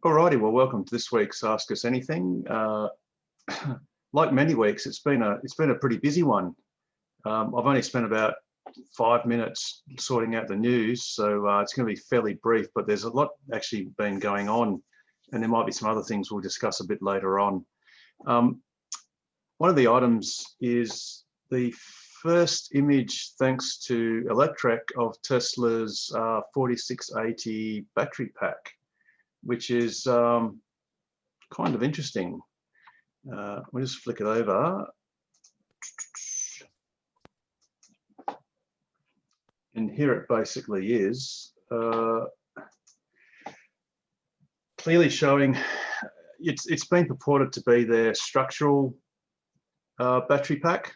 Alrighty, well, welcome to this week's Ask Us Anything. Like many weeks, it's been a pretty busy one. I've only spent about 5 minutes sorting out the news, so it's going to be fairly brief. But there's a lot actually been going on, and there might be some other things we'll discuss a bit later on. One of the items is the first image, thanks to Electrek, of Tesla's 4680 battery pack, which is kind of interesting. We'll just flick it over. And here it basically is, clearly showing it's been purported to be their structural battery pack.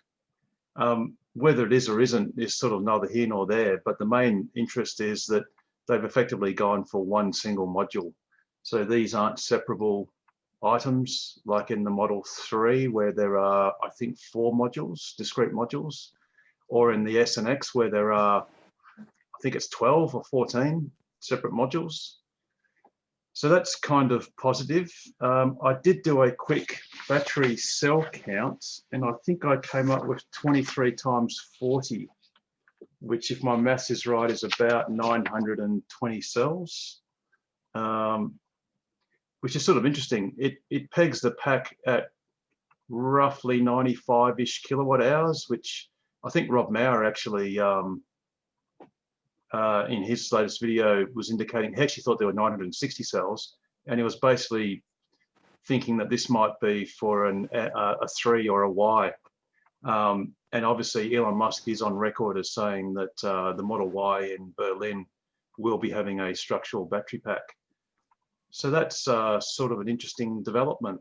Whether it is or isn't is sort of neither here nor there, but the main interest is that they've effectively gone for one single module. So these aren't separable items like in the Model 3, where there are, I think, 4 modules, discrete modules, or in the S and X, where there are, I think it's 12 or 14 separate modules. So that's kind of positive. I did do a quick battery cell count, and I think I came up with 23 times 40, which, if my maths is right, is about 920 cells. Which is sort of interesting. It pegs the pack at roughly 95-ish kilowatt hours, which I think Rob Maurer actually, in his latest video, was indicating he actually thought there were 960 cells, and he was basically thinking that this might be for a 3 or a Y. And obviously Elon Musk is on record as saying that the Model Y in Berlin will be having a structural battery pack. So that's sort of an interesting development.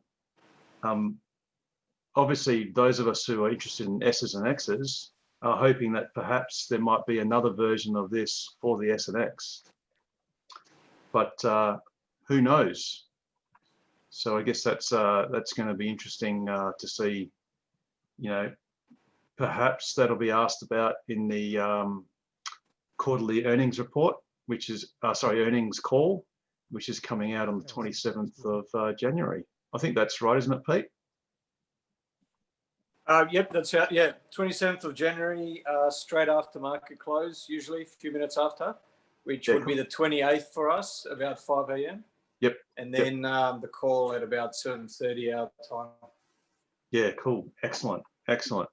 Obviously, those of us who are interested in S's and X's are hoping that perhaps there might be another version of this for the S and X. But who knows? So I guess that's going to be interesting to see. You know, perhaps that'll be asked about in the quarterly earnings report, which is earnings call, which is coming out on the 27th of January. I think that's right, isn't it, Pete? Yep, that's out. Yeah, 27th of January, straight after market close, usually a few minutes after, which would be the 28th for us, about 5 a.m. Yep. And then the call at about 7:30 our time. Yeah, cool. Excellent. Excellent.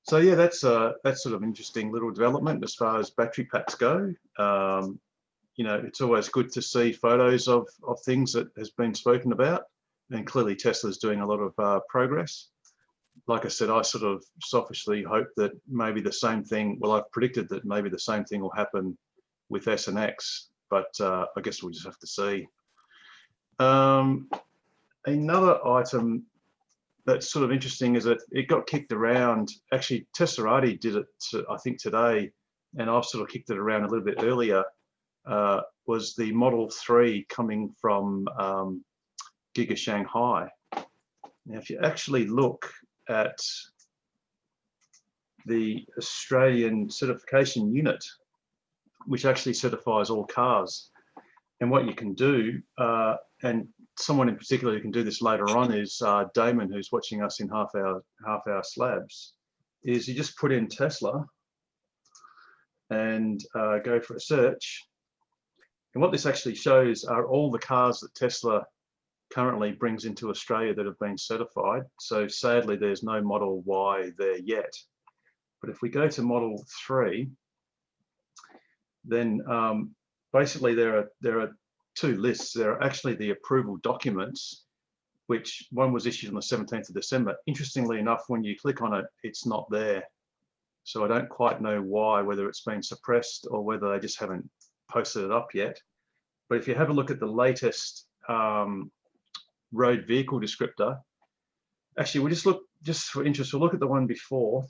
So yeah, that's sort of interesting little development as far as battery packs go. You know, it's always good to see photos of things that has been spoken about, and clearly Tesla's doing a lot of progress. Like I said, I sort of selfishly hope that maybe the same thing, well, I've predicted that maybe the same thing will happen with S and X, but I guess we'll just have to see. Another item that's sort of interesting is that it got kicked around. Actually, Teslarati did it, I think, today, and I've sort of kicked it around a little bit earlier. Was the Model 3 coming from Giga Shanghai. Now, if you actually look at the Australian certification unit, which actually certifies all cars, and what you can do, and someone in particular who can do this later on is Damon, who's watching us in half hour slabs, is you just put in Tesla and go for a search. And what this actually shows are all the cars that Tesla currently brings into Australia that have been certified. So sadly, there's no Model Y there yet. But if we go to Model 3, then basically there are 2 lists. There are actually the approval documents, which one was issued on the 17th of December. Interestingly enough, when you click on it, it's not there. So I don't quite know why, whether it's been suppressed or whether they just haven't posted it up yet. But if you have a look at the latest road vehicle descriptor, actually we'll just for interest, we'll look at the one before,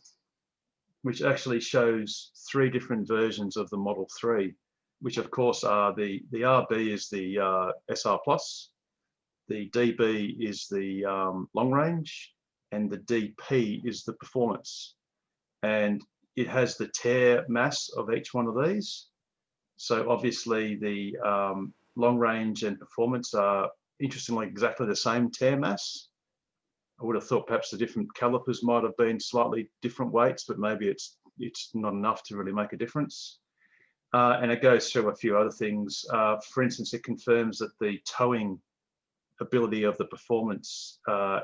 which actually shows 3 different versions of the Model 3, which of course are the RB is the SR Plus, the DB is the long range, and the DP is the performance. And it has the tare mass of each one of these. So obviously the long range and performance are interestingly, exactly the same tear mass. I would have thought perhaps the different calipers might have been slightly different weights, but maybe it's not enough to really make a difference. And it goes through a few other things. For instance, it confirms that the towing ability of the Performance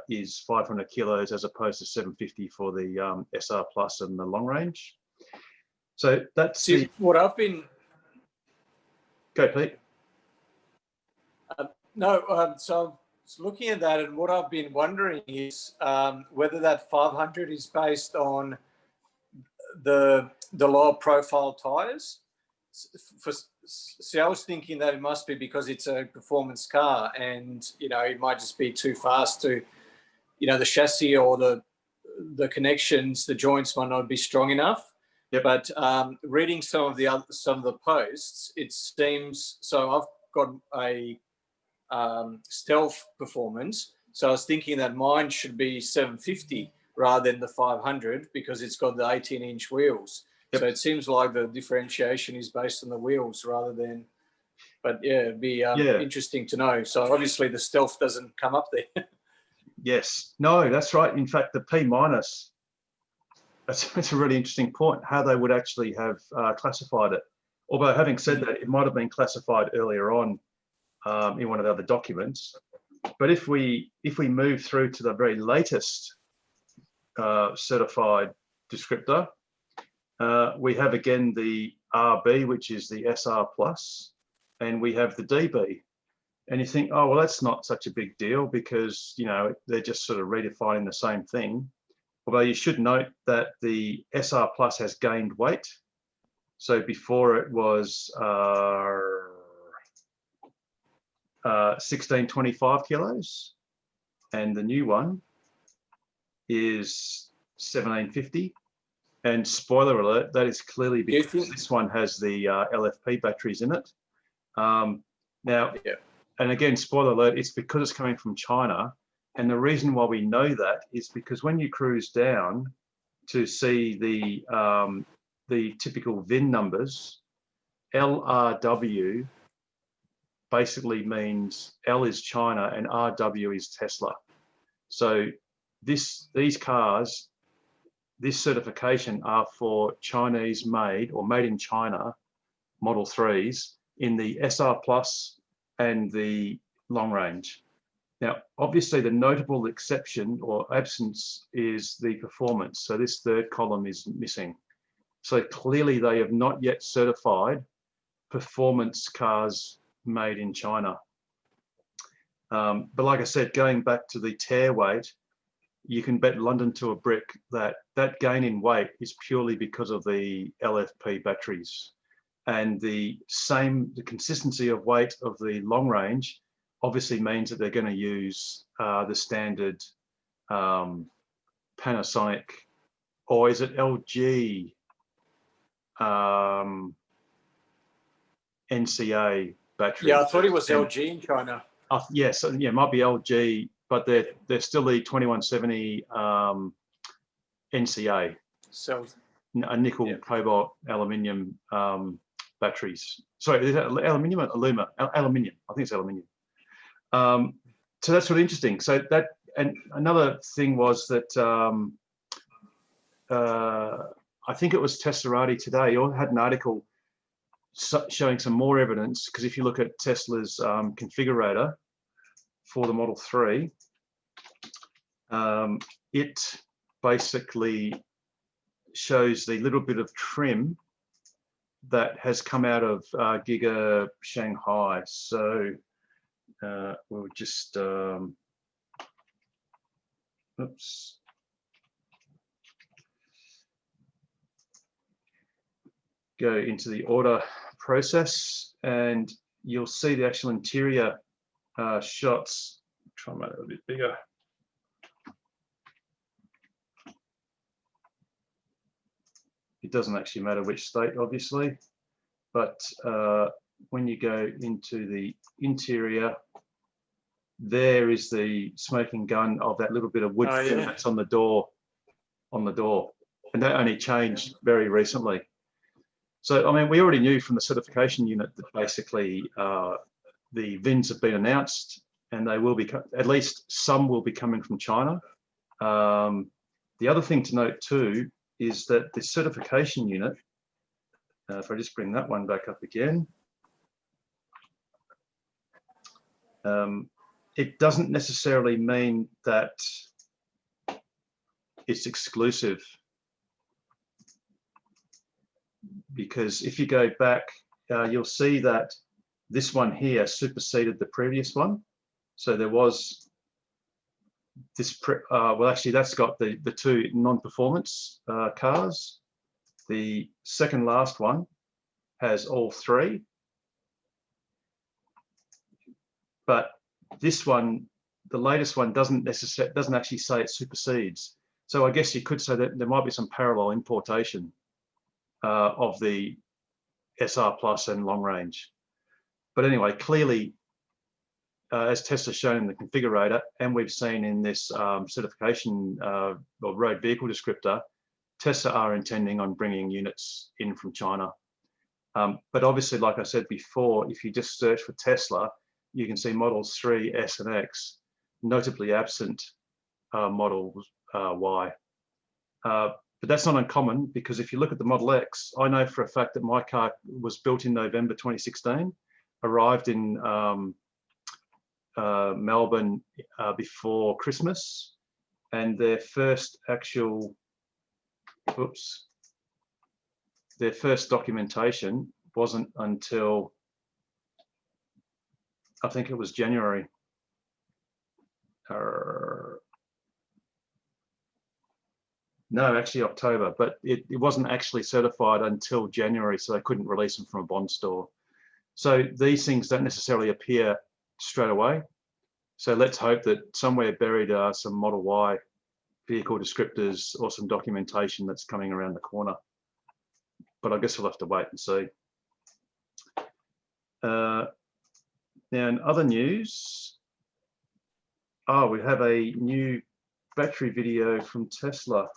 is 500 kilos as opposed to 750 for the SR Plus and the long range. So that's what I've been. Go, Pete. So looking at that, and what I've been wondering is whether that 500 is based on the lower profile tires. See, I was thinking that it must be because it's a performance car, and it might just be too fast to, the chassis or the connections, the joints might not be strong enough. Yep. But reading some of the posts, it seems so. I've got a stealth performance, so I was thinking that mine should be 750 rather than the 500 because it's got the 18-inch wheels. Yep. So it seems like the differentiation is based on the wheels rather than. But yeah, it'd be interesting to know. So obviously the stealth doesn't come up there. Yes, no, that's right. In fact, the P minus. That's a really interesting point. How they would actually have classified it. Although having said that, it might have been classified earlier on in one of the other documents. But if we move through to the very latest certified descriptor, we have again the RB, which is the SR Plus, and we have the DB. And you think, oh, well, that's not such a big deal because, they're just sort of redefining the same thing. Although you should note that the SR Plus has gained weight. So before it was 1625 kilos, and the new one is 1750. And spoiler alert, that is clearly because this one has the LFP batteries in it. Now, and again, spoiler alert, it's because it's coming from China. And the reason why we know that is because when you cruise down to see the typical VIN numbers, LRW basically means L is China and RW is Tesla. So these cars, this certification are for Chinese made or made in China Model 3s in the SR Plus and the long range. Now, obviously, the notable exception or absence is the Performance. So this third column is missing. So clearly, they have not yet certified performance cars made in China. But like I said, going back to the tear weight, you can bet London to a brick that gain in weight is purely because of the LFP batteries. And the consistency of weight of the long range obviously means that they're going to use the standard Panasonic, or is it LG NCA battery? Yeah, I thought it was LG in China. Yes, it might be LG, but they're still the 2170 NCA. So a nickel, cobalt, aluminium batteries. Sorry, is that aluminium or alumina? Aluminium. I think it's aluminium. So that's really interesting. So that, and another thing was that I think it was Teslarati today, or had an article showing some more evidence, because if you look at Tesla's configurator for the Model 3, it basically shows the little bit of trim that has come out of Giga Shanghai. So we'll just, oops. Go into the order process, and you'll see the actual interior shots. Try and make it a bit bigger. It doesn't actually matter which state, obviously, but when you go into the interior, there is the smoking gun of that little bit of wood that's on the door, and that only changed very recently. So, I mean, we already knew from the certification unit that basically the VINs have been announced and they will be, at least some will be coming from China. The other thing to note too is that the certification unit, if I just bring that one back up again, it doesn't necessarily mean that it's exclusive, because if you go back, you'll see that this one here superseded the previous one. So there was this, well, actually that's got the two non-performance cars. The second last one has all three, but this one, the latest one, doesn't actually say it supersedes. So I guess you could say that there might be some parallel importation of the SR Plus and long range. But anyway, clearly, as Tesla's shown in the configurator, and we've seen in this certification or road vehicle descriptor, Tesla are intending on bringing units in from China. But obviously, like I said before, if you just search for Tesla, you can see Models 3, S and X, notably absent Model Y. But that's not uncommon, because if you look at the Model X, I know for a fact that my car was built in November 2016, arrived in Melbourne before Christmas, and their first actual, their first documentation wasn't until, I think it was January. No, actually October, but it wasn't actually certified until January, so they couldn't release them from a bond store. So these things don't necessarily appear straight away. So let's hope that somewhere buried are some Model Y vehicle descriptors or some documentation that's coming around the corner. But I guess we'll have to wait and see. Now, in other news, we have a new battery video from Tesla,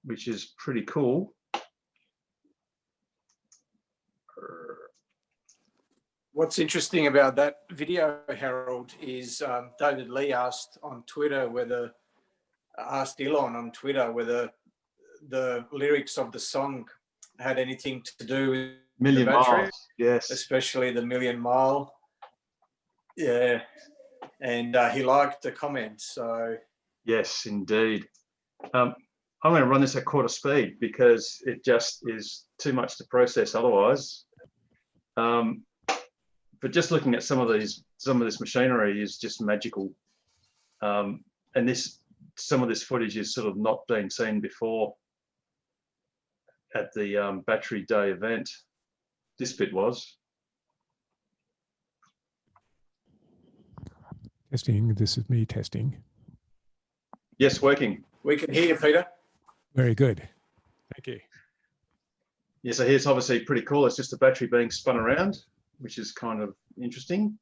which is pretty cool. What's interesting about that video, Harold, is David Lee asked on Twitter whether, asked Elon on Twitter whether the lyrics of the song had anything to do with Million the battery, miles, yes. especially the Million Mile. Yeah, and he liked the comment, so. Yes, indeed. I'm going to run this at quarter speed because it just is too much to process otherwise. But just looking at some of this machinery is just magical. And some of this footage is sort of not been seen before at the Battery Day event. This bit was. Testing, this is me testing. Yes, working. We can hear you, Peter. Very good. Thank you. Yeah, so here's obviously pretty cool. It's just a battery being spun around, which is kind of interesting.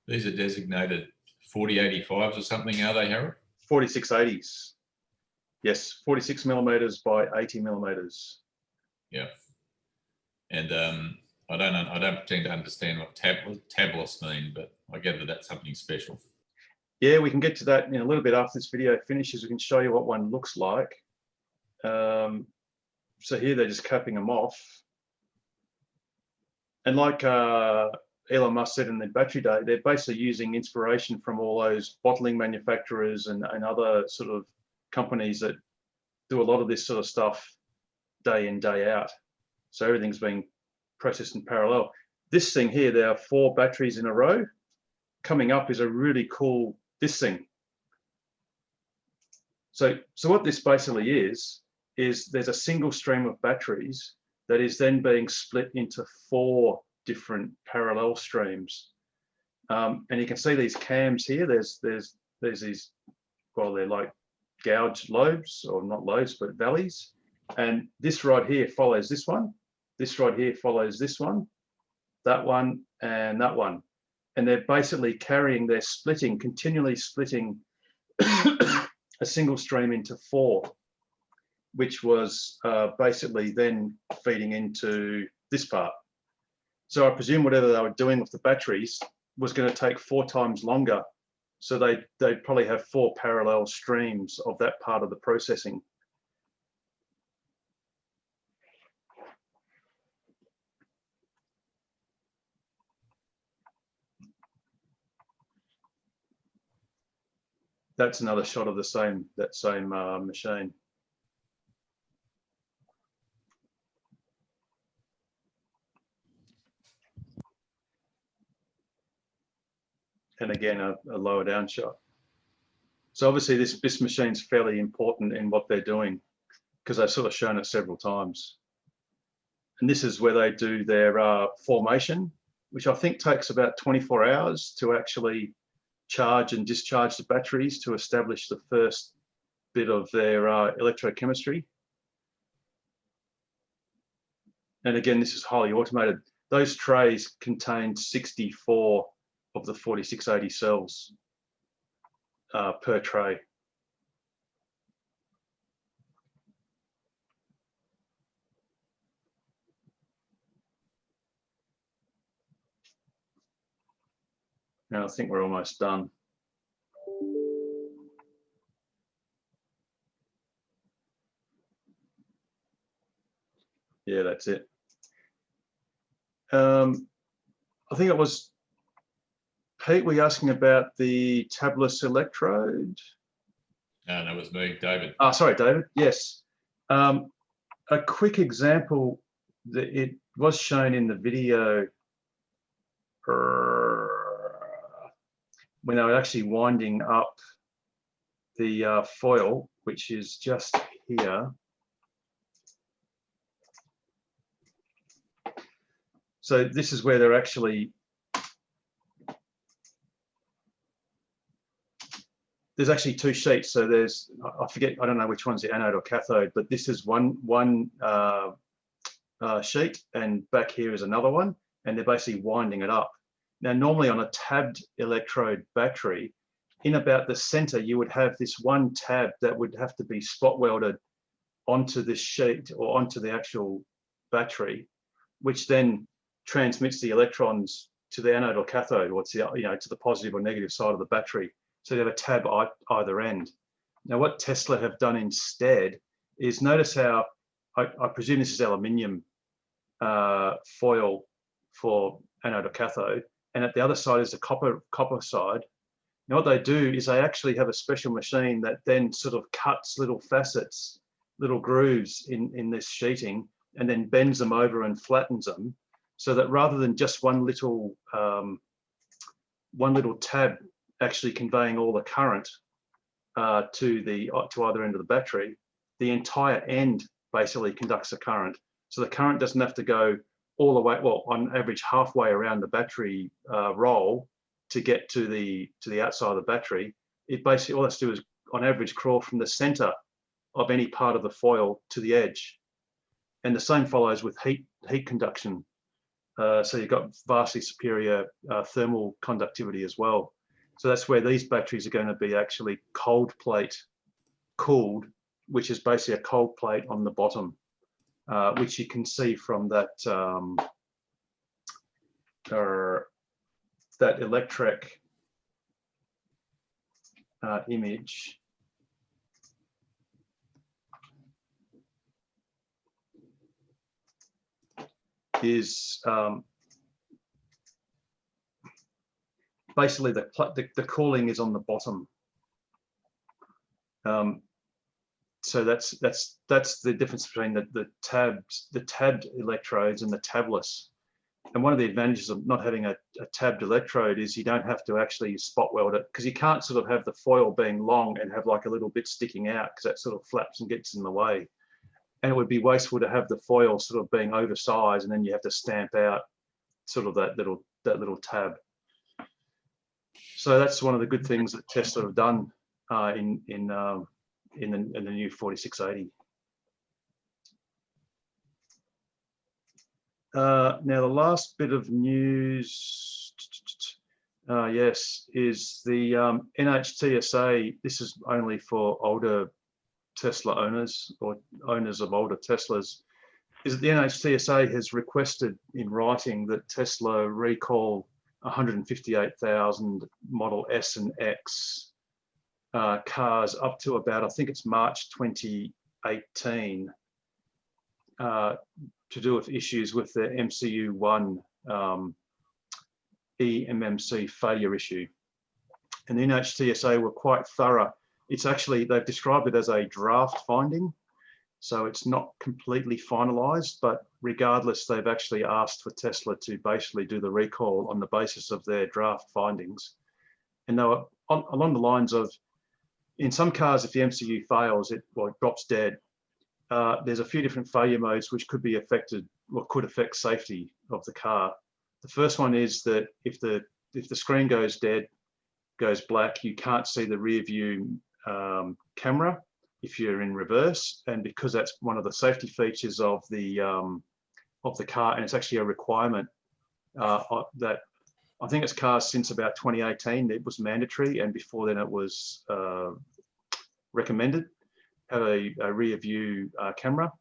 These are designated 4085s or something, are they, Harold? 4680s. Yes, 46 millimeters by 80 millimeters. Yeah. And I don't pretend to understand what tablets mean, but I gather that's something special. Yeah, we can get to that in a little bit after this video finishes. We can show you what one looks like. So here they're just capping them off. And like Elon Musk said in the Battery Day, they're basically using inspiration from all those bottling manufacturers and other sort of companies that do a lot of this sort of stuff day in, day out. So everything's being processed in parallel. This thing here, there are 4 batteries in a row. Coming up is a really cool, this thing. So what this basically is there's a single stream of batteries that is then being split into 4 different parallel streams. And you can see these cams here. There's these, well, they're like gouged lobes, or not lobes, but valleys. And this right here follows this one. This right here follows this one, that one, and that one. And they're basically carrying, they're splitting, continually splitting a single stream into 4, which was basically then feeding into this part. So I presume whatever they were doing with the batteries was going to take 4 times longer. So they'd probably have 4 parallel streams of that part of the processing. That's another shot of the same machine. And again, a lower down shot. So obviously this machine's fairly important in what they're doing, because I've sort of shown it several times. And this is where they do their formation, which I think takes about 24 hours to actually charge and discharge the batteries to establish the first bit of their electrochemistry. And again, this is highly automated. Those trays contained 64 of the 4680 cells per tray. And I think we're almost done. Yeah, that's it. I think it was Pete, were you asking about the tabless electrode? No, that was me, David. Oh, sorry, David. Yes. A quick example that it was shown in the video when they were actually winding up the foil, which is just here. So this is where they're actually, there's actually 2 sheets. So there's, I forget, I don't know which one's the anode or cathode, but this is one sheet, and back here is another one, and they're basically winding it up. Now, normally on a tabbed electrode battery, in about the center, you would have this one tab that would have to be spot welded onto this sheet or onto the actual battery, which then transmits the electrons to the anode or cathode, or to, to the positive or negative side of the battery. So you have a tab either end. Now, what Tesla have done instead is, notice how, I presume this is aluminium foil for anode or cathode, and at the other side is the copper side. Now, what they do is they actually have a special machine that then sort of cuts little facets, little grooves in this sheeting, and then bends them over and flattens them, so that rather than just one little tab actually conveying all the current to either end of the battery, the entire end basically conducts the current. So the current doesn't have to go all the way, well, on average halfway around the battery roll to get to the outside of the battery. It basically, all it has to do is on average crawl from the center of any part of the foil to the edge. And the same follows with heat conduction. So you've got vastly superior thermal conductivity as well. So that's where these batteries are going to be actually cold plate cooled, which is basically a cold plate on the bottom, which you can see from that that electric image. Is basically the cooling is on the bottom. So that's the difference between the tabbed electrodes and the tabless. And one of the advantages of not having a tabbed electrode is you don't have to actually spot weld it, because you can't sort of have the foil being long and have like a little bit sticking out, because that sort of flaps and gets in the way. And it would be wasteful to have the foil sort of being oversized, and then you have to stamp out sort of that little tab. So that's one of the good things that Tesla have done in in the new 4680. Now the last bit of news, yes, is the NHTSA. This is only for older Tesla owners or owners of older Teslas. Is that the NHTSA has requested in writing that Tesla recall 158,000 Model S and X cars up to about, I think it's March 2018, to do with issues with the MCU1 eMMC failure issue. And the NHTSA were quite thorough. It's actually, they've described it as a draft finding. So it's not completely finalized, but regardless, they've actually asked for Tesla to basically do the recall on the basis of their draft findings. And they were along the lines of, in some cars, if the MCU fails, it drops dead. There's a few different failure modes which could be affected or could affect safety of the car. The first one is that if the screen goes dead, goes black, you can't see the rear view camera if you're in reverse, and because that's one of the safety features of the car, and it's actually a requirement that I think it's cars since about 2018 it was mandatory, and before then it was recommended, have a rear view camera.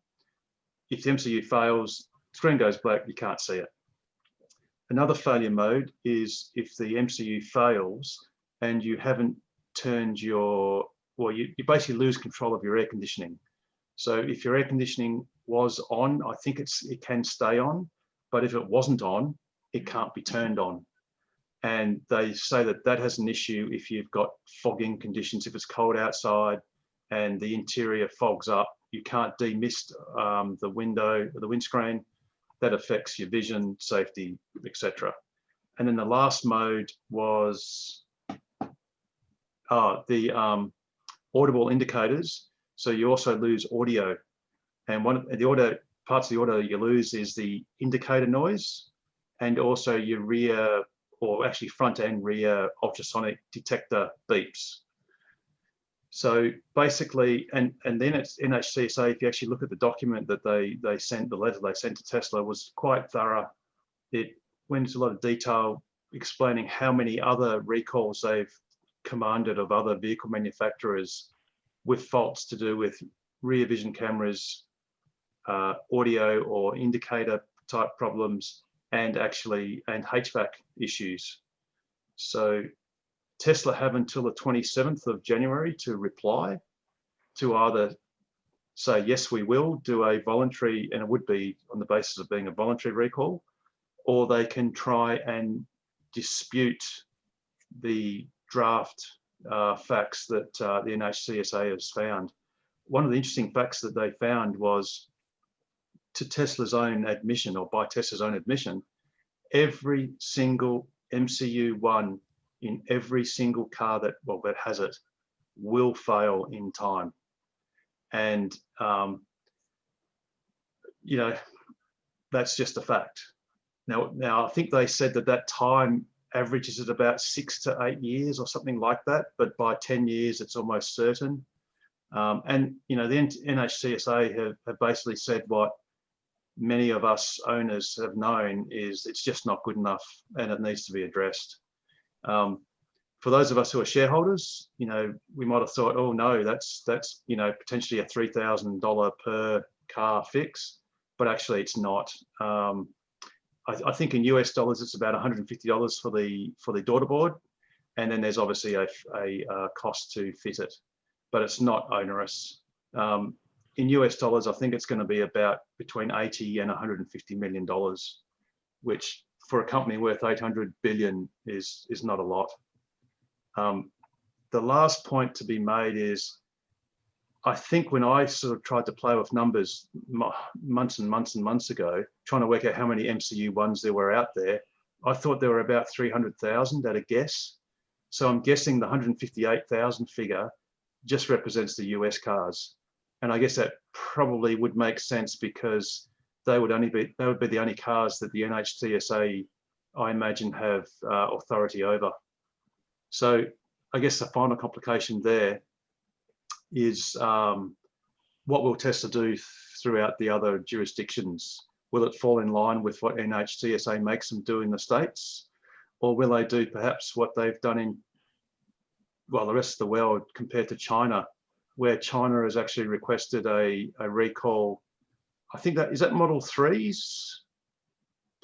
If the MCU fails, screen goes black, you can't see it. Another failure mode is if the MCU fails and you haven't turned your, well, you basically lose control of your air conditioning. So if your air conditioning was on, I think it can stay on, but if it wasn't on, it can't be turned on. And they say that that has an issue if you've got fogging conditions, if it's cold outside and the interior fogs up, you can't demist the window or the windscreen. That affects your vision, safety, etc. And then the last mode was the audible indicators. So you also lose audio, and one of the audio parts of the audio you lose is the indicator noise, and also your rear, or actually front and rear ultrasonic detector beeps. So basically, and then it's NHTSA, if you actually look at the document that they sent, the letter they sent to Tesla was quite thorough. It went into a lot of detail explaining how many other recalls they've commanded of other vehicle manufacturers with faults to do with rear vision cameras, audio or indicator type problems, and HVAC issues. So Tesla have until the 27th of January to reply, to either say, yes, we will do a voluntary, and it would be on the basis of being a voluntary recall, or they can try and dispute the draft facts that the NHTSA has found. One of the interesting facts that they found was, to Tesla's own admission, or by Tesla's own admission, every single MCU1 in every single car that has it will fail in time. And you know, that's just a fact. Now I think they said that time averages at about 6 to 8 years or something like that, but by 10 years it's almost certain. And you know, the NHTSA have basically said what many of us owners have known, is it's just not good enough and it needs to be addressed. For those of us who are shareholders, you know, we might have thought, oh no, that's you know, potentially a $3,000 per car fix, but actually it's not. I think in US dollars it's about $150 for the daughter board, and then there's obviously a cost to fit it, but it's not onerous. In US dollars, I think it's going to be about between 80 and $150 million, which for a company worth 800 billion is not a lot. The last point to be made is, I think when I sort of tried to play with numbers months and months and months ago, trying to work out how many MCU1s there were out there, I thought there were about 300,000 at a guess. So I'm guessing the 158,000 figure just represents the US cars. And I guess that probably would make sense, because they would be the only cars that the NHTSA, I imagine, have authority over. So I guess the final complication there is what will Tesla do throughout the other jurisdictions? Will it fall in line with what NHTSA makes them do in the States? Or will they do perhaps what they've done in, well, the rest of the world compared to China, where China has actually requested a recall? I think is that Model 3s,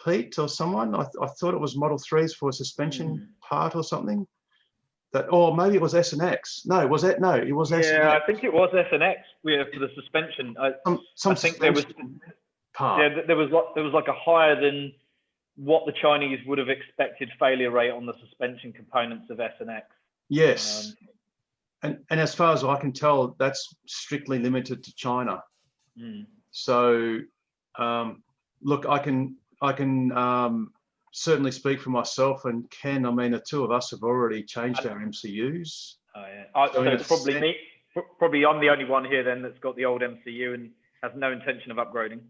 Pete, or someone? I thought it was Model 3s for a suspension part or something. Or maybe it was S and X. No, was it? No, it was S and X. Yeah, I think it was S and X for the suspension. Some I think there was part. Yeah, there was like a higher than what the Chinese would have expected failure rate on the suspension components of S and X. Yes, and as far as I can tell, that's strictly limited to China. So, look, I can certainly speak for myself and Ken. I mean, the two of us have already changed our MCUs. Oh yeah. So it's probably me. Probably I'm the only one here then that's got the old MCU and has no intention of upgrading.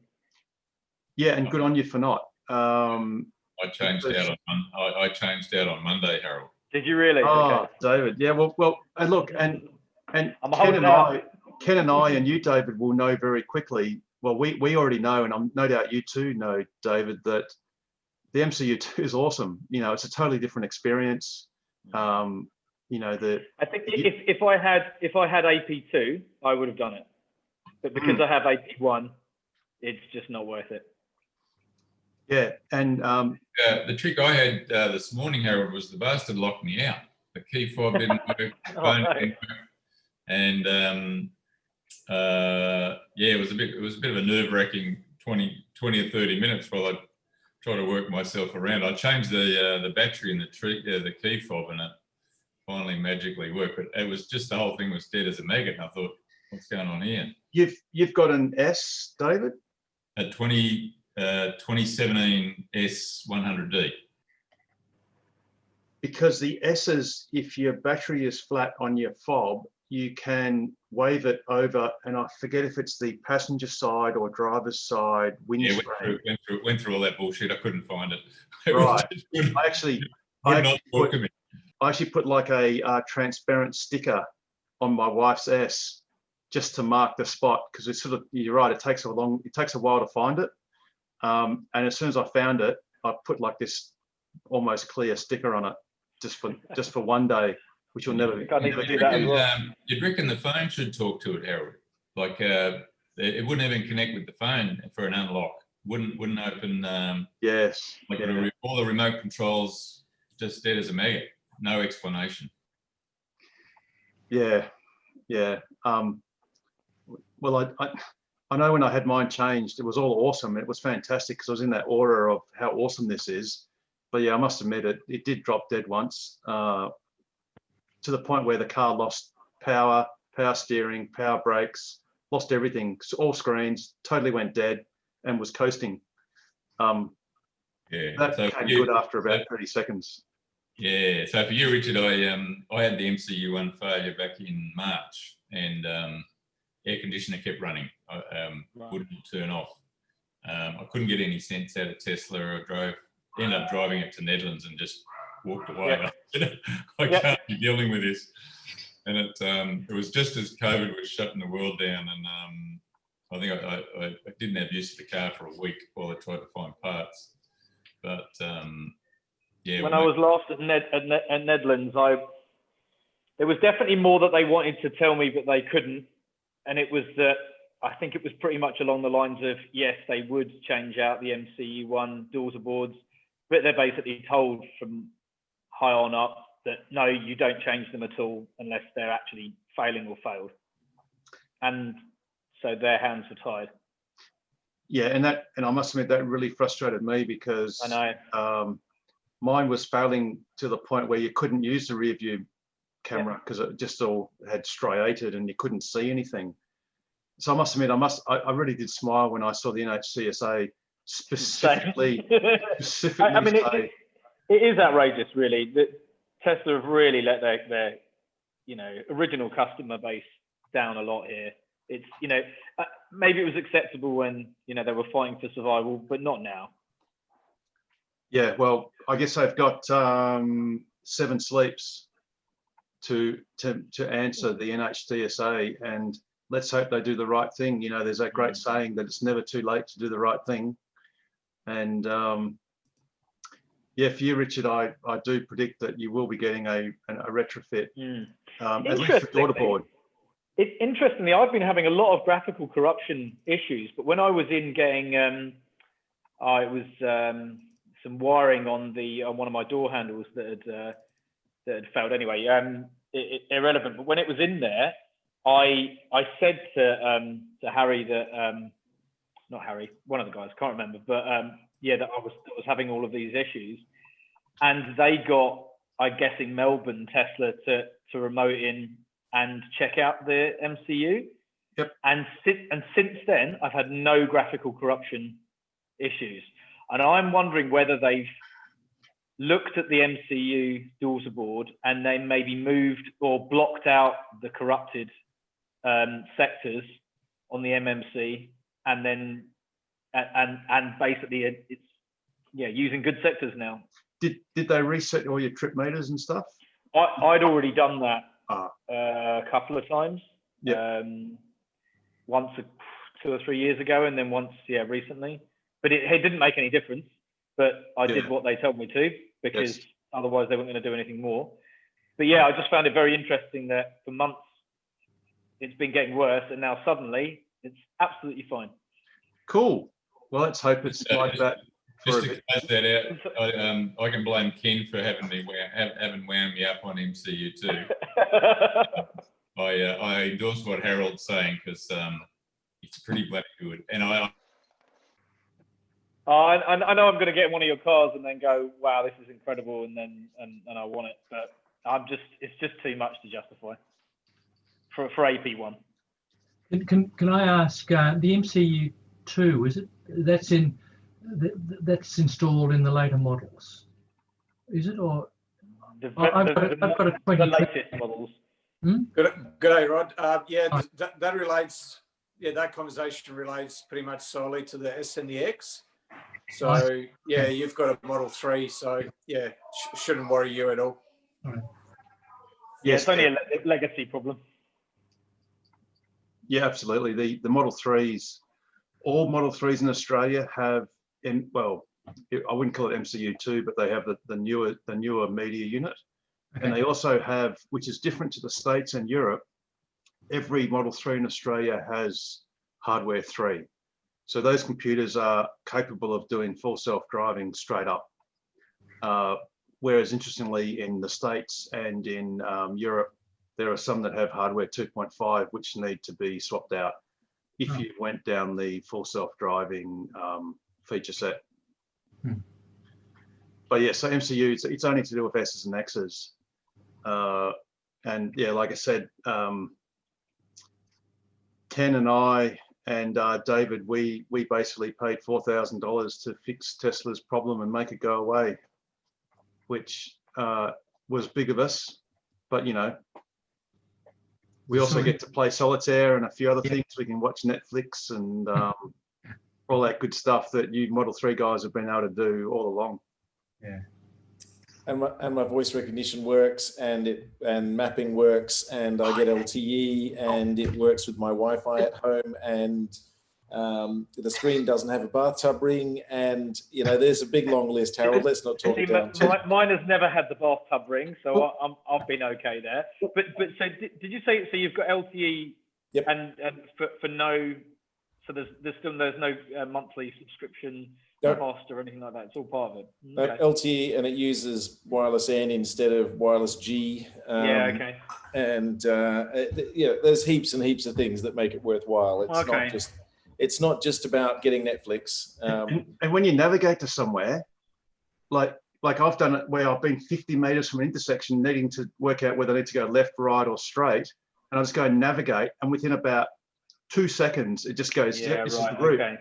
Yeah, and good on you for not. I changed out on Monday, Harold. Did you really? Oh, okay. David. Yeah. Well, and look, and I'm Ken and I, and you, David, will know very quickly. Well, we already know, and no doubt you too know, David, that the MCU2 is awesome. You know, it's a totally different experience. You know, I think if I had AP2, I would have done it, but because I have AP1, it's just not worth it. Yeah, and the trick I had this morning, Harold, was the bastard locked me out. The key fob didn't work, the phone didn't work, and yeah, it was a bit of a nerve-wracking 20 or 30 minutes while I try to work myself around. I changed the battery in the key fob, and it finally magically worked. But it was just, the whole thing was dead as a maggot. And I thought, what's going on here? You've got an S, David? A 2017 S100D. Because the S's, if your battery is flat on your fob, you can wave it over, and I forget if it's the passenger side or driver's side windscreen. Yeah, went through all that bullshit. I couldn't find it. Right. I actually put like a transparent sticker on my wife's S just to mark the spot, because it's sort of, you're right, it takes a while to find it. And as soon as I found it, I put like this almost clear sticker on it just for one day, which will never. You'd reckon the phone should talk to it, Harold? Like it wouldn't even connect with the phone for an unlock. Wouldn't open. Yes. Like all the remote controls just dead as a maggot. No explanation. Yeah. Well, I know when I had mine changed, it was all awesome. It was fantastic because I was in that order of how awesome this is. But yeah, I must admit it did drop dead once, to the point where the car lost power steering, power brakes, lost everything, all screens, totally went dead and was coasting. That came good after about 30 seconds. Yeah, so for you, Richard, I had the MCU1 failure back in March, and air conditioner kept running. Wouldn't turn off. I couldn't get any sense out of Tesla. Ended up driving it to Netherlands and just walked away. Yeah. I can't be dealing with this. And it was just as COVID was shutting the world down, and I think I didn't have use of the car for a week while I tried to find parts. But yeah. When I was last at Netherlands, there was definitely more that they wanted to tell me, but they couldn't. And it was that, I think it was pretty much along the lines of, yes, they would change out the MCU1 daughter boards, but they're basically told from high on up that no, you don't change them at all unless they're actually failing or failed. And so their hands were tied. Yeah, and I must admit that really frustrated me, because I know. Mine was failing to the point where you couldn't use the rear view camera because it just all had striated and you couldn't see anything. So I must admit, I really did smile when I saw the NHTSA specifically I mean, it is outrageous, really, that Tesla have really let their original customer base down a lot here. It's, maybe it was acceptable when, they were fighting for survival, but not now. Yeah, well, I guess they've got 7 sleeps to answer the NHTSA, and let's hope they do the right thing. You know, there's that great saying that it's never too late to do the right thing. And yeah, for you, Richard, I do predict that you will be getting a retrofit, at least for daughter board. Interestingly, I've been having a lot of graphical corruption issues, but when I was in getting, it was some wiring on one of my door handles that had failed. Anyway, irrelevant. But when it was in there, I said to Harry that not Harry, one of the guys, can't remember, but yeah, that I was having all of these issues, and they got, I guess, in Melbourne, Tesla to remote in and check out the MCU. Yep. And since then, I've had no graphical corruption issues, and I'm wondering whether they've looked at the MCU daughter board and then maybe moved or blocked out the corrupted sectors on the MMC, and then and basically it's using good sectors now. Did they reset all your trip meters and stuff? I'd already done that a couple of times. Yeah. Once 2 or 3 years ago, and then once recently. But it didn't make any difference. But I did what they told me to, because otherwise they weren't going to do anything more. But yeah, I just found it very interesting that for months it's been getting worse, and now suddenly it's absolutely fine. Cool. Well, let's hope it's like that. Just to close that out, I can blame Ken for having wound me up on MCU too. I endorse what Harold's saying, because it's pretty bloody good. And I know I'm going to get in one of your cars and then go, wow, this is incredible, and I want it, but it's just too much to justify for AP1. Can I ask, the MCU2, is it that's installed in the later models? Is it, or I've got a 20. The latest models. Good day, Rod. That relates. Yeah, that conversation relates pretty much solely to the S and the X. So you've got a Model 3, so shouldn't worry you at all. All right. Yes, it's only a legacy problem. Yeah, absolutely. The Model 3s, all Model 3s in Australia have, I wouldn't call it MCU2, but they have the newer media unit. Okay. And they also have, which is different to the States and Europe, every Model 3 in Australia has hardware 3. So those computers are capable of doing full self-driving straight up. Whereas interestingly, in the States and in Europe, there are some that have hardware 2.5, which need to be swapped out if you went down the full self-driving feature set. But yeah, so MCU, it's only to do with S's and X's. And yeah, like I said, Ken and I and David, we basically paid $4,000 to fix Tesla's problem and make it go away, which was big of us. But you know, we also get to play solitaire and a few other things. We can watch Netflix and all that good stuff that you Model 3 guys have been able to do all along. Yeah. And my voice recognition works, and mapping works, and I get LTE, and it works with my Wi-Fi at home, and the screen doesn't have a bathtub ring, and you know, there's a big long list, Harold. Let's not talk it down. Mine has never had the bathtub ring, so I've been okay there. But so did you say, so you've got LTE? Yep. And for no, so there's no monthly subscription cost or anything like that. It's all part of it. Okay. LTE, and it uses wireless N instead of wireless G. Okay. And there's heaps and heaps of things that make it worthwhile. It's not just about getting Netflix. And when you navigate to somewhere, like I've done it where I've been 50 meters from an intersection, needing to work out whether I need to go left, right, or straight, and I just go and navigate, and within about 2 seconds, it just goes, this is the route. Okay.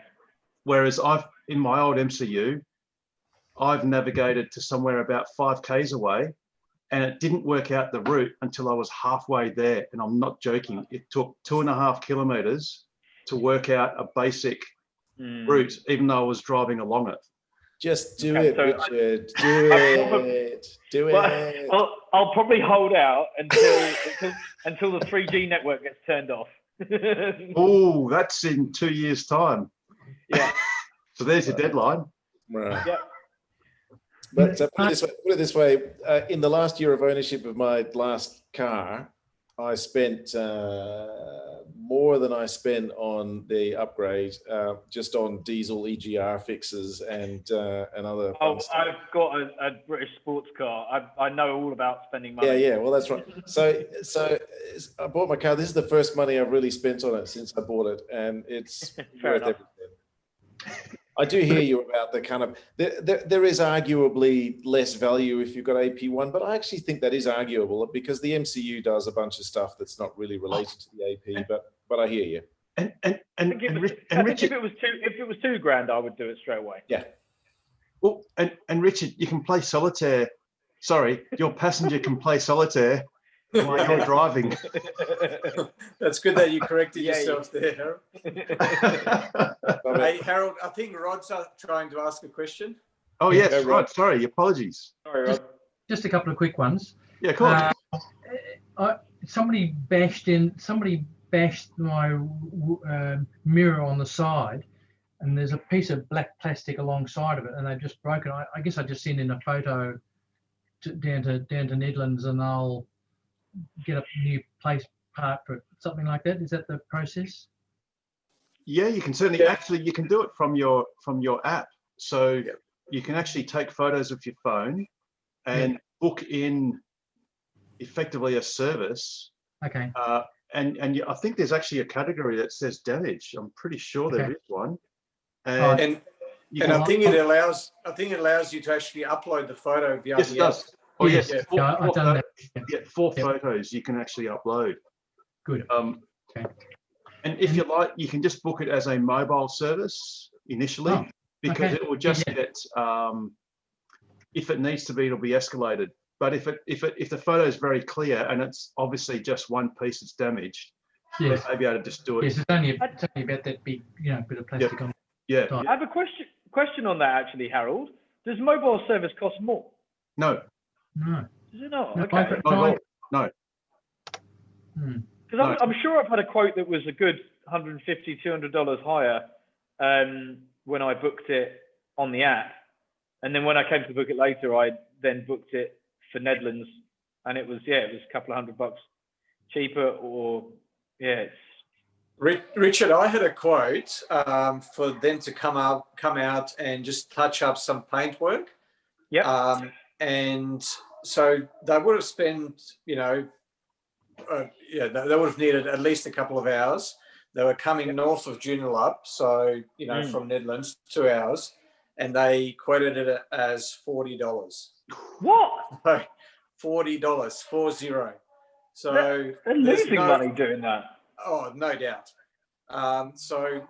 Whereas in my old MCU, I've navigated to somewhere about 5 Ks away, and it didn't work out the route until I was halfway there. And I'm not joking. It took 2.5 kilometers to work out a basic route, even though I was driving along it. Just do it, Richard. Do it. I'll probably hold out until the 3G network gets turned off. Oh, that's in 2 years' time. Yeah. So there's your deadline. Right. Yeah. But put it this way, in the last year of ownership of my last car, I spent more than I spent on the upgrade, just on diesel EGR fixes and other. Oh, fun stuff. I've got a British sports car. I know all about spending money. Yeah. Well, that's right. So I bought my car. This is the first money I've really spent on it since I bought it, and it's worth everything. I do hear you about the kind of, there is arguably less value if you've got AP1, but I actually think that is arguable because the MCU does a bunch of stuff that's not really related to the AP, but I hear you. I think if it was $2,000, I would do it straight away. Yeah. Well, and Richard, you can play solitaire. Sorry, your passenger can play solitaire while you're driving. That's good that you corrected yourself there, Harold. Hey, Harold, I think Rod's trying to ask a question. Oh, yes, Rod. Sorry, apologies. Sorry, Rod. Just a couple of quick ones. Yeah, cool. Somebody bashed my mirror on the side, and there's a piece of black plastic alongside of it, and they've just broken. I guess I just send in a photo down to Nedlands, and I'll get a new part for it, something like that. Is that the process? Yeah, you can certainly actually you can do it from your app. So you can actually take photos of your phone and book in effectively a service. Okay. And I think there's actually a category that says damage. I'm pretty sure there is one. And I think it allows you to actually upload the photo via yes, it does. Oh yes, I've done that. Yeah, 4 photos you can actually upload. Good. Okay. And if you like, you can just book it as a mobile service initially, because it will just get. If it needs to be, it'll be escalated. But if the photo is very clear and it's obviously just one piece that's damaged, they may be able to just do it. Yes, it's only about that big, bit of plastic on. Yeah. I have a question on that actually, Harold. Does mobile service cost more? No. No. Does it not? No, Okay. No. Because I'm sure I've had a quote that was a good $150, $200 higher when I booked it on the app, and then when I came to book it later, I then booked it for Nedlands, and it was a couple of $100 cheaper. Or Richard, I had a quote for them to come out and just touch up some paintwork. Yeah. And so they would have spent, they would have needed at least a couple of hours. They were coming north of Joondalup, so from Nedlands, 2 hours, and they quoted it as $40. What? $40, 40. So they're losing money doing that. Oh, no doubt. So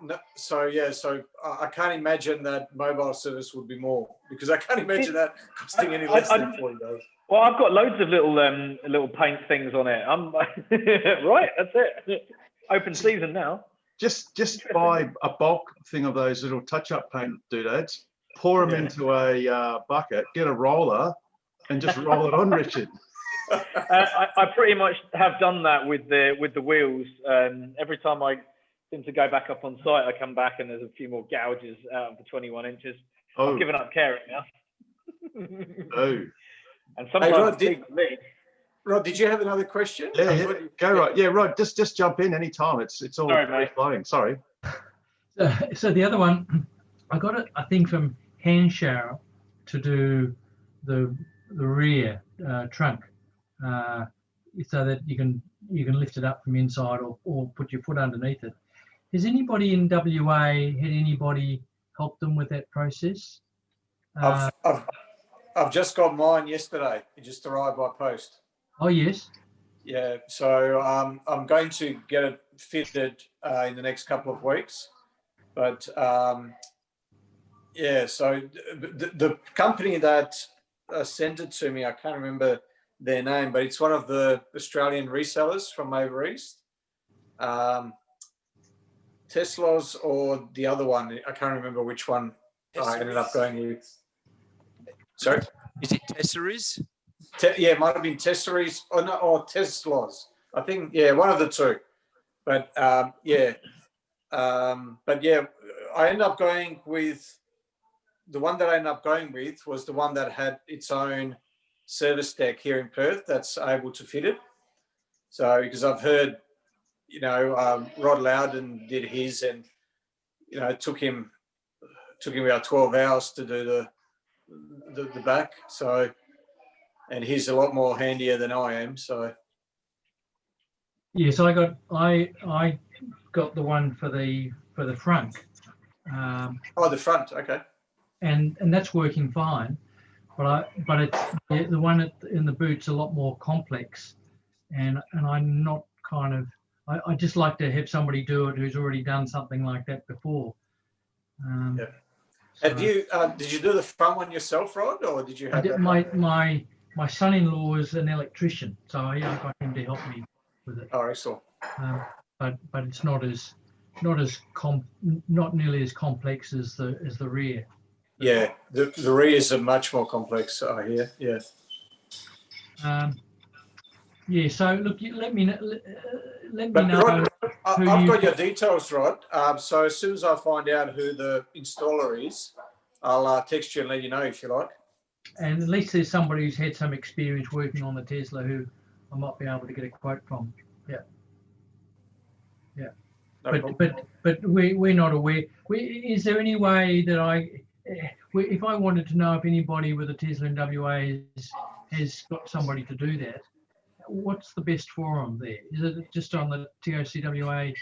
I can't imagine that mobile service would be more, because I can't imagine that costing any less than $40. Well, I've got loads of little paint things on it. I'm right. That's it. Open season now. Just buy a bulk thing of those little touch-up paint doodads, pour them into a bucket, get a roller, and just roll it on, Richard. I pretty much have done that with the wheels. Every time I seem to go back up on site, I come back and there's a few more gouges out of the 21 inches. I've given up caring now. And sometimes Rod, did you have another question? Yeah. Go right. Yeah, Rod, just jump in anytime. It's all very flowing. Sorry. So the other one, I got a thing from Handshower to do the rear trunk, so that you can lift it up from inside or put your foot underneath it. Has anybody in WA had anybody help them with that process? I've just got mine yesterday. It just arrived by post. Oh yes. Yeah, so I'm going to get it fitted in the next couple of weeks. But so the company that sent it to me, I can't remember their name, but it's one of the Australian resellers from over east. Tesla's or the other one, I can't remember which one I ended up going with. Sorry? Is it Tessera's? yeah, it might have been Testaries or no, or Teslas. I think, yeah, one of the two. But yeah, I ended up going with the one that I ended up going with was the one that had its own service deck here in Perth that's able to fit it. So because I've heard, Rod Loudon did his, and it took him about 12 hours to do the back. So, and he's a lot more handier than I am. So. Yes, I got the one for the front. The front, okay. And that's working fine, but it's the one in the boot's a lot more complex, and I'm not kind of I just like to have somebody do it who's already done something like that before. Yeah. Have you did you do the front one yourself, Rod, or did you have that? My son-in-law is an electrician, so I got him to help me with it. Oh, excellent. But it's not nearly as complex as the rear. Yeah, the rears are much more complex, I hear. Yeah. Yeah. So look, let me know. Rod, I've got your details, Rod. So as soon as I find out who the installer is, I'll text you and let you know if you like. And at least there's somebody who's had some experience working on the Tesla who I might be able to get a quote from. Yeah. Yeah. No but we're not aware. Is there any way that if I wanted to know if anybody with a Tesla in WA has got somebody to do that, what's the best forum there? Is it just on the TOCWA?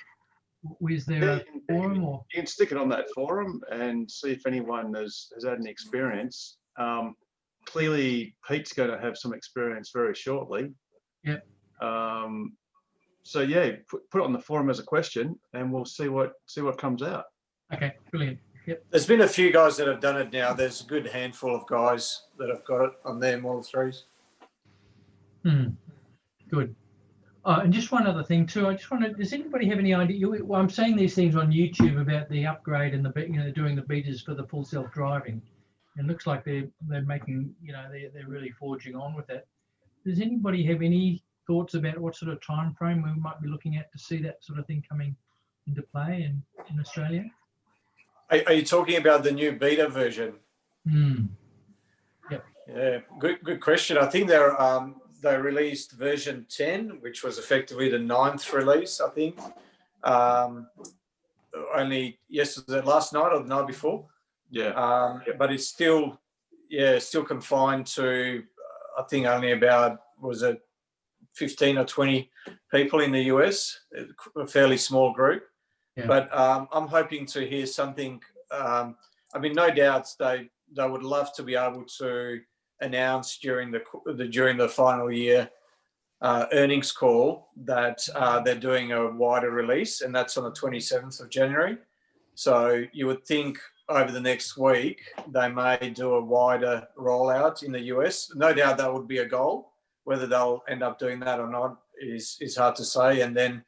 Is there a forum? Or you can stick it on that forum and see if anyone has had any experience. Clearly, Pete's going to have some experience very shortly. Yep. So yeah, put it on the forum as a question, and we'll see what comes out. Okay, brilliant. Yep. There's been a few guys that have done it now. There's a good handful of guys that have got it on their Model 3s. Good. And just one other thing too. I just wondered, does anybody have any idea? Well, I'm seeing these things on YouTube about the upgrade and doing the betas for the full self-driving. It looks like they're making, they're really forging on with it. Does anybody have any thoughts about what sort of time frame we might be looking at to see that sort of thing coming into play in Australia? Are you talking about the new beta version? Yep. Yeah, good question. I think they released version 10, which was effectively the 9th release, I think. Only last night or the night before. Yeah. But it's still confined to, I think, only about, 15 or 20 people in the US, a fairly small group. Yeah. But I'm hoping to hear something. No doubts they would love to be able to announce during the final year earnings call that they're doing a wider release, and that's on the 27th of January. So you would think over the next week they may do a wider rollout in the US. No doubt that would be a goal. Whether they'll end up doing that or not is hard to say. And then,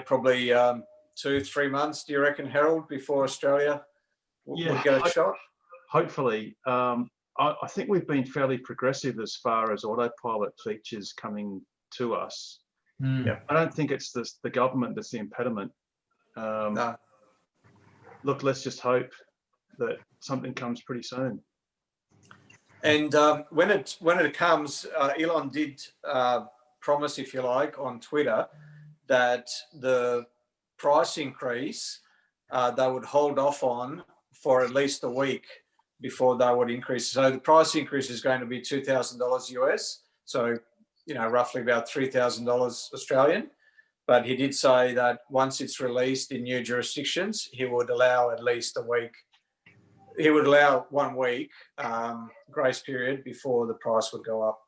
probably 2-3 months, do you reckon, Harold, before Australia will get a shot? Hopefully. I think we've been fairly progressive as far as autopilot features coming to us. Yeah. I don't think it's the government that's the impediment. No. Look, let's just hope that something comes pretty soon. And when it comes, Elon did promise, if you like, on Twitter that the price increase they would hold off on for at least a week before they would increase. So the price increase is going to be $2,000 US, so roughly about $3,000 Australian. But he did say that once it's released in new jurisdictions, he would allow at least a week. He would allow 1 week grace period before the price would go up.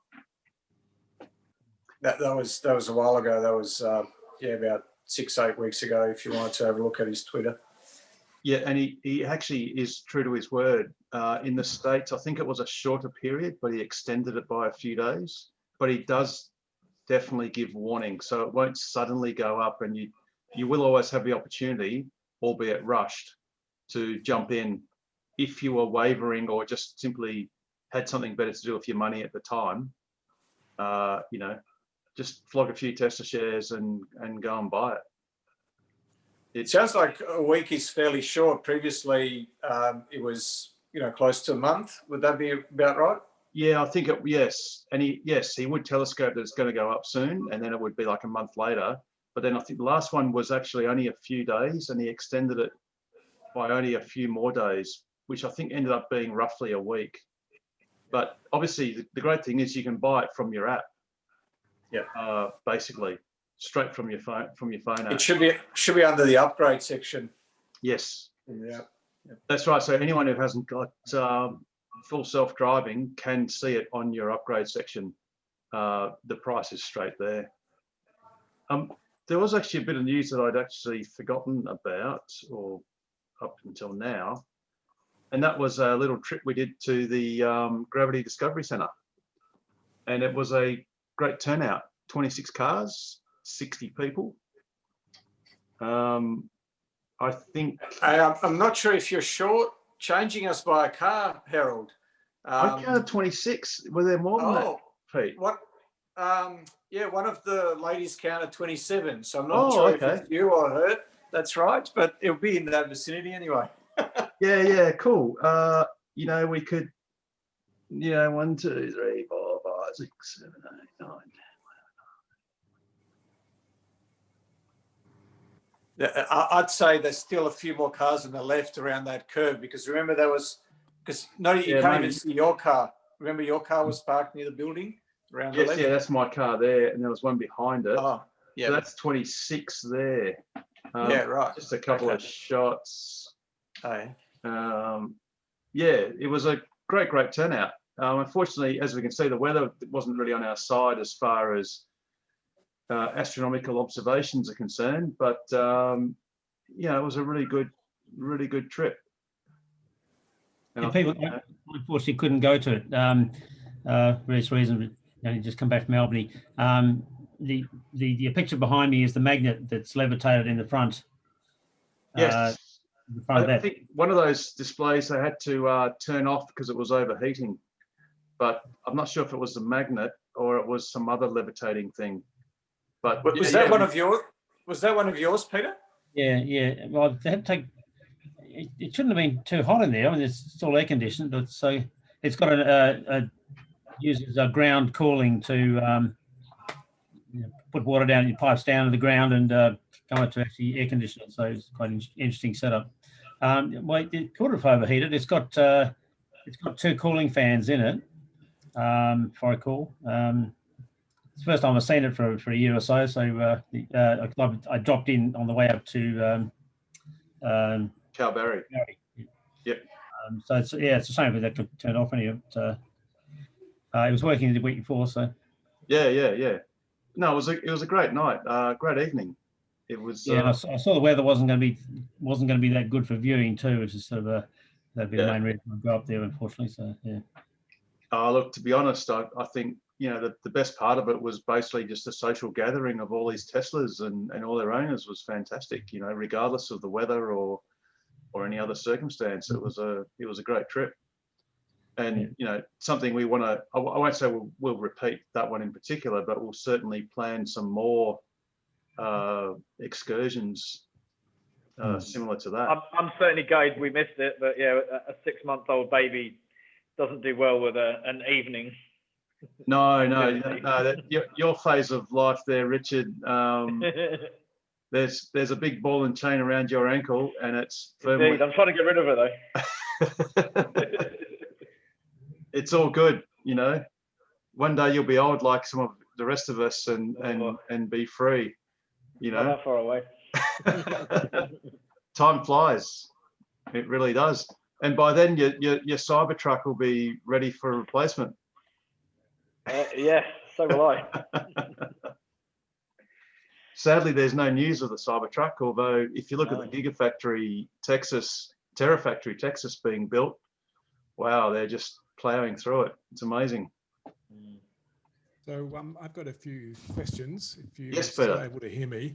That was a while ago. That was about 6-8 weeks ago. If you wanted to have a look at his Twitter. Yeah, and he actually is true to his word. In the States, I think it was a shorter period, but he extended it by a few days. But he does definitely give warning, so it won't suddenly go up, and you will always have the opportunity, albeit rushed, to jump in if you were wavering or just simply had something better to do with your money at the time. you know, just flog a few Tesla shares and go and buy it. It sounds like a week is fairly short. Previously, it was, you know, close to a month. Would that be about right? Yeah, I think yes. And he would telescope that it's going to go up soon, and then it would be like a month later. But then I think the last one was actually only a few days, and he extended it by only a few more days, which I think ended up being roughly a week. But obviously, the great thing is you can buy it from your app. Yeah. Basically, straight from your phone app. It should be under the upgrade section. Yes. Yeah. That's right. So anyone who hasn't got full self-driving can see it on your upgrade section. The price is straight there. There was actually a bit of news that I'd actually forgotten about, or up until now, and that was a little trip we did to the Gravity Discovery Centre, and it was a great turnout. 26 cars, 60 people. I think I'm not sure if you're short changing us by a car, Harold. I counted 26. Were there more than that, Pete? What? Yeah, one of the ladies counted 27. So I'm not sure if it's you or her. That's right, but it'll be in that vicinity anyway. Yeah, cool. You know, we could, 1, 2, 3, 4, 5, 6, 7, 8, 9, 10. Yeah, I'd say there's still a few more cars on the left around that curve, because remember you can't even see your car. Remember your car was parked near the building around the left? Yeah, that's my car there, and there was one behind it. Oh, yeah. So that's 26 there. Yeah, right. Just a couple of shots. Okay. Yeah, it was a great turnout. Unfortunately, as we can see, the weather wasn't really on our side as far as astronomical observations are concerned, but it was a really good trip. And people unfortunately couldn't go to it for various reasons. Just come back from Albany. The picture behind me is the magnet that's levitated in the front. Yes. I think one of those displays they had to turn off because it was overheating, but I'm not sure if it was the magnet or it was some other levitating thing. But was that one of yours, Peter? Yeah. Well, they had to take. It shouldn't have been too hot in there. I mean, it's all air conditioned, but so it's got uses ground cooling to put water down in pipes down to the ground and come up to actually air condition it. So it's quite an interesting setup. Well, it could have overheated. It's got 2 cooling fans in it. If I recall, it's the first time I've seen it for a year or so. So I dropped in on the way up to Calbarry. Yep. So it's a shame that could turn off anyway. It was working the week before, so. Yeah. No, it was a great night, great evening. It was. Yeah, I saw the weather wasn't going to be that good for viewing too, which is sort of that'd be the main reason I go up there, unfortunately. So yeah. Look, to be honest, I think the best part of it was basically just a social gathering of all these Teslas and all their owners was fantastic. Regardless of the weather or any other circumstance, it was a great trip. And something we want to. I won't say we'll repeat that one in particular, but we'll certainly plan some more excursions similar to that. I'm certainly gutted we missed it, but yeah, a 6-month-old baby doesn't do well with an evening. No. Your phase of life there, Richard. There's a big ball and chain around your ankle, and it's firmly. Indeed, I'm trying to get rid of it though. It's all good, One day you'll be old like some of the rest of us, and be free, Not that far away. Time flies. It really does. And by then your Cybertruck will be ready for replacement. Yeah, so will I. Sadly, there's no news of the Cybertruck, although if you look at the Gigafactory Texas, Terrafactory Texas being built, wow, they're just plowing through it. It's amazing. So I've got a few questions, if you're Peter. able to hear me.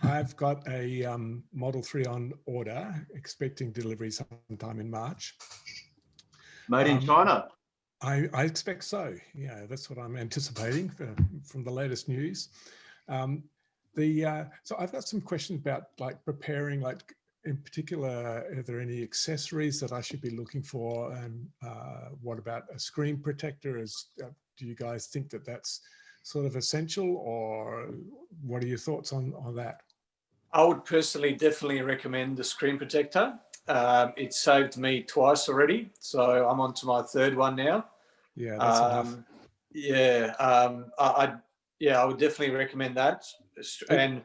I've got a Model 3 on order, expecting delivery sometime in March. Made in China. I expect so. Yeah, that's what I'm anticipating from the latest news. So I've got some questions about like preparing, like in particular, are there any accessories that I should be looking for? And what about a screen protector? Do you guys think that that's sort of essential, or what are your thoughts on that? I would personally definitely recommend the screen protector. It saved me twice already, so I'm on to my third one now. Yeah, that's enough. Yeah, I would definitely recommend that. And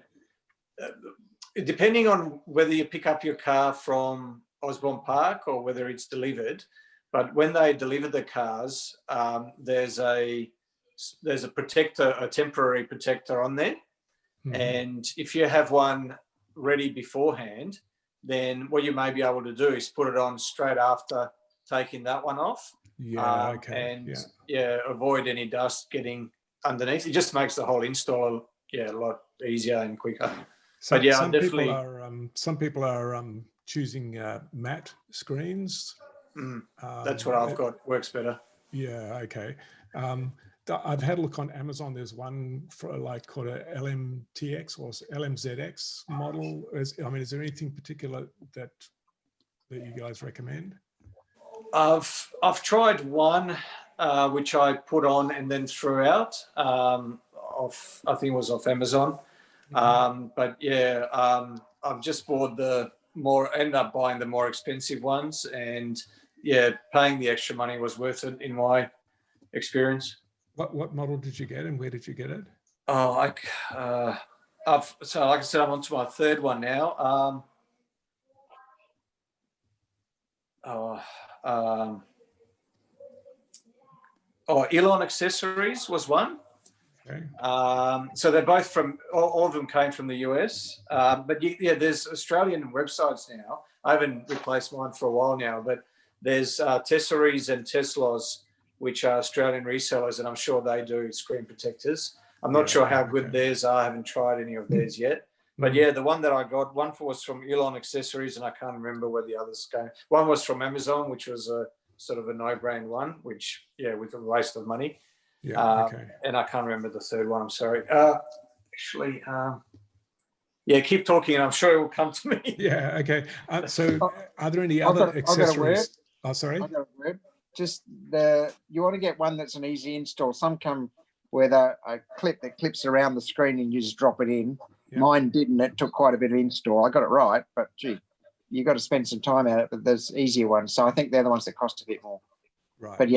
depending on whether you pick up your car from Osmond Park or whether it's delivered, but when they deliver the cars, there's a protector, a temporary protector on there. Mhm. And if you have one ready beforehand, then what you may be able to do is put it on straight after taking that one off. Yeah, okay. And avoid any dust getting underneath. It just makes the whole install a lot easier and quicker. So, but yeah, some definitely. People are choosing matte screens. That's what I've got. Works better. Yeah. Okay. I've had a look on Amazon. There's one for like called a LMTX or LMZX model. Is there anything particular that you guys recommend? I've tried one which I put on and then threw out. I think it was off Amazon. But yeah, I've just bought ended up buying the more expensive ones, and yeah, paying the extra money was worth it in my experience. What model did you get, and where did you get it? Oh, like I said, I'm on to my third one now. Elon Accessories was one. Okay. So they're both from, all of them came from the US. But yeah, there's Australian websites now. I haven't replaced mine for a while now, but there's Tesseries and Teslas, which are Australian resellers, and I'm sure they do screen protectors. I'm not sure how good theirs are. I haven't tried any of theirs yet. But yeah, the one that I got, one was from Elon Accessories, and I can't remember where the others came. One was from Amazon, which was a sort of a no-brain one, which, yeah, with a waste of money. Yeah, okay. And I can't remember the third one, I'm sorry. Keep talking, and I'm sure it will come to me. Yeah, okay. So are there any other accessories? Oh, sorry. I've got a word. Just you want to get one that's an easy install. Some come with a clip that clips around the screen and you just drop it in. Yep. Mine didn't. It took quite a bit of install. I got it right, but gee, you got to spend some time at it. But there's easier ones. So I think they're the ones that cost a bit more. Right. But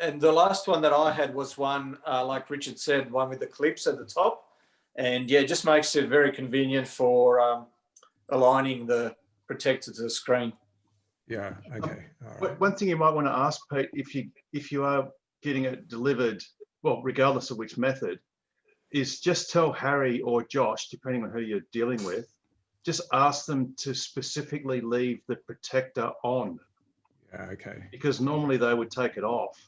and the last one that I had was one, like Richard said, one with the clips at the top. And yeah, it just makes it very convenient for aligning the protector to the screen. Yeah, okay. All right. One thing you might want to ask, Pete, if you are getting it delivered, well, regardless of which method, is just tell Harry or Josh, depending on who you're dealing with, just ask them to specifically leave the protector on. Yeah, okay. Because normally they would take it off.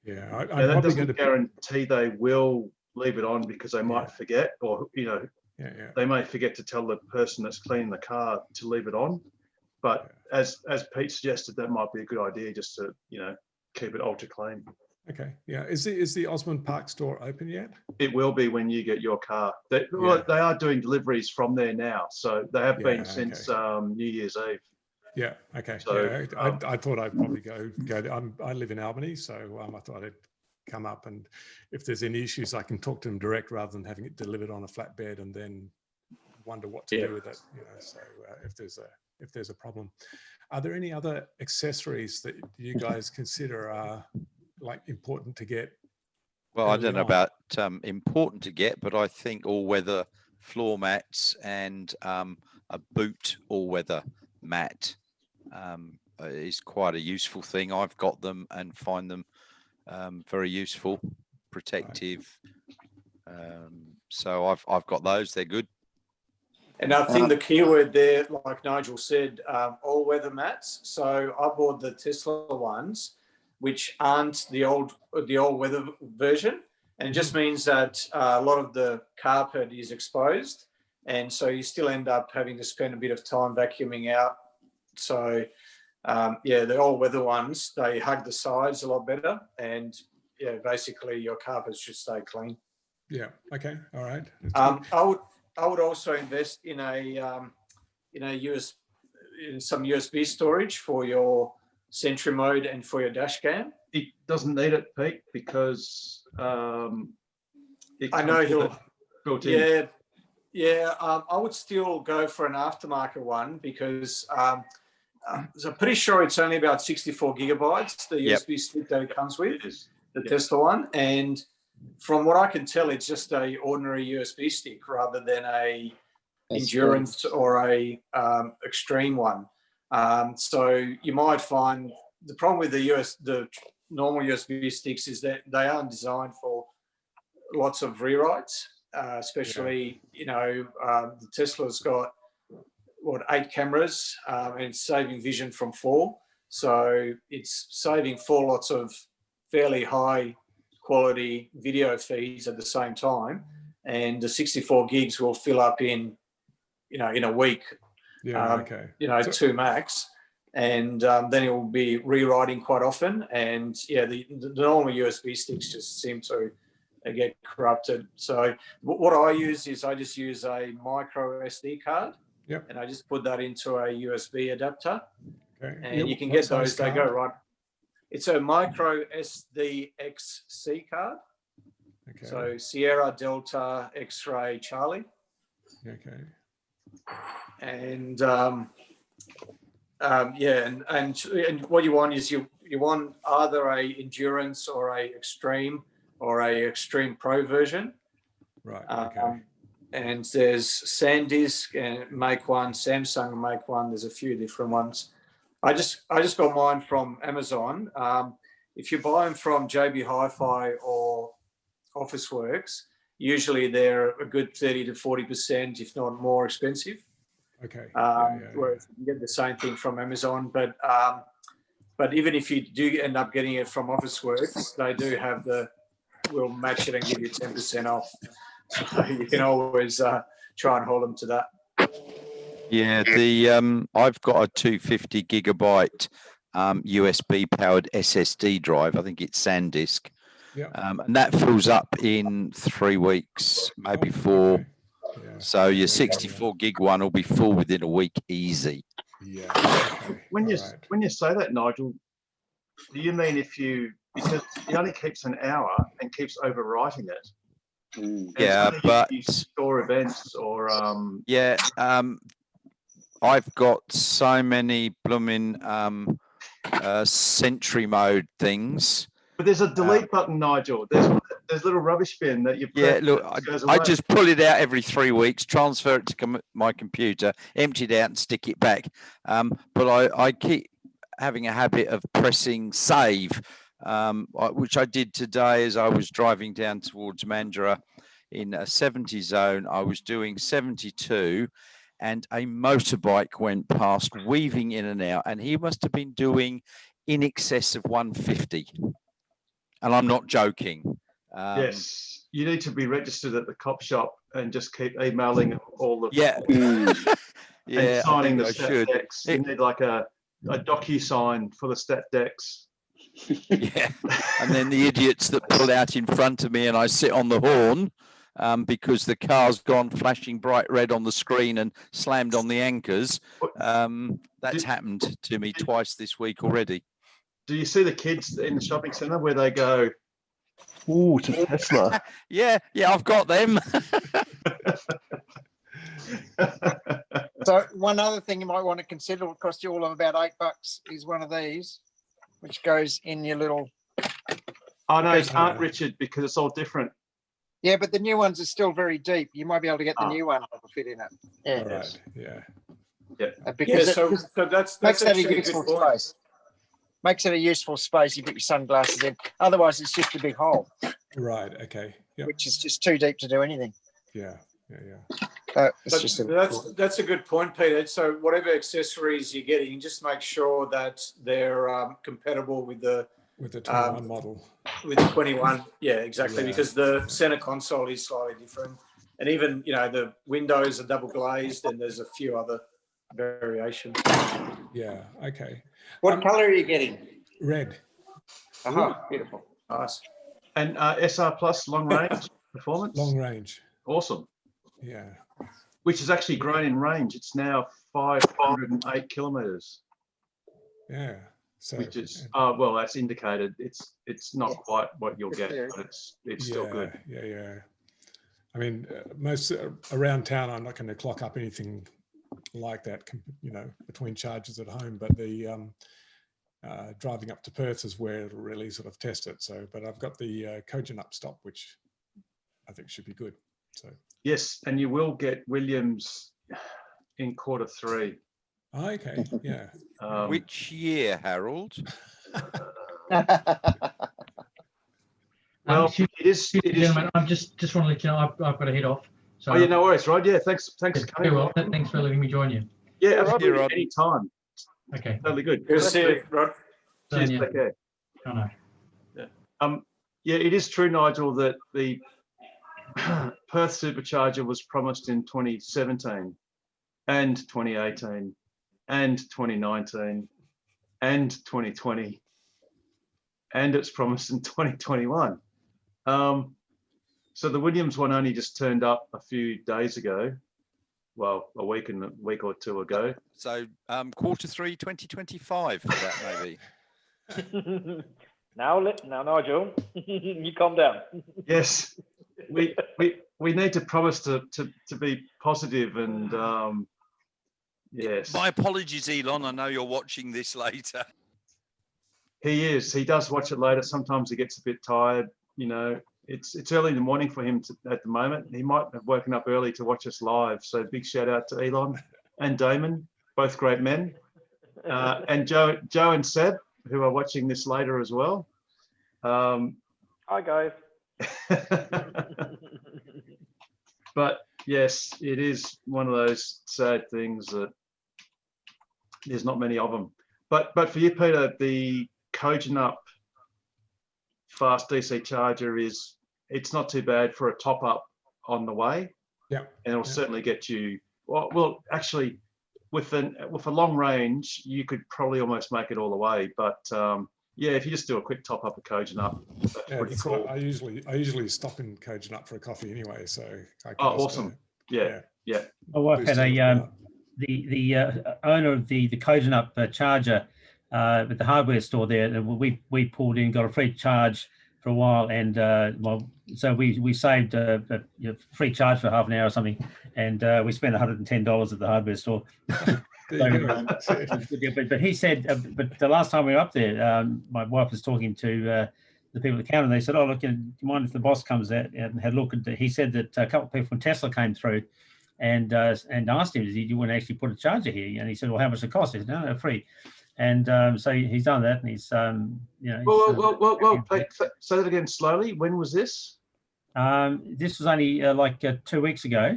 Yeah, that doesn't guarantee they will leave it on, because they might forget, or they may forget to tell the person that's cleaning the car to leave it on. But as Pete suggested, that might be a good idea, just to keep it ultra clean. Okay. Yeah. Is the Osmond Park store open yet? It will be when you get your car. They are doing deliveries from there now, so they have been since New Year's Eve. Yeah. Okay. So, I thought I'd probably go. I live in Albany, so I thought I'd come up, and if there's any issues, I can talk to them direct rather than having it delivered on a flatbed and then wonder what to do with it. So if there's a problem, are there any other accessories that you guys consider are like important to get? Well, I don't know about important to get, but I think all-weather floor mats and a boot all-weather mat is quite a useful thing. I've got them and find them very useful, protective. So I've got those. They're good. And I think the keyword there, like Nigel said, all-weather mats. So I bought the Tesla ones, which aren't the all-weather version, and it just means that a lot of the carpet is exposed, and so you still end up having to spend a bit of time vacuuming out. So yeah, the all-weather ones, they hug the sides a lot better, and yeah, basically your carpets should stay clean. Yeah. Okay. All right. I would also invest in some USB storage for your Sentry mode and for your dash cam. It doesn't need it, Pete, because I know he'll built in. Yeah. I would still go for an aftermarket one because so I'm pretty sure it's only about 64 gigabytes, the USB stick that it comes with, the Tesla one. And from what I can tell, it's just a ordinary USB stick rather than a endurance or a extreme one. So you might find the problem with the normal USB sticks is that they aren't designed for lots of rewrites, especially, the Tesla's got 8 cameras, and it's saving vision from 4. So it's saving 4 lots of fairly high quality video feeds at the same time. And the 64 gigs will fill up in a week, 2 max. And then it will be rewriting quite often. And yeah, the normal USB sticks just seem to get corrupted. So what I use is I just use a micro SD card. Yep. And I just put that into a USB adapter. Okay. And you can get those, they go right. It's a micro SDXC card. Okay. So Sierra Delta X-ray Charlie. Okay. And and what you want is you want either a endurance or a extreme pro version. Right. Okay. And there's SanDisk and make one, Samsung make one. There's a few different ones. I just got mine from Amazon. If you buy them from JB Hi-Fi or Officeworks, usually they're a good 30 to 40%, if not more, expensive. Okay. Whereas you can get the same thing from Amazon, but even if you do end up getting it from Officeworks, they do have we'll match it and give you 10% off. So you can always try and hold them to that. Yeah, I've got a 250 gigabyte USB powered SSD drive. I think it's SanDisk. Yeah. And that fills up in 3 weeks, maybe 4. Okay. Yeah. So your 64 gig one will be full within a week, easy. Yeah. Okay. When you say that, Nigel, do you mean because it only keeps an hour and keeps overwriting it? Yeah, but you store events or I've got so many blooming Sentry mode things. But there's a delete button, Nigel. There's a little rubbish bin that you press. Yeah, look, I just pull it out every 3 weeks, transfer it to my computer, empty it out and stick it back. But I keep having a habit of pressing save, which I did today as I was driving down towards Mandurah in a 70 zone. I was doing 72 and a motorbike went past, weaving in and out, and he must have been doing in excess of 150. And I'm not joking. Yes, you need to be registered at the cop shop and just keep emailing all the and signing the stat decks. You need like a DocuSign for the stat decks. Yeah, and then the idiots that pull out in front of me and I sit on the horn because the car's gone flashing bright red on the screen and slammed on the anchors. That's happened to me twice this week already. Do you see the kids in the shopping centre where they go, "Ooh, it's a Tesla"? yeah, I've got them. So one other thing you might want to consider, will cost you all of about $8, is one of these, which goes in your little. Oh no, it can't, Richard, because it's all different. Yeah, but the new ones are still very deep. You might be able to get the new one to fit in it. Yeah. Right. Yeah. Yeah. Because so that's makes that a actually useful good point. space. Makes it a useful space. You put your sunglasses in. Otherwise, it's just a big hole. Right. Okay. Yep. Which is just too deep to do anything. Yeah. That's a good point, Peter. So whatever accessories you're getting, just make sure that they're compatible with the 21 model. With the 21, yeah, exactly. Yeah. Because the center console is slightly different, and even the windows are double glazed, and there's a few other variation. Yeah. Okay. What colour are you getting? Red. Aha, beautiful. Nice. And SR Plus long range performance? Long range. Awesome. Yeah. Which has actually grown in range. It's now 508 kilometres. Yeah. So, which is well, that's indicated. It's not Yes. quite what you'll Just get, there. but it's still good. Yeah. I mean, most around town, I'm not going to clock up anything like that, between charges at home. But the driving up to Perth is where it'll really sort of test it. So, but I've got the Cogent up stop, which I think should be good. So yes, and you will get Williams in Q3. Oh, okay, yeah. Which year, Harold? Well, it is. Gentlemen, I just want to let you know I've got to head off. So, Oh yeah, no worries, Rod. Yeah, thanks for coming. Well, thanks for letting me join you. Yeah, absolutely. Any time. Okay. Totally good. Good to see you, Rod. Cheers, Yeah. take care. I know. Yeah, it is true, Nigel, that the Perth Supercharger was promised in 2017 and 2018 and 2019 and 2020, and it's promised in 2021. So the Williams one only just turned up a few days ago. Well, a week or two ago. So Q3 2025 for that, maybe. Now, Nigel, you calm down. Yes, we need to promise to be positive and yes. My apologies, Elon. I know you're watching this later. He is. He does watch it later. Sometimes he gets a bit tired. It's early in the morning for him at the moment. He might have woken up early to watch us live. So big shout out to Elon and Damon, both great men, and Joe and Seb, who are watching this later as well. Hi guys. But yes, it is one of those sad things that there's not many of them. But for you, Peter, the Cogent Up fast DC charger it's not too bad for a top up on the way. Yeah, and it'll certainly get you. Well, actually, with a long range, you could probably almost make it all the way. But yeah, if you just do a quick top up of Cogent Up, that's pretty cool. I usually stop in Cogent Up for a coffee anyway. So awesome. Yeah. My wife had the owner of the Cogent Up charger at the hardware store there. We pulled in, got a free charge for a while, and so we saved a free charge for half an hour or something, and we spent $110 at the hardware store. But he said, but the last time we were up there, my wife was talking to the people at the counter, and they said, "Oh, look, do you mind if the boss comes out and had a look?" And he said that a couple of people from Tesla came through and asked him, "Do you want to actually put a charger here?" And he said, "Well, how much does it cost?" He said, "No, free." And so he's done that, and he's Well, say that again slowly. When was this? This was only like 2 weeks ago.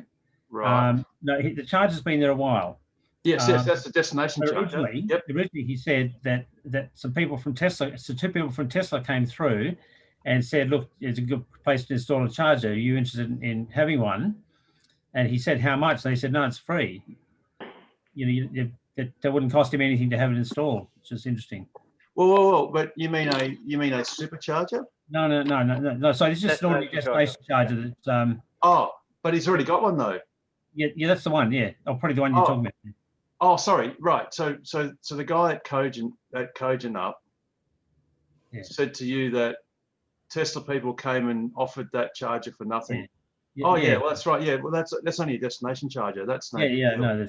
Right. No, the charger's been there a while. Yes, that's the destination charger. Originally, he said that some people from Tesla, so 2 people from Tesla came through and said, "Look, it's a good place to install a charger. Are you interested in having one?" And he said, "How much?" And they said, "No, it's free." That wouldn't cost him anything to have it installed, which is interesting. Whoa, but you mean a supercharger? No. So this is just an ordinary destination charger. That, but he's already got one though. Yeah, that's the one. Yeah, probably the one you're talking about. Oh, sorry. Right. So the guy at Cogent Up said to you that Tesla people came and offered that charger for nothing. Well, that's right. Yeah, well, that's only a destination charger. That's no.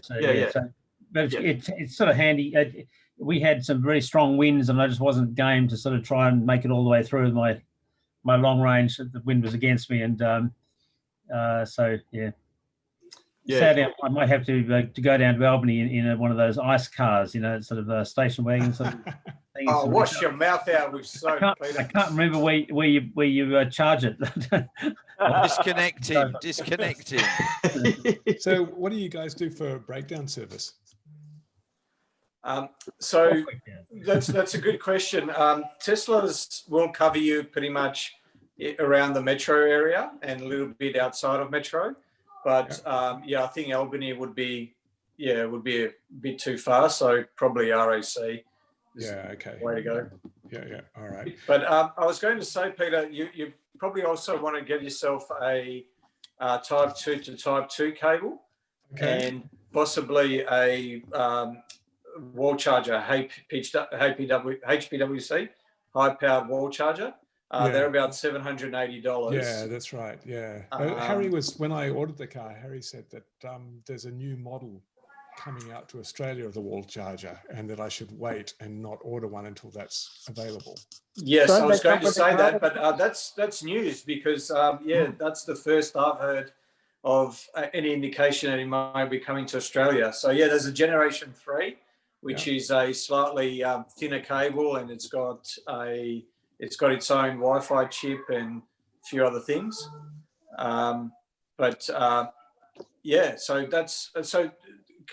But it's sort of handy. We had some very strong winds, and I just wasn't game to sort of try and make it all the way through with my long range. The wind was against me, and so yeah. Sadly, I might have to go down to Albany in one of those ice cars, sort of station wagon sort of thing. Oh, wash your mouth out with soap. I can't remember where you charge it. Disconnect him. So what do you guys do for breakdown service? So that's a good question. Teslas will cover you pretty much around the metro area and a little bit outside of metro. But I think Albany would be yeah, it would be a bit too far. So probably RAC is Yeah, okay. the way to go. Yeah, all right. But I was going to say, Peter, you probably also want to get yourself a Type 2 to Type 2 cable, and possibly a wall charger, HPWC, high-powered wall charger. They're about $780. Yeah, that's right. Yeah. Harry was, when I ordered the car, Harry said that there's a new model coming out to Australia of the wall charger, and that I should wait and not order one until that's available. Yes, I was going to say that, but that's news because that's the first I've heard of any indication that it might be coming to Australia. So yeah, there's a Generation 3, which is a slightly thinner cable, and it's got its own Wi-Fi chip and a few other things. So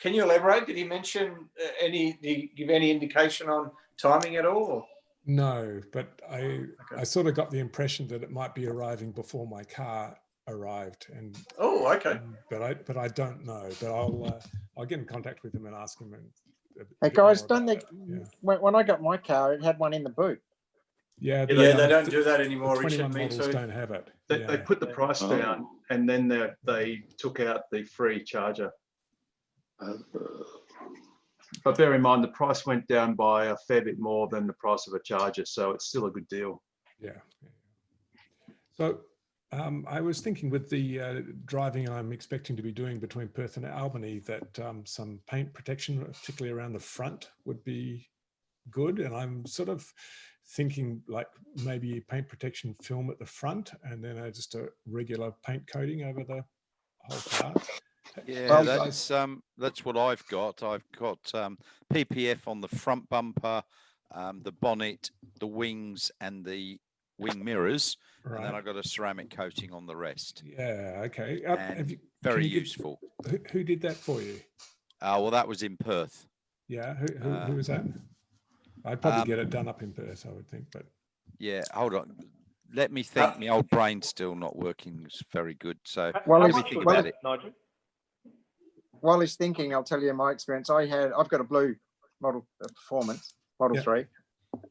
can you elaborate? Did he mention did he give any indication on timing at all? Or? No, but I sort of got the impression that it might be arriving before my car arrived. And but I don't know. But I'll get in contact with him and ask him. Hey guys, don't they? When I got my car, it had one in the boot. Yeah, they don't do that anymore. The 21 models don't have it. They put the price down, and then they took out the free charger. But bear in mind, the price went down by a fair bit more than the price of a charger, so it's still a good deal. Yeah. So I was thinking with the driving I'm expecting to be doing between Perth and Albany that some paint protection, particularly around the front, would be good. And I'm sort of thinking like maybe paint protection film at the front and then just a regular paint coating over the whole car. Yeah, that's what I've got. I've got PPF on the front bumper, the bonnet, the wings, and the wing mirrors, and then I've got a ceramic coating on the rest. Yeah, okay. Very useful. Who did that for you? Well, that was in Perth. Yeah, who was that? I'd probably get it done up in Perth, I would think, but yeah, hold on. Let me think. My old brain's still not working very good, so let me think about it. Nigel? While he's thinking, I'll tell you my experience. I've got a blue model performance, Model 3,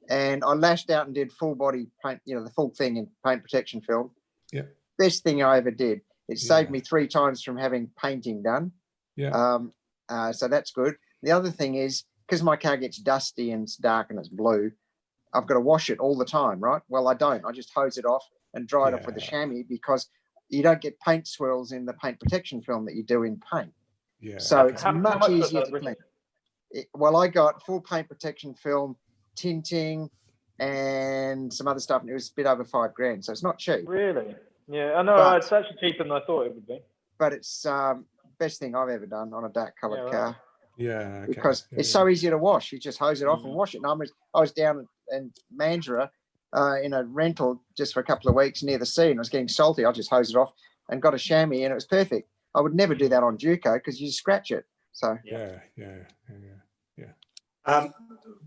and I lashed out and did full body paint, the full thing in paint protection film. Yeah. Best thing I ever did. It saved me 3 times from having painting done. Yeah. So that's good. The other thing is, because my car gets dusty and it's dark and it's blue, I've got to wash it all the time, right? Well, I don't. I just hose it off and dry it off with a chamois because you don't get paint swirls in the paint protection film that you do in paint. Yeah. So it's much easier to clean. Well, I got full paint protection film, tinting, and some other stuff, and it was a bit over $5,000. So it's not cheap. Really? Yeah, I know. It's actually cheaper than I thought it would be. But it's best thing I've ever done on a dark coloured car. Yeah. Okay. Because it's so easy to wash. You just hose it off and wash it. And I was down in Mandurah in a rental just for a couple of weeks near the sea, and it was getting salty. I just hosed it off and got a chamois, and it was perfect. I would never do that on Duco because you just scratch it. So yeah.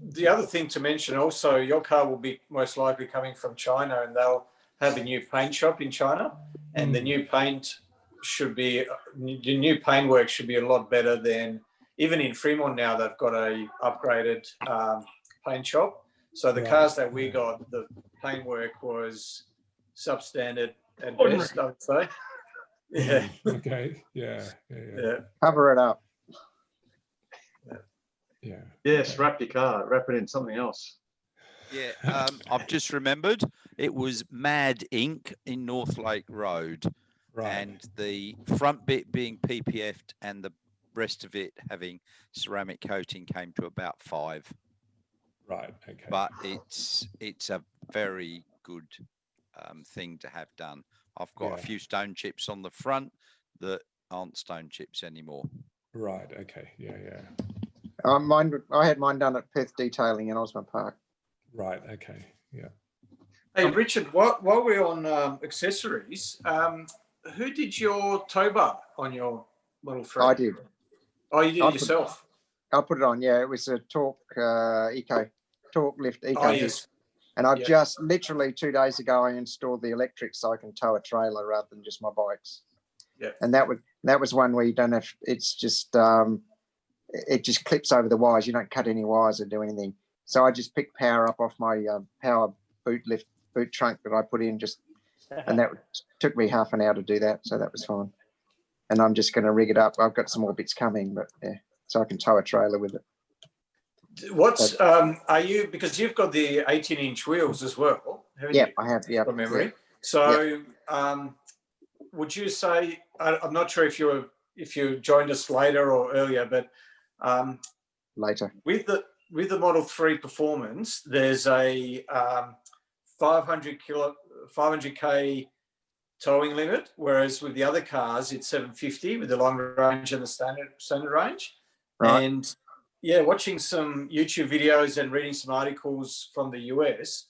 The other thing to mention also, your car will be most likely coming from China, and they'll have a new paint shop in China, and the new paint work should be a lot better than even in Fremont now. They've got a upgraded paint shop. So the cars that we got, the paint work was substandard at best, I would say. Yeah. Okay. Yeah. Cover it up. Yeah. Yes, wrap your car, wrap it in something else. Yeah, I've just remembered it was Mad Ink in Northlake Road, and the front bit being PPF'd and the rest of it having ceramic coating came to about $5. Right. Okay. But it's a very good thing to have done. I've got a few stone chips on the front that aren't stone chips anymore. Right. Okay. Yeah. I had mine done at Perth Detailing in Osmond Park. Right. Okay. Yeah. Hey, Richard, while we're on accessories, who did your tow bar on your Model 3? I did. Oh, you did it yourself? I put it on, yeah. It was a Torque Lift Eco. Oh, yes. And I've just literally 2 days ago, I installed the electric so I can tow a trailer rather than just my bikes. Yeah. And that was one where you don't have, it's just it just clips over the wires. You don't cut any wires or do anything. So I just picked power up off my power boot trunk that I put in, and that took me half an hour to do that. So that was fine. And I'm just going to rig it up. I've got some more bits coming, but yeah, so I can tow a trailer with it. What's are you, because you've got the 18-inch wheels as well, haven't you? I have. Yeah, from memory. So would you say, I'm not sure if you joined us later or earlier, but later with the Model 3 Performance, there's a 500k towing limit, whereas with the other cars it's 750 with the long range and the standard range. Right. And yeah, watching some YouTube videos and reading some articles from the US,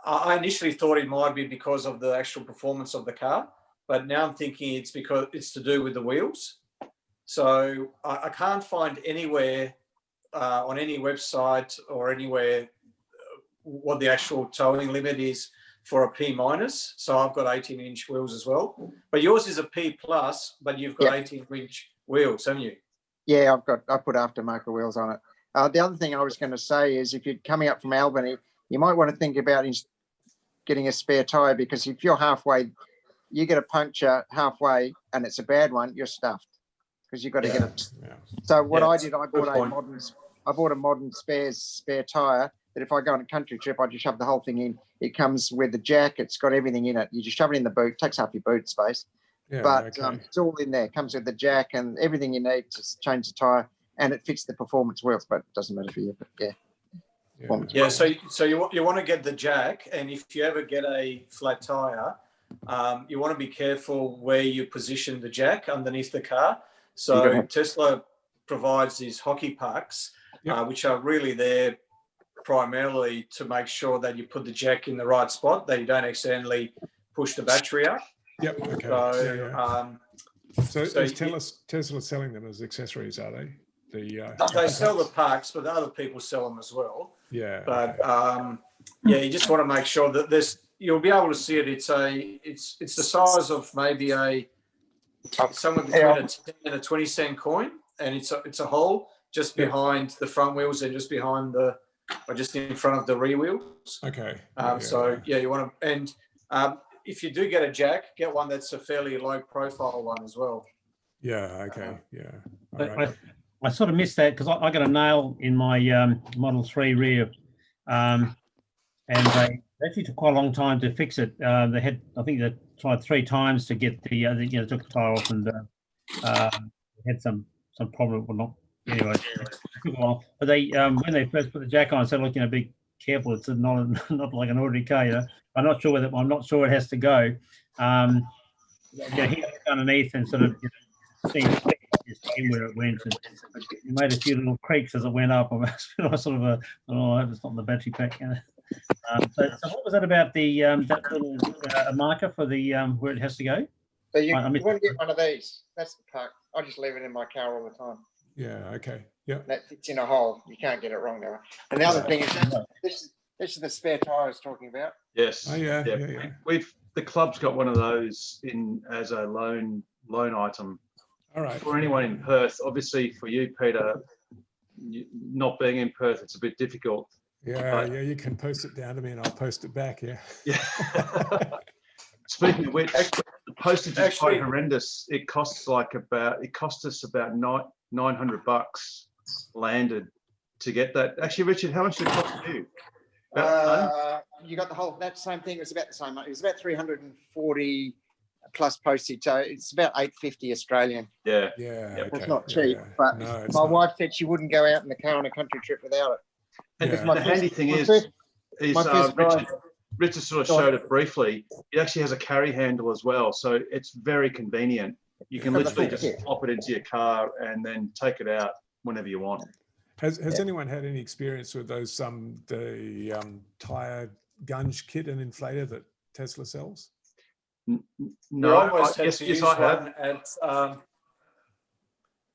I initially thought it might be because of the actual performance of the car, but now I'm thinking it's because it's to do with the wheels. So I can't find anywhere on any website or anywhere what the actual towing limit is for a P-. So I've got 18-inch wheels as well, but yours is a P+, but you've got 18-inch wheels, haven't you? Yeah, I put aftermarket wheels on it. The other thing I was going to say is if you're coming up from Albany, you might want to think about getting a spare tyre, because if you're halfway, you get a puncture halfway and it's a bad one, you're stuffed because you've got to get it. Yeah. So what I did, I bought a modern spare tyre that if I go on a country trip, I just shove the whole thing in. It comes with the jack. It's got everything in it. You just shove it in the boot, takes up your boot space. Yeah, but it's all in there. It comes with the jack and everything you need to change the tyre, and it fits the performance wheels, but it doesn't matter for you. But yeah. So you want to get the jack, and if you ever get a flat tyre, you want to be careful where you position the jack underneath the car. So Tesla provides these hockey pucks, which are really there primarily to make sure that you put the jack in the right spot, that you don't accidentally push the battery up. Yep. Okay. So is Tesla selling them as accessories? Are they? They sell the parks, but other people sell them as well. Yeah. But you just want to make sure that you'll be able to see it. It's the size of maybe somewhere between a 10 and a 20 cent coin, and it's a hole just behind the front wheels and just in front of the rear wheels. Okay. You want to, and if you do get a jack, get one that's a fairly low profile one as well. Yeah. Okay. All right. I sort of missed that because I got a nail in my Model 3 rear, and they actually took quite a long time to fix it. I think they tried 3 times to get the took the tire off, and had some problem. Well, not anyway. But they when they first put the jack on, I said, "Look, be careful. It's not like an ordinary car. I'm not sure it has to go." He underneath and sort of seeing where it went, and it made a few little creaks as it went up. I was sort of I hope it's not in the battery pack. So what was that about that little marker for the where it has to go? So you want to get one of these. That's the pack. I just leave it in my car all the time. Yeah. Okay. Yeah. That fits in a hole. You can't get it wrong there. And the other thing is this is the spare tyre I was talking about. Yes. Oh yeah. The club's got one of those in as a loan item. All right. For anyone in Perth, obviously for you, Peter, not being in Perth, it's a bit difficult. Yeah, you can post it down to me and I'll post it back. Yeah. Speaking of which, the postage is quite horrendous. It cost us about $900 landed to get that. Actually, Richard, how much did it cost you? You got the whole, that same thing. It was about the same. It was about 340 plus postage. So it's about 850 Australian. Yeah. It's not cheap, but my wife said she wouldn't go out in the car on a country trip without it. And the handy thing is Richard sort of showed it briefly. It actually has a carry handle as well, so it's very convenient. You can literally just pop it into your car and then take it out whenever you want. Has anyone had any experience with those the tire gunge kit and inflator that Tesla sells? No, yes, I have.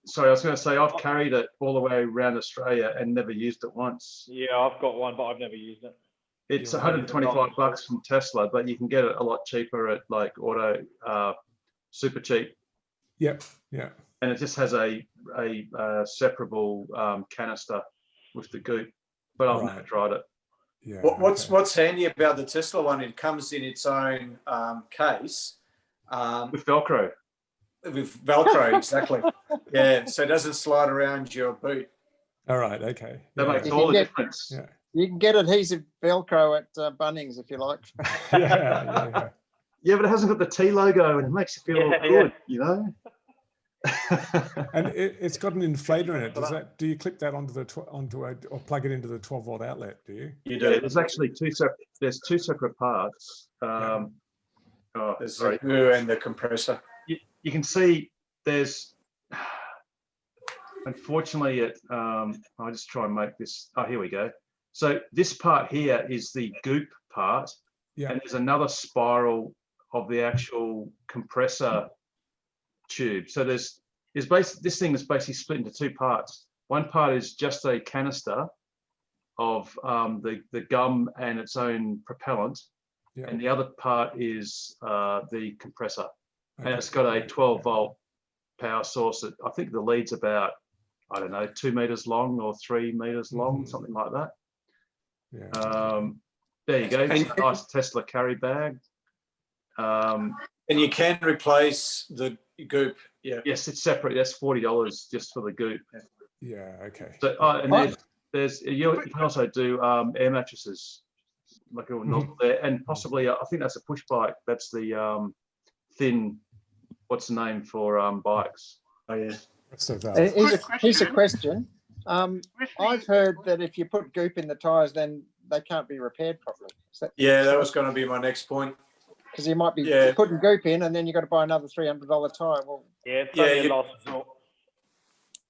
Sorry, I was going to say I've carried it all the way around Australia and never used it once. Yeah, I've got one, but I've never used it. It's $125 from Tesla, but you can get it a lot cheaper at like Auto Super Cheap. Yep. Yeah. and it just has a separable canister with the goop. But I've never tried it. Yeah. What's handy about the Tesla one? It comes in its own case with Velcro. With Velcro, exactly. Yeah, so it doesn't slide around your boot. All right. Okay. That makes all the difference. Yeah. You can get adhesive Velcro at Bunnings if you like. Yeah. Yeah, but it hasn't got the T logo, and it makes you feel all good, you know. And it's got an inflator in it. Do you clip that onto or plug it into the 12-volt outlet? Do you? You do. Yeah, there's actually two separate parts. There's the glue and the compressor. You can see there's. Unfortunately, I'll just try and make this. Oh, here we go. So this part here is the goop part, and there's another spiral of the actual compressor tube. So this thing is basically split into two parts. One part is just a canister of the gum and its own propellant, and the other part is the compressor, and it's got a 12-volt power source that I think the lead's about, I don't know, 2 meters long or 3 meters long, something like that. There you go. It's a nice Tesla carry bag. And you can replace the goop. Yeah. Yes, it's separate. That's $40 just for the goop. Yeah. Okay. So and there's you can also do air mattresses, like a nozzle there, and possibly I think that's a push bike. That's the thin. What's the name for bikes? Oh yeah. Here's a question. I've heard that if you put goop in the tyres, then they can't be repaired properly. That was going to be my next point. Because you might be putting goop in, and then you've got to buy another $300 tyre. Well, you last resort.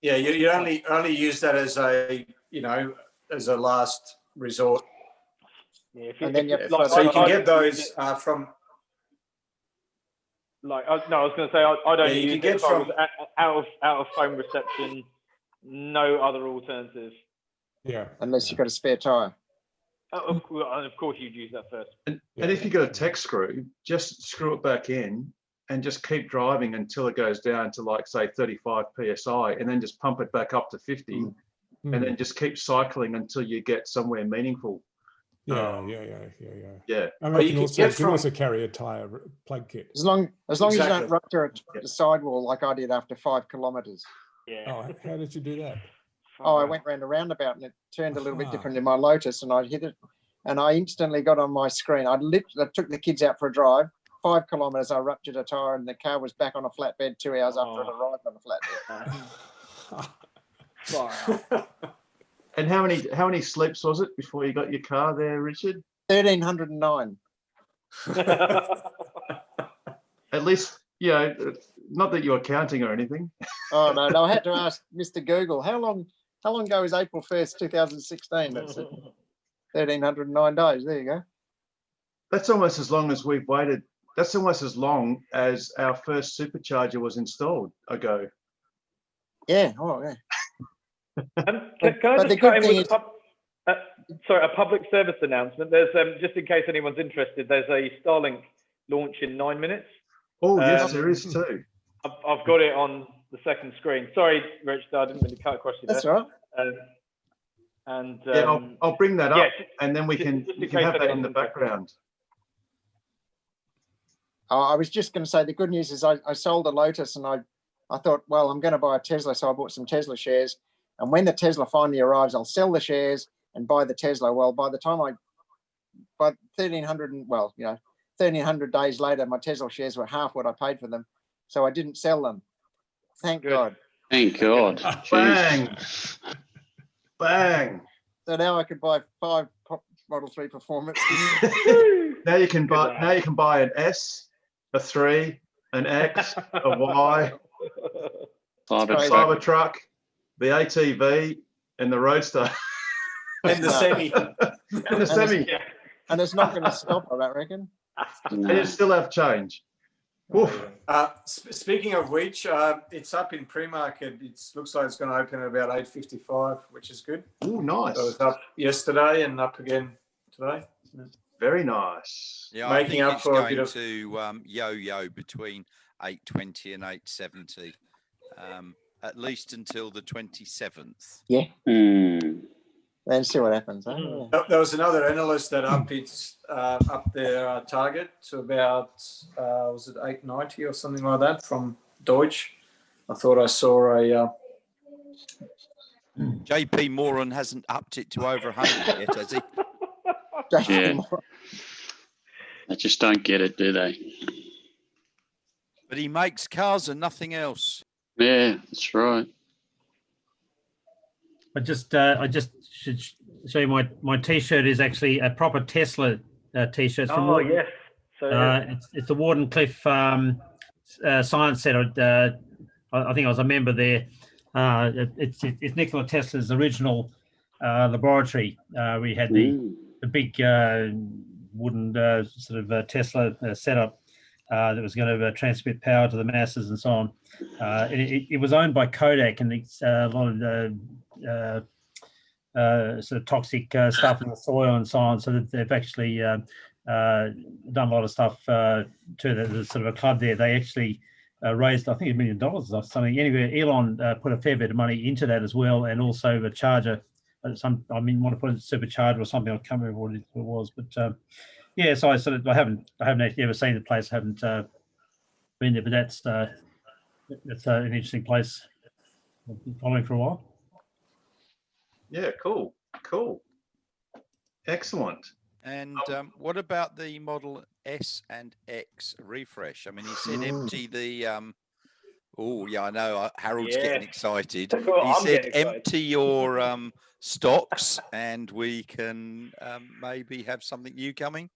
Yeah, you only use that as a last resort. Yeah, so you can get those from. I was going to say I don't use you can it get from out of phone reception. No other alternative. Yeah. Unless you've got a spare tyre. Of course, you'd use that first. And if you've got a tech screw, just screw it back in and just keep driving until it goes down to, like, say 35 psi, and then just pump it back up to 50, and then just keep cycling until you get somewhere meaningful. Yeah. I mean, you can also carry a tire plug kit. As long as you don't rupture the sidewall like I did after 5 kilometres. Yeah. Oh, how did you do that? I went round a roundabout and it turned a little bit different in my Lotus, and I hit it, and I instantly got on my screen. I took the kids out for a drive. 5 kilometres, I ruptured a tyre, and the car was back on a flatbed 2 hours after it arrived on a flatbed. And how many slips was it before you got your car there, Richard? 1,309. At least, not that you were counting or anything. Oh no, I had to ask Mr. Google, how long ago is April 1st, 2016? That's it. 1,309 days. There you go. That's almost as long as we've waited. That's almost as long as our first supercharger was installed ago. Yeah. Oh yeah. Can I just cut in with a public service announcement? There's just in case anyone's interested, there's a Starlink launch in 9 minutes. Oh yes, there is too. I've got it on the second screen. Sorry, Rich, I didn't mean to cut across you there. That's all right. I'll bring that up, and then you can have that in the background. I was just going to say the good news is I sold a Lotus, and I thought, well, I'm going to buy a Tesla, so I bought some Tesla shares. And when the Tesla finally arrives, I'll sell the shares and buy the Tesla. Well, by the time by 1,300 days later, my Tesla shares were half what I paid for them. So I didn't sell them. Thank God. Thank God. Bang. Bang. So now I could buy 5 Model 3 Performance. Now you can buy an S, a 3, an X, a Y, Cybertruck, the ATV, and the Roadster. And the Semi. And the Semi. And it's not going to stop, I don't reckon. And you still have change. Woof. Speaking of which, it's up in pre-market. It looks like it's going to open at about 8:55, which is good. Oh, nice. So it was up yesterday and up again today. Very nice. Yeah, Making I up think for a it's bit going of to yo-yo between 820 and 870. at least until the 27th. Yeah. Mm. And see what happens. Huh? Mhm. Yeah. There was another analyst that up their target to about was it 890 or something like that from Deutsche. I thought I saw a JP Moran hasn't upped it to over 100 yet, has he? Yeah. They just don't get it, do they? But he makes cars and nothing else. Yeah, that's right. I just should show you my T-shirt is actually a proper Tesla T-shirt. From Oh yes. So it's the Wardenclyffe Science Centre. I think I was a member there. It's Nikola Tesla's original laboratory. We had the big wooden sort of Tesla setup that was going to transmit power to the masses and so on. It was owned by Kodak, and it's a lot of sort of toxic stuff in the soil and so on. So that they've actually done a lot of stuff to there's sort of a club there. They actually raised, I think, $1 million or something. Anyway, Elon put a fair bit of money into that as well, and also a charger. Want to put a supercharger or something. I can't remember what it was, but yeah. So I haven't actually ever seen the place. I haven't been there, but that's an interesting place. I've been following for a while. Yeah, cool. Excellent. And what about the Model S and X refresh? I mean, he said empty the. Oh yeah, I know. Harold's getting excited. He said empty your stocks, and we can maybe have something new coming.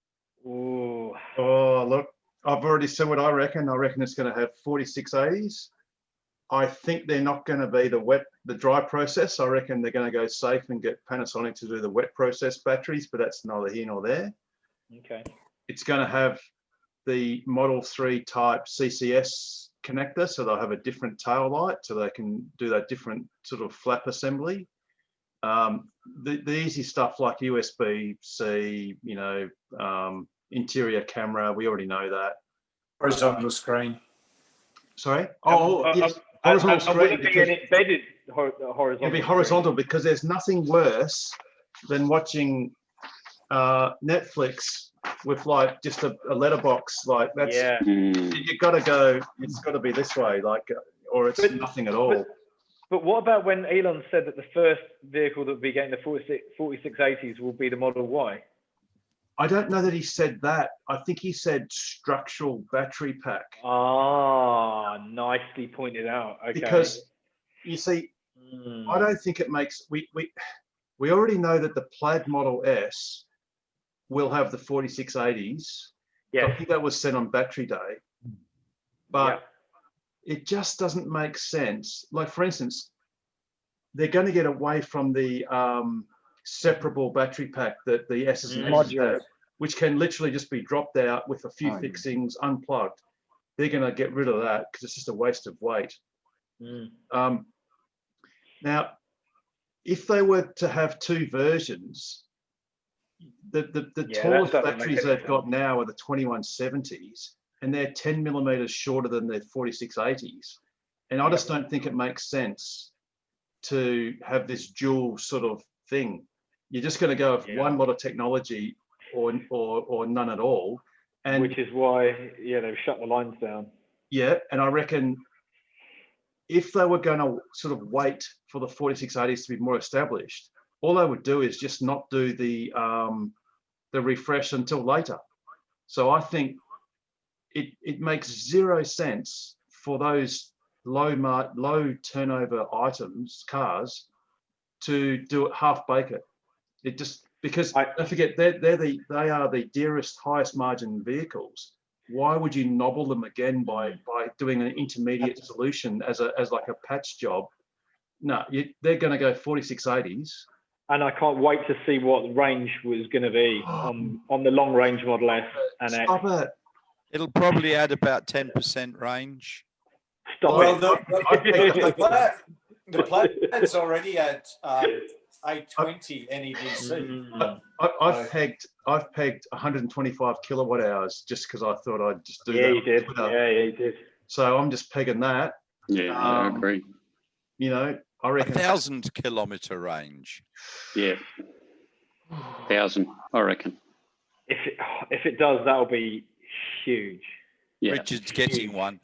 Ooh. Oh, look, I've already said what I reckon. I reckon it's going to have 4680s. I think they're not going to be the dry process. I reckon they're going to go safe and get Panasonic to do the wet process batteries, but that's neither here nor there. Okay. It's going to have the Model 3 type CCS connector, so they'll have a different tail light, so they can do that different sort of flap assembly. The easy stuff like USB-C, interior camera, we already know that. horizontal screen. Sorry? Yes. Horizontal screen. Would it be an embedded horizontal? It'll be horizontal because there's nothing worse than watching Netflix with like just a letterbox. Like that's, you got to go, it's got to be this way, like, or it's nothing at all. But what about when Elon said that the first vehicle that will be getting the 4680s will be the Model Y? I don't know that he said that. I think he said structural battery pack. Ah, nicely pointed out. Okay. Because you see, I don't think it makes, we already know that the Plaid Model S will have the 4680s. Yeah. I think that was said on battery day. But it just doesn't make sense. Like, for instance, they're going to get away from the separable battery pack that the S and X have, which can literally just be dropped out with a few fixings, unplugged. They're going to get rid of that because it's just a waste of weight. Now, if they were to have two versions, the tallest batteries they've got now are the 2170s, and they're 10 millimeters shorter than the 4680s. And I just don't think it makes sense to have this dual sort of thing. You're just going to go with one lot of technology or none at all. And which is why, they've shut the lines down. Yeah, and I reckon if they were going to sort of wait for the 4680s to be more established, all they would do is just not do the refresh until later. So I think it makes zero sense for those low turnover items, cars, to do it half-bake it. It just, because don't forget, they are the dearest, highest margin vehicles. Why would you nobble them again by doing an intermediate solution as like a patch job? No, they're going to go 4680s. And I can't wait to see what range was going to be on the long range Model S and X. Stop it. It'll probably add about 10% range. Stop it. The Plaid's already at 820 NEDC. I've pegged 125 kilowatt hours just because I thought I'd just do that. You did. Yeah, you did. So I'm just pegging that. Yeah, I agree. You know, I reckon 1,000-kilometre range. Yeah, 1,000, I reckon. If it does, that'll be huge. Yeah. Richard's getting one.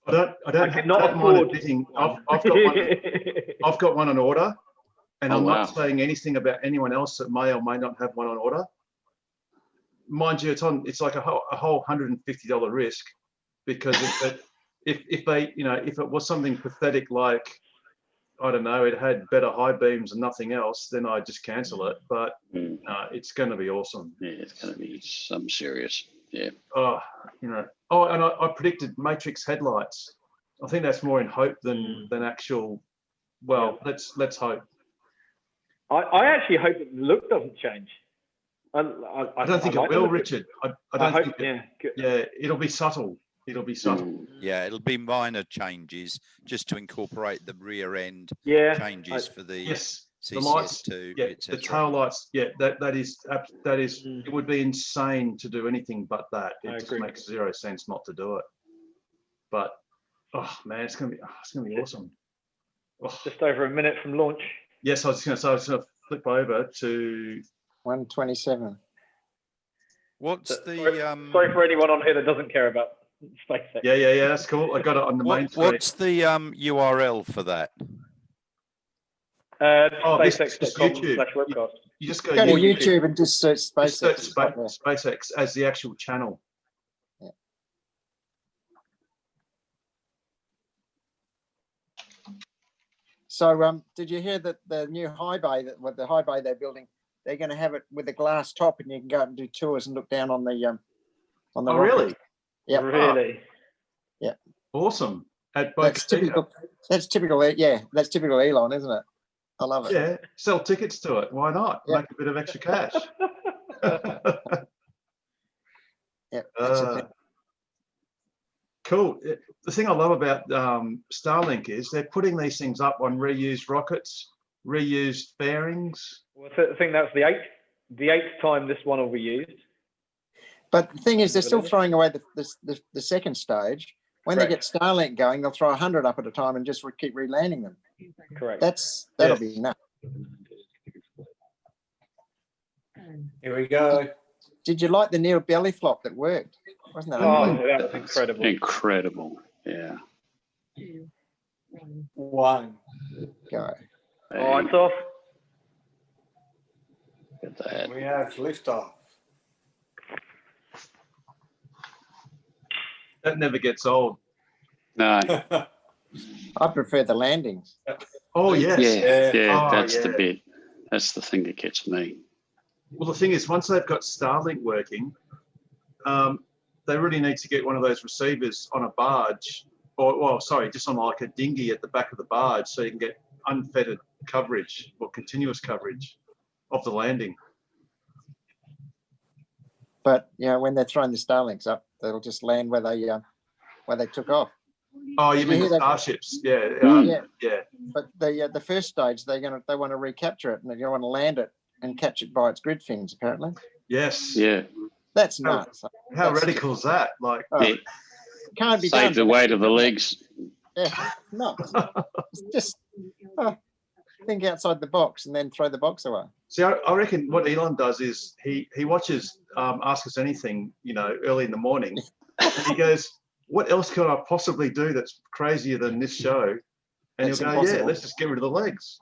I don't mind admitting I've got one. I've got one on order, and I'm not saying anything about anyone else that may or may not have one on order. Mind you, it's like a whole $150 risk, because if they, you know, if it was something pathetic like, I don't know, it had better high beams and nothing else, then I just cancel it. But it's going to be awesome. Yeah, it's going to be some serious. Yeah. Oh, you know. Oh, and I predicted matrix headlights. I think that's more in hope than actual. Well, let's hope. I actually hope that the look doesn't change. I don't think it will, Richard. I don't think. Yeah, it'll be subtle. It'll be subtle. Yeah, it'll be minor changes just to incorporate the rear end changes for the the lights, the tail lights. Yeah, that is. It would be insane to do anything but that. It just makes zero sense not to do it. But oh man, it's gonna be awesome. Oh. Just over a minute from launch. Yes, I was going to say. Flip over to 127. What's the sorry for anyone on here that doesn't care about SpaceX. Yeah, that's cool. I got it on the main screen. What's the URL for that? SpaceX.com/webcast. You just go to YouTube and just search SpaceX. SpaceX as the actual channel. Yeah. So, did you hear that the new high bay, the high bay they're building, they're going to have it with a glass top, and you can go and do tours and look down on the Oh, rocket. really? Yeah. Really? Yeah. Awesome. That's typical. That's typical. Yeah, that's typical Elon, isn't it? I love it. Yeah. Sell tickets to it. Why not? Yeah. Make a bit of extra cash. Yeah. That's the thing. Cool. The thing I love about Starlink is they're putting these things up on reused rockets, reused fairings. Well, I think that's the eighth time this one will be used. But the thing is, they're still throwing away the second stage. When they get Starlink going, they'll throw 100 up at a time and just keep relanding them. Correct. That'll be enough. Here we go. Did you like the Neil belly flop that worked? Wasn't that? Oh, that was incredible. Incredible. Yeah. 1. Go. Oh, it's off. Look at that. We have liftoff. That never gets old. No. I prefer the landings. Oh, yes. Yeah, Oh, that's yeah. the bit. That's the thing that gets me. Well, the thing is, once they've got Starlink working, they really need to get one of those receivers on a barge, just on like a dinghy at the back of the barge, so you can get unfettered coverage or continuous coverage of the landing. But when they're throwing the Starlinks up, they'll just land where they took off. Oh, you mean the starships? Yeah. But the first stage, they want to recapture it, and they want to land it and catch it by its grid fins, apparently. Yes. Yeah. That's nuts. How radical is that? Like, can't be Save done. the weight of the legs. Yeah, nuts. It's just think outside the box and then throw the box away. See, I reckon what Elon does is he watches Ask Us Anything, early in the morning, and he goes, "What else could I possibly do that's crazier than this show?" And That's he'll go, impossible. "Yeah, let's just get rid of the legs."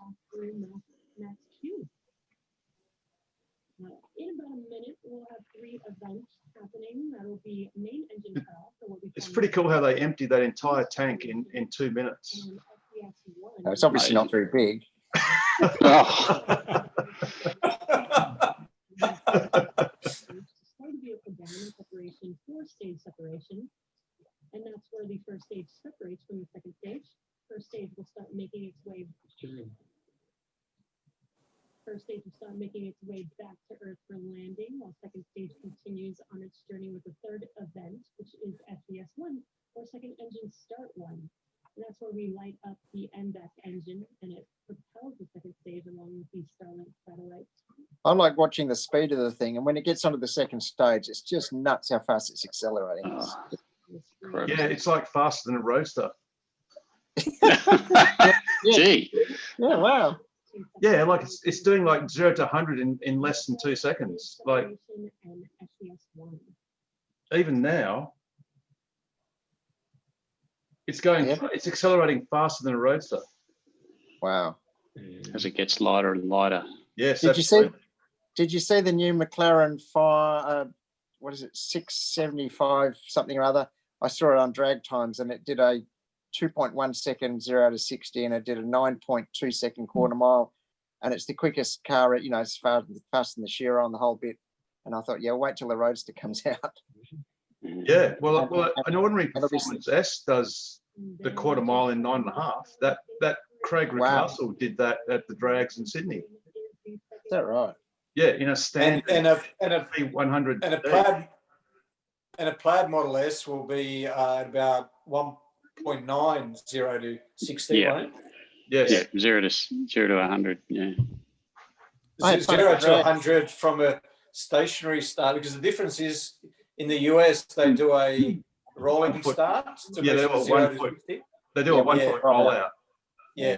In about a minute, we'll have 3 events happening. That'll be main engine cutoff. So what we It's pretty cool how they emptied that entire tank in 2 minutes. No, it's obviously not very big. Separation, 4-stage separation, and that's where the first stage separates from the second stage. First stage will start making its way. First stage will start making its way back to Earth for landing, while second stage continues on its journey with the third event, which is SES-1, or second engine start 1. And that's where we light up the NBAC engine, and it propels the second stage along with the Starlink satellites. I like watching the speed of the thing, and when it gets onto the second stage, it's just nuts how fast it's accelerating. Yeah, it's like faster than a roadster. Gee. Yeah, wow. Yeah, like it's doing like 0 to 100 in less than 2 seconds. Like even now, it's going. Yeah. It's accelerating faster than a Roadster. Wow. As it gets lighter and lighter. Yes. Did you see? Did you see the new McLaren fire? What is it? 675 something or other. I saw it on drag times, and it did a 2.1 second 0 to 60, and it did a 9.2 second quarter mile, and it's the quickest car. You know, it's faster than the Chiron, the whole bit. And I thought, yeah, wait till the Roadster comes out. Yeah. Well, an ordinary Performance S does the quarter mile in 9.5. That Craig Russell did that at the drags in Sydney. Is that right? Yeah, in a standard and a P100 and a plaid Model S will be about 1.9 0 to 60. Yeah. Won't it? Yes. Yeah, 0 to 100. Yeah. 0 to 100 from a stationary start, because the difference is in the US they do a rolling start. Yeah, they do a 0 to 60. They do a 1 foot rollout. Yeah.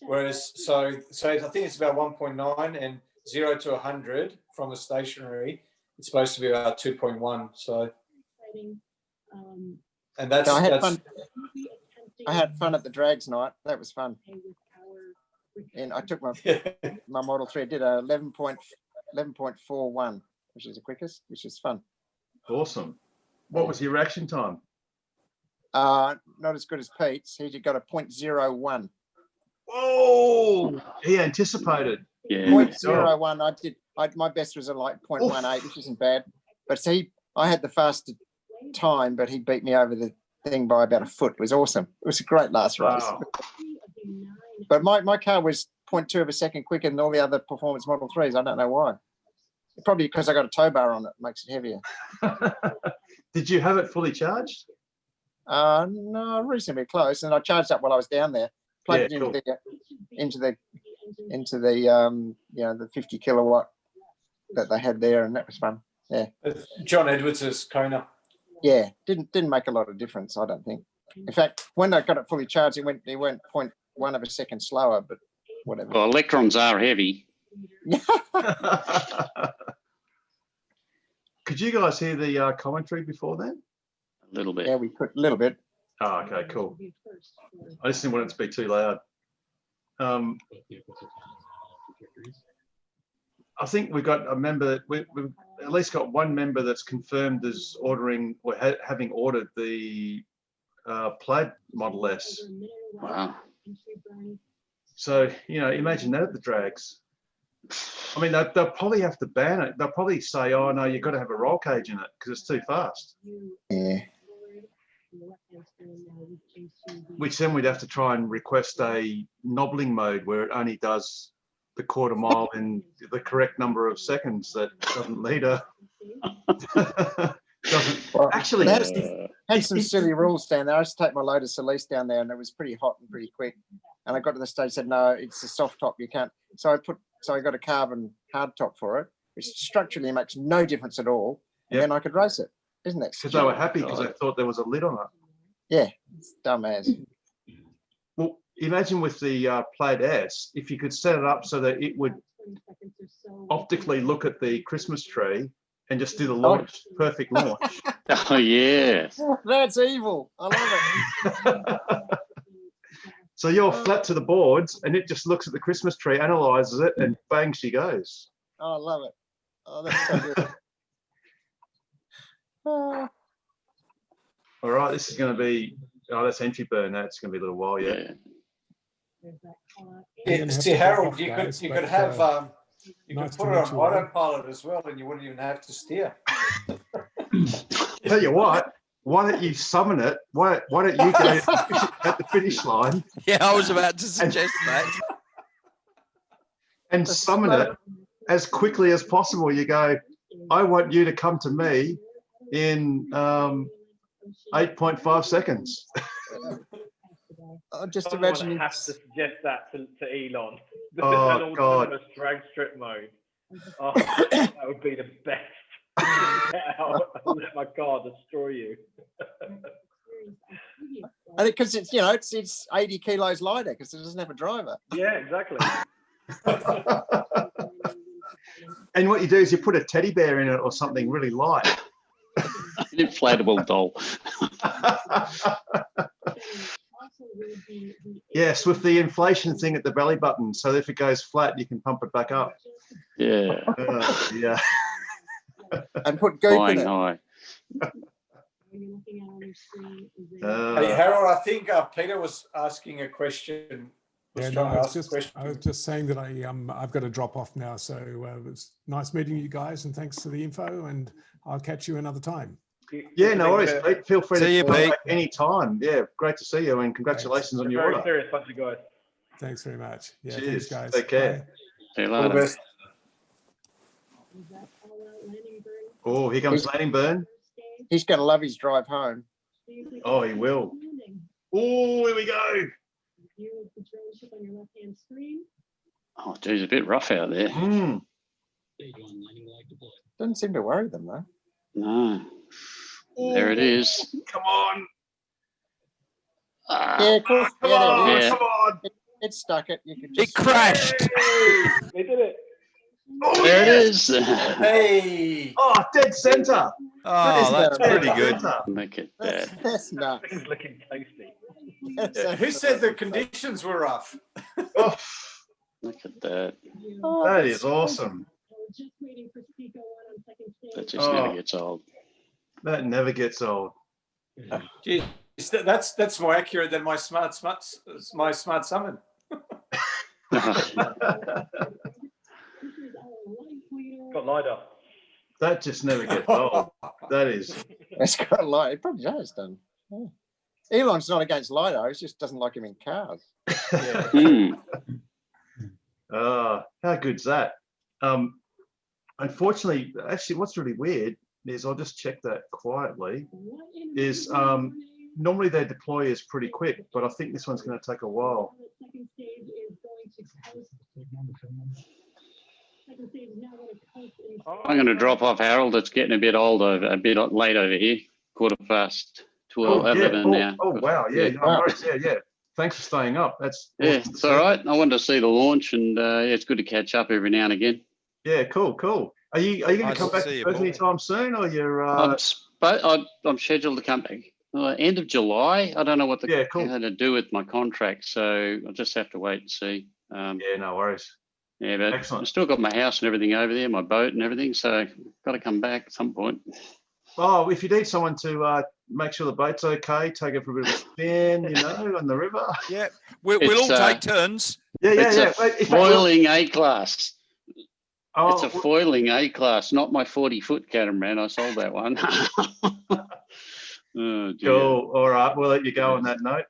Whereas, so I think it's about 1.9, and 0 to 100 from a stationary, it's supposed to be about 2.1. So, and that's, I had fun at the drags night. That was fun. And I took my Model 3. I did a 11.41, which is the quickest, which is fun. Awesome. What was your reaction time? Not as good as Pete's. He got a 0.01. Whoa! He anticipated. Yeah. 0.01. My best was at like 0.18, which isn't bad. But see, I had the fastest time, but he beat me over the thing by about a foot. It was awesome. It was a great last race. But my car was 0.2 of a second quicker than all the other Performance Model 3s. I don't know why. Probably because I got a tow bar on it, makes it heavier. Did you have it fully charged? No, reasonably close. And I charged up while I was down there. Plugged it into the the 50 kilowatt that they had there, and that was fun. Yeah. John Edwards's Kona. Yeah, didn't make a lot of difference, I don't think. In fact, when I got it fully charged, it went 0.1 of a second slower, but whatever. Well, electrons are heavy. Could you guys hear the commentary before then? A little bit. Yeah, we could a little bit. Oh, okay, cool. I just didn't want it to be too loud. I think we've got a member. We've at least got one member that's confirmed as ordering or having ordered the plaid Model S. Wow. So imagine that at the drags. I mean, they'll probably have to ban it. They'll probably say, "Oh no, you've got to have a roll cage in it because it's too fast." Yeah. Which then we'd have to try and request a knobbling mode where it only does the quarter mile in the correct number of seconds. That doesn't lead her. Actually, had some silly rules down there. I used to take my Lotus Elise down there, and it was pretty hot and pretty quick. And I got to the stage, said, "No, it's a soft top. You can't." So I got a carbon hard top for it, which structurally makes no difference at all. And then I could race it. Isn't it? Because they were happy because they thought there was a lid on it. Yeah, it's dumb as. Well, imagine with the Plaid S, if you could set it up so that it would optically look at the Christmas tree and just do the launch, perfect launch. Oh, yeah. That's evil. I love it. So you're flat to the boards and it just looks at the Christmas tree, analyzes it, and bang, she goes. Oh, I love it. Oh, that's so good. All right, this is going to be, that's entry burn. That's going to be a little while yet. Yeah, see, Harold, you could have you could put it on autopilot as well, and you wouldn't even have to steer. Tell you what, why don't you summon it? Why don't you go at the finish line? Yeah, I was about to suggest that. And summon it as quickly as possible. You go, I want you to come to me in 8.5 seconds. Just imagine. Have to suggest that to Elon. Oh God! Drag strip mode. Oh, that would be the best. Get out and let my car destroy you. And because it's, you know, it's 80 kilos lighter because it doesn't have a driver. Yeah, exactly. And what you do is you put a teddy bear in it or something really light. An inflatable doll. Yes, with the inflation thing at the belly button, so if it goes flat, you can pump it back up. Yeah. Yeah. And put goop in Flying it. high. Hey, Harold, I think Peter was asking a question. Yeah, no, I was just saying that I've got to drop off now. So it was nice meeting you guys, and thanks for the info. And I'll catch you another time. Yeah, no worries, Pete. Feel free See you, to Pete. any time. Yeah, great to see you, and congratulations on your Very order. serious bunch of guys. Thanks very much. Yeah, Cheers. thanks, guys. Take care. Bye. See you All the later. best. Oh, here comes landing burn. He's going to love his drive home. Oh, he will. Oh, here we go. Oh, geez, a bit rough out there. Mm. Doesn't seem to worry them though. No. There it is. Come on. Ah, Yeah, of course. Come Yeah, on. there it is. Yeah. Come on. It stuck it. You could It just crashed. They did it. Oh, there yes. it is. Hey, Oh, dead center. Oh, that's pretty good. Look at that. That's nuts. It's looking tasty. who said the conditions were rough? Oh, Look at that. that is awesome. That just never Oh. gets old. That never gets old. Geez, that's more accurate than my smart summon. Got LiDAR. That just never gets old. That is. It's got a light. It probably has done. Yeah. Elon's not against LiDAR. He just doesn't like him in cars. Yeah. Hmm. How good's that? Unfortunately, actually, what's really weird is I'll just check that quietly. Is normally their deploy is pretty quick, but I think this one's going to take a while. I'm going to drop off Harold. It's getting a bit old over, a bit late over here. 12:15, 11 now. Oh, wow. Yeah, no worries. Yeah. Thanks for staying up. That's Yeah, awesome to it's see. all right. I wanted to see the launch, and it's good to catch up every now and again. Yeah, cool. Are you going to Nice come to back see to you, Perth Paul. anytime soon, or you're? I'm scheduled to come back end of July. I don't know what Yeah, cool. how to do with my contract, so I'll just have to wait and see. Yeah, no worries. Yeah, but Excellent. I've still got my house and everything over there, my boat and everything, so I've got to come back at some point. Oh, if you need someone to make sure the boat's okay, take it for a bit of a spin, on the river. Yeah, we'll It's, all take turns. Yeah. It's a In fact, foiling A-class. oh, It's a foiling A-class, not my 40-foot catamaran. I sold that one. Oh, dear. cool. All right, we'll let you go on that note.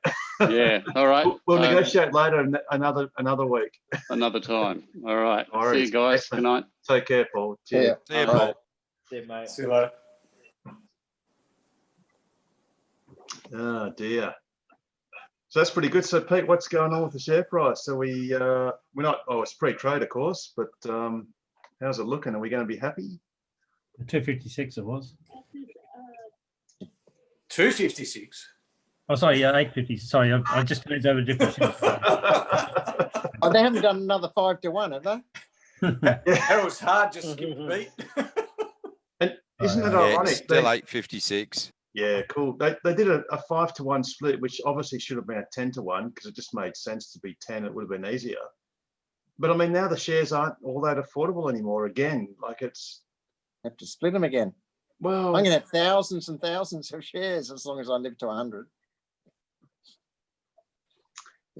Yeah, all right. We'll negotiate later another week. Another time. All right. All See right. you guys. Excellent. Good night. Take care, Paul. Cheers. See you, All Paul. right. See you, mate. See you later. Oh dear. So that's pretty good. So Pete, what's going on with the share price? So we're not. Oh, it's pre-trade, of course. But how's it looking? Are we going to be happy? 256 it was. 256. Oh, sorry, yeah, 850. Sorry, I just glanced over different. Oh, they haven't done another 5 to 1, have they? Harold's hard just skipped a beat. And isn't it Yeah, ironic? it's still 856. Yeah, cool. They did a 5 to 1 split, which obviously should have been a 10 to 1 because it just made sense to be 10. It would have been easier. But I mean, now the shares aren't all that affordable anymore. Again, like it's Have to split them again. well. I'm going to have thousands and thousands of shares as long as I live to 100.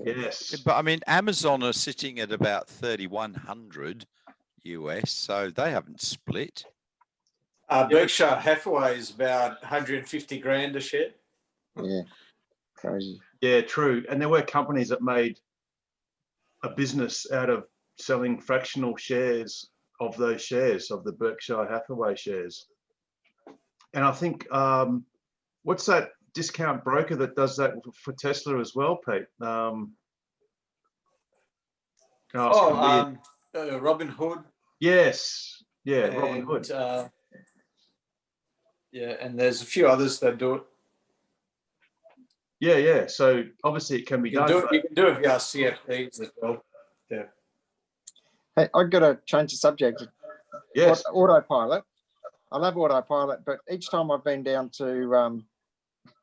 Yes. But I mean, Amazon are sitting at about 3,100 US, so they haven't split. Berkshire Hathaway is about 150 grand a share. Yeah, crazy. Yeah, true. And there were companies that made a business out of selling fractional shares of those shares, of the Berkshire Hathaway shares. And I think, what's that discount broker that does that for Tesla as well, Pete? Robin Hood. Yes. Yeah, Robin Hood. Yeah, and there's a few others that do it. Yeah, yeah. So obviously it can be done. You can do it via CFDs as well. Yeah. Hey, I've got to change the subject. Yes. Autopilot. I love Autopilot, but each time I've been down to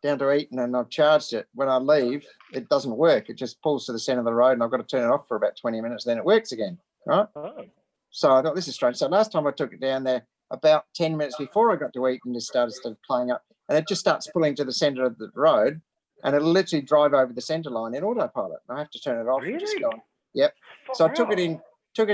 Eton and I've charged it, when I leave, it doesn't work. It just pulls to the centre of the road, and I've got to turn it off for about 20 minutes. Then it works again, right? Oh. So I thought, this is strange. So last time I took it down there, about 10 minutes before I got to Eton, it started playing up, and it just starts pulling to the centre of the road, and it'll literally drive over the centre line in Autopilot. I have to turn it off. Really? And just go on. Yep. So I took it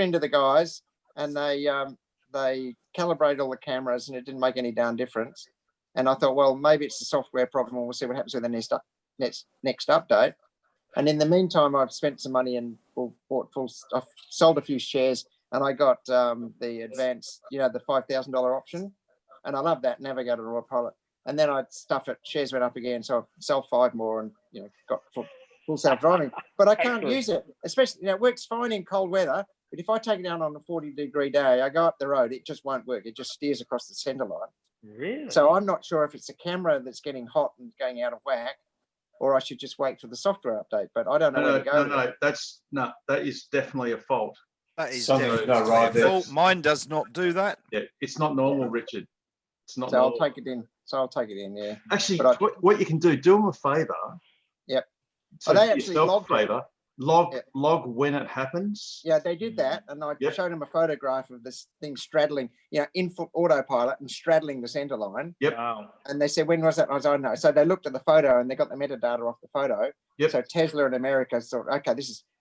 into the guys, and they calibrated all the cameras, and it didn't make any darn difference. And I thought, well, maybe it's the software problem, and we'll see what happens with the next update. And in the meantime, I've spent some money and I've sold a few shares, and I got the advanced, the $5,000 option, and I love that Navigator Autopilot. And then I'd stuff it, shares went up again, so I sold 5 more and got full self-driving. But I can't use it, especially it works fine in cold weather. But if I take it down on a 40-degree day, I go up the road, it just won't work. It just steers across the centre line. Really? So I'm not sure if it's the camera that's getting hot and going out of whack, or I should just wait for the software update. But I don't know where to go. That is definitely a fault. That is Something's definitely not right a there. fault. Mine does not do that. Yeah, it's not normal, Richard. It's not So normal. I'll take it in. Yeah. Actually, what you can do them a favour. Yep. So they actually yourself logged it. favour. Log when it happens. Yeah, they did that, and I showed them a photograph of this thing straddling, in Autopilot and straddling the centre line. Yep. Wow. And they said, when was that? I was, I don't know. So they looked at the photo and they got the metadata off the photo. Yep. So Tesla in America thought, okay,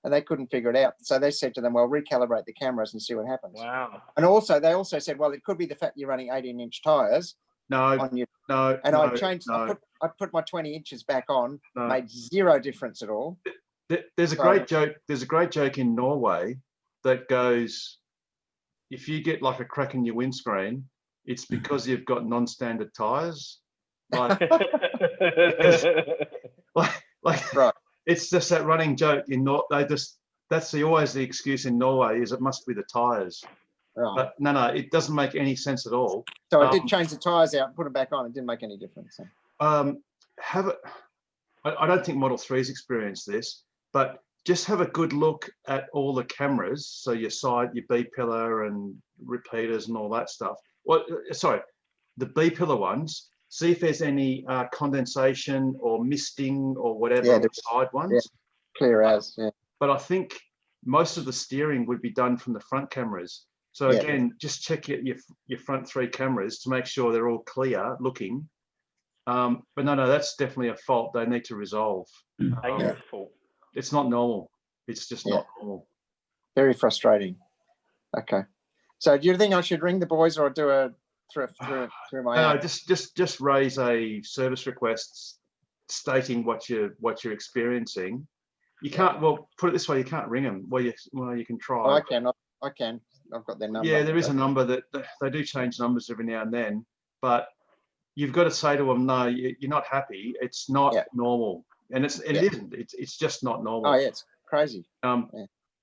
and they couldn't figure it out. So they said to them, well, recalibrate the cameras and see what happens. Wow. And they also said, well, it could be the fact you're running 18-inch tires. No. And I changed. No. I put my 20 inches back on. No. Made zero difference at all. There's a great joke. There's a great joke in Norway that goes, if you get like a crack in your windscreen, it's because you've got non-standard tires. Like, right. It's just that running joke in that's always the excuse in Norway, is it must be the tires. Right. But no, it doesn't make any sense at all. So I did change the tires out and put them back on. It didn't make any difference. So. I don't think Model 3's experienced this, but just have a good look at all the cameras. So your side, your B pillar and repeaters and all that stuff. Well, sorry, the B pillar ones. See if there's any condensation or misting or whatever on the side ones. Yeah, clear as. Yeah. But I think most of the steering would be done from the front cameras. So again, just check your front 3 cameras to make sure they're all clear looking. But no, that's definitely a fault they need to resolve. It's not normal. It's just not normal. Very frustrating. Okay. So do you think I should ring the boys or do a through my app? Just raise a service request stating what you're experiencing. You can't. Well, put it this way: you can't ring them. Well, you can try. Oh, I can. I've got their number. Yeah, there is a number that they do change numbers every now and then, but you've got to say to them, no, you're not happy. It's not normal, and it isn't. It's just not normal. Oh yeah, it's crazy. And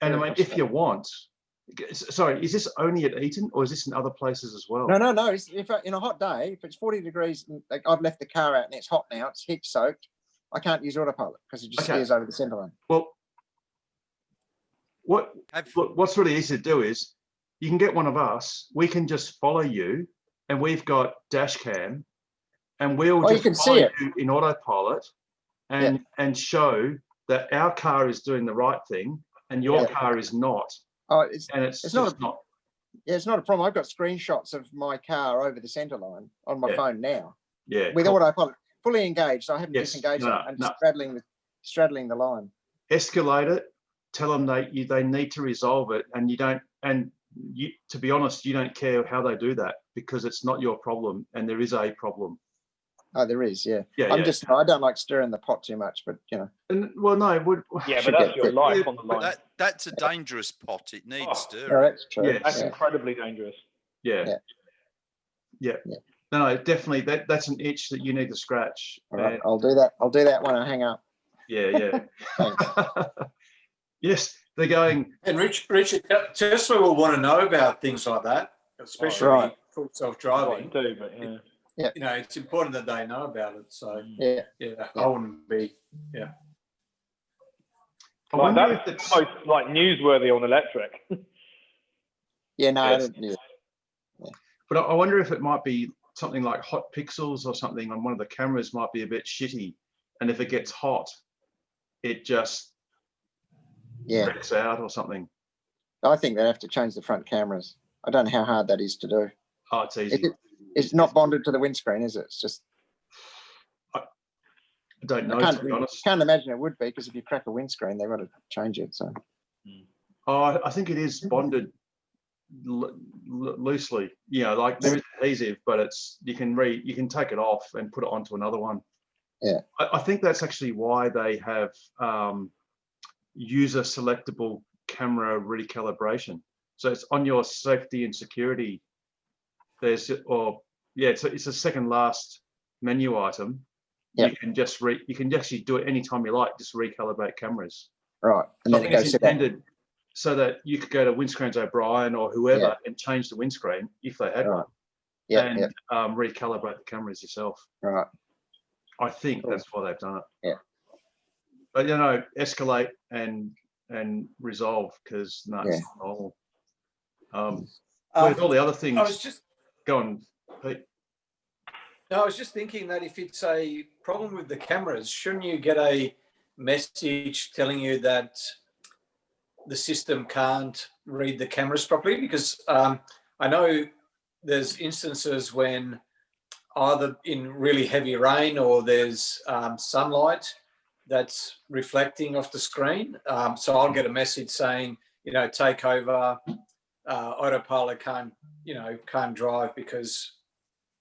I mean, if you want, sorry, is this only at Eton or is this in other places as well? No. If in a hot day, if it's 40 degrees, like I've left the car out and it's hot now, it's heat soaked, I can't use Autopilot because it just steers over the centre line. Well, what's really easy to do is you can get one of us. We can just follow you, and we've got dash cam, and we'll just follow you in Autopilot, and show that our car is doing the right thing and your car is not. Oh, it's not. Yeah, it's not a problem. I've got screenshots of my car over the centre line on my phone now. Yeah, with Autopilot fully engaged. I haven't disengaged it and straddling the line. Escalate it. Tell them they need to resolve it, and you don't. And you, to be honest, you don't care how they do that because it's not your problem, and there is a problem. Oh, there is, yeah. I don't like stirring the pot too much, but well, no, it would. Yeah, but that's your life on the line. That's a dangerous pot. It needs stirring. Oh, that's true. Yes. That's incredibly dangerous. Yeah. No, definitely. That's an itch that you need to scratch. All right, I'll do that. I'll do that when I hang up. Yeah. Yes, they're going. And Richard, Tesla will want to know about things like that, especially full self-driving. Yeah. You know, it's important that they know about it. So Yeah. I wouldn't be. Yeah. I Like wonder if that's it's almost like newsworthy on electric. Yeah, no, I Yes. don't. Yeah. But I wonder if it might be something like hot pixels or something on one of the cameras might be a bit shitty, and if it gets hot, it just wrecks out or something. I think they have to change the front cameras. I don't know how hard that is to do. Oh, it's easy. It's not bonded to the windscreen, is it? It's just. I don't know, I to be honest. can't imagine it would be, because if you crack a windscreen, they've got to change it. So. Oh, I think it is bonded loosely. You know, like there is adhesive, but it's you can take it off and put it onto another one. Yeah. I think that's actually why they have user selectable camera recalibration. So it's on your safety and security. It's a second last menu item. Yep. You can just you can actually do it anytime you like. Just recalibrate cameras. Right, and So then I it think goes it's intended so that you could go to Windscreens O'Brien or whoever and change the windscreen if they had one. Yeah, and recalibrate the cameras yourself. Right. I think that's why they've done it. Yeah. But you know, escalate and resolve, because no, it's not normal. With all the other things, I was just go on, Pete. No, I was just thinking that if it's a problem with the cameras, shouldn't you get a message telling you that the system can't read the cameras properly? Because I know there's instances when either in really heavy rain or there's sunlight that's reflecting off the screen. So I'll get a message saying, you know, take over, Autopilot can't drive because,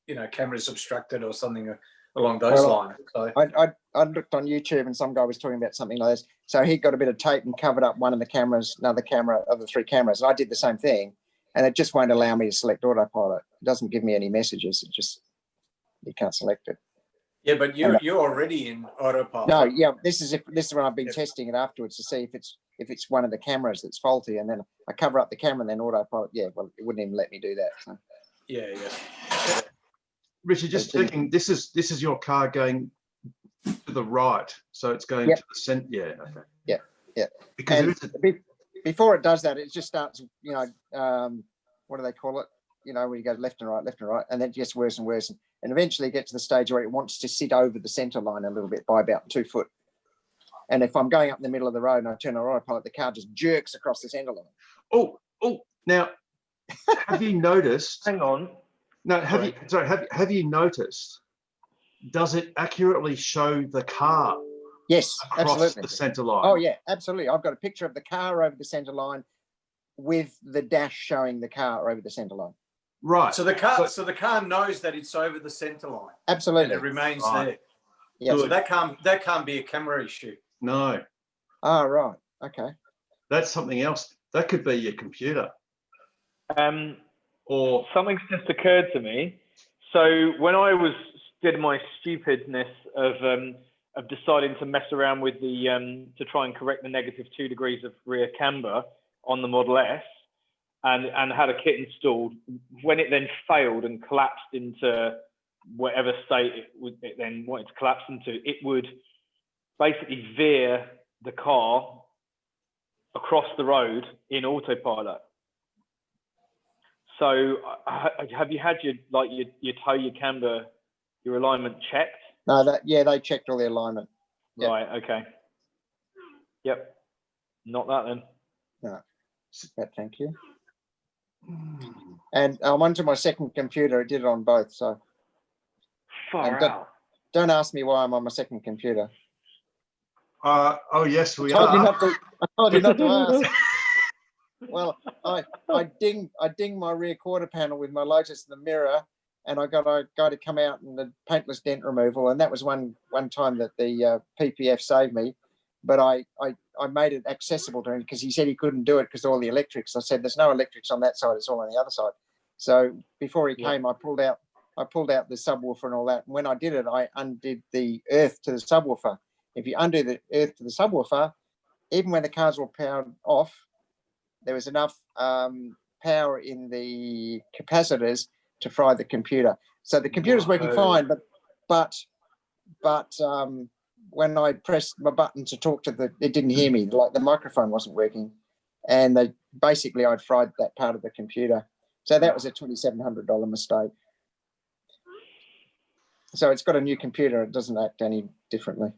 you know, camera's obstructed or something along those lines. So I looked on YouTube and some guy was talking about something like this. So he got a bit of tape and covered up one of the cameras, another camera of the three cameras. And I did the same thing, and it just won't allow me to select Autopilot. It doesn't give me any messages. It just, you can't select it. Yeah, but you're already in Autopilot. No, yeah, this is when I've been testing it afterwards to see if it's one of the cameras that's faulty, and then I cover up the camera and then Autopilot. Yeah, well, it wouldn't even let me do that. So. Yeah. Richard, just checking. This is your car going to the right, so it's going to the center. Yeah. Okay. Yeah. Because before it does that, it just starts. You know, what do they call it? You know, where you go left and right, and then it gets worse and worse, and eventually get to the stage where it wants to sit over the center line a little bit by about 2 foot. And if I'm going up in the middle of the road and I turn on Autopilot, the car just jerks across the center line. Oh! Now, have you noticed? Hang on. No, have you noticed? Does it accurately show the car? Yes, across absolutely. the center line. Oh yeah, absolutely. I've got a picture of the car over the center line, with the dash showing the car over the center line. Right. So the car knows that it's over the center line. Absolutely. And it remains there. Yeah. So that can't be a camera issue. No. Oh right. Okay. That's something else. That could be your computer. Or something's just occurred to me. So when I did my stupidness of deciding to mess around with the to try and correct the -2 degrees of rear camber on the Model S, and had a kit installed, when it then failed and collapsed into whatever state it then wanted to collapse into, it would basically veer the car across the road in Autopilot. So have you had your toe, your camber, your alignment checked? No, they checked all the alignment. Yep. Right, okay. Yep. Not that then. No. Thank you. And I'm onto my second computer. It did it on both, so. Far out. Don't ask me why I'm on my second computer. Oh yes, we I are. told you not to ask. Well, I ding my rear quarter panel with my Lotus in the mirror, and I got a guy to come out and the paintless dent removal, and that was one time that the PPF saved me. But I made it accessible to him because he said he couldn't do it because of all the electrics. I said there's no electrics on that side; it's all on the other side. So before he came, I pulled out the subwoofer and all that. And when I did it, I undid the earth to the subwoofer. If you undo the earth to the subwoofer, even when the cars were powered off, there was enough power in the capacitors to fry the computer. So the computer's working fine, but when I pressed my button to talk to it didn't hear me. Like the microphone wasn't working, and I'd fried that part of the computer. So that was a $2,700 mistake. So it's got a new computer. It doesn't act any differently.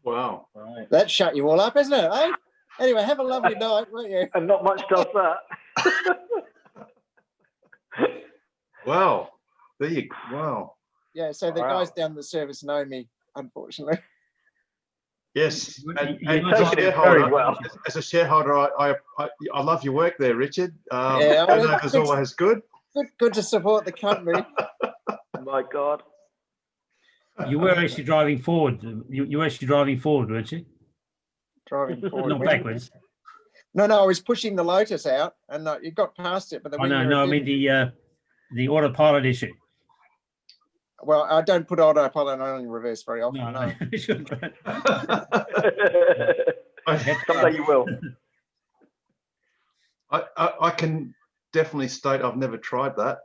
Wow. Right. That shut you all up, isn't it? Eh? Anyway, have a lovely night, won't you? And not much does that. Wow. There you go. Wow. Yeah, so the guys down the service know me, unfortunately. Yes. And You're as a taking it shareholder, very well. as a shareholder, I love your work there, Richard. Yeah, turnover's always good. Good to support the company. My God. You were actually driving forward. You were actually driving forward, weren't you? Driving forward. Not backwards. No, I was pushing the Lotus out, and you got past it, but the Oh, no, I mean the autopilot issue. Well, I don't put autopilot on in reverse very often. No. Someday you will. I can definitely state I've never tried that.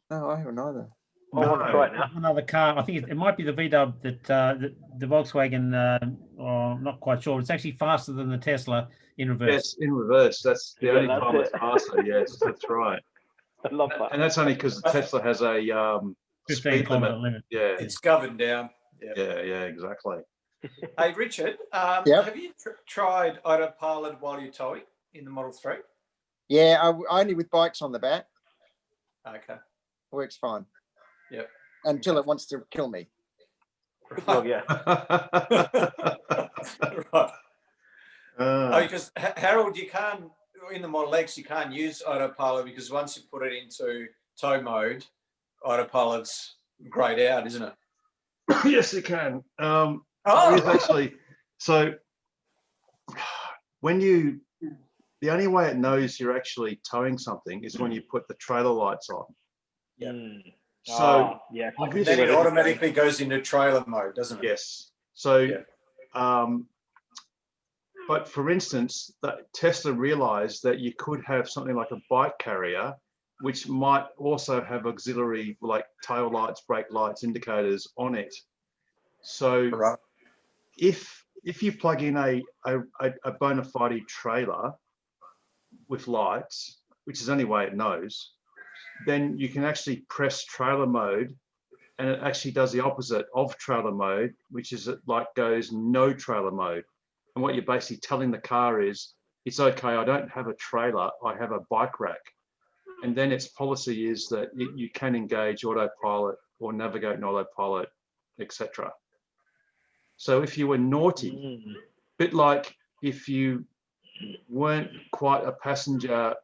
No, I haven't either. I want to try it now. Another car. I think it might be the VW that the Volkswagen. Or not quite sure. It's actually faster than the Tesla in reverse. Yes, in reverse. That's the only time it's faster. Yes, that's right. I love that. And that's only because the Tesla has a 15 kilometre limit. Yeah, It's governed down. yeah, exactly. Hey, Richard, Yep. have you tried Autopilot while you're towing in the Model 3? Yeah, only with bikes on the back. Okay. Works fine. Yep. Until it wants to kill me. Well, yeah. Right. Because Harold, you can't, in the Model X, you can't use Autopilot because once you put it into tow mode, Autopilot's grayed out, isn't it? Yes, it can. It's actually, so the only way it knows you're actually towing something is when you put the trailer lights on. Yeah. So yeah, obviously then it automatically goes into trailer mode, doesn't it? Yes. So, but for instance, that Tesla realized that you could have something like a bike carrier, which might also have auxiliary like tail lights, brake lights, indicators on it. So if you plug in a bona fide trailer with lights, which is the only way it knows, then you can actually press trailer mode and it actually does the opposite of trailer mode, which is it like goes no trailer mode. And what you're basically telling the car is, it's okay, I don't have a trailer, I have a bike rack. And then its policy is that you can engage autopilot or navigate in autopilot, etc. So if you were naughty, bit like if you weren't quite a passenger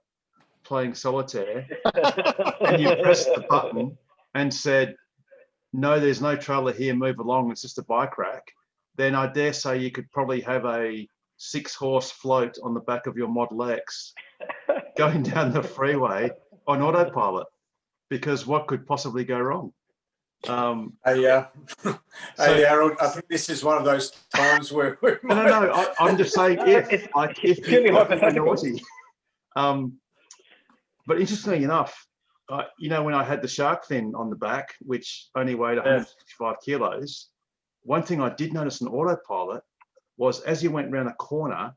playing solitaire and you pressed the button and said, no, there's no trailer here, move along, it's just a bike rack, then I dare say you could probably have a 6-horse float on the back of your Model X going down the freeway on autopilot, because what could possibly go wrong? Hey, Harold, I think this is one of those times where we might... No, I'm just saying if purely you're hypothetical. naughty. But interestingly enough, when I had the shark fin on the back, which only weighed 165 kilos, one thing I did notice in autopilot was as you went around a corner,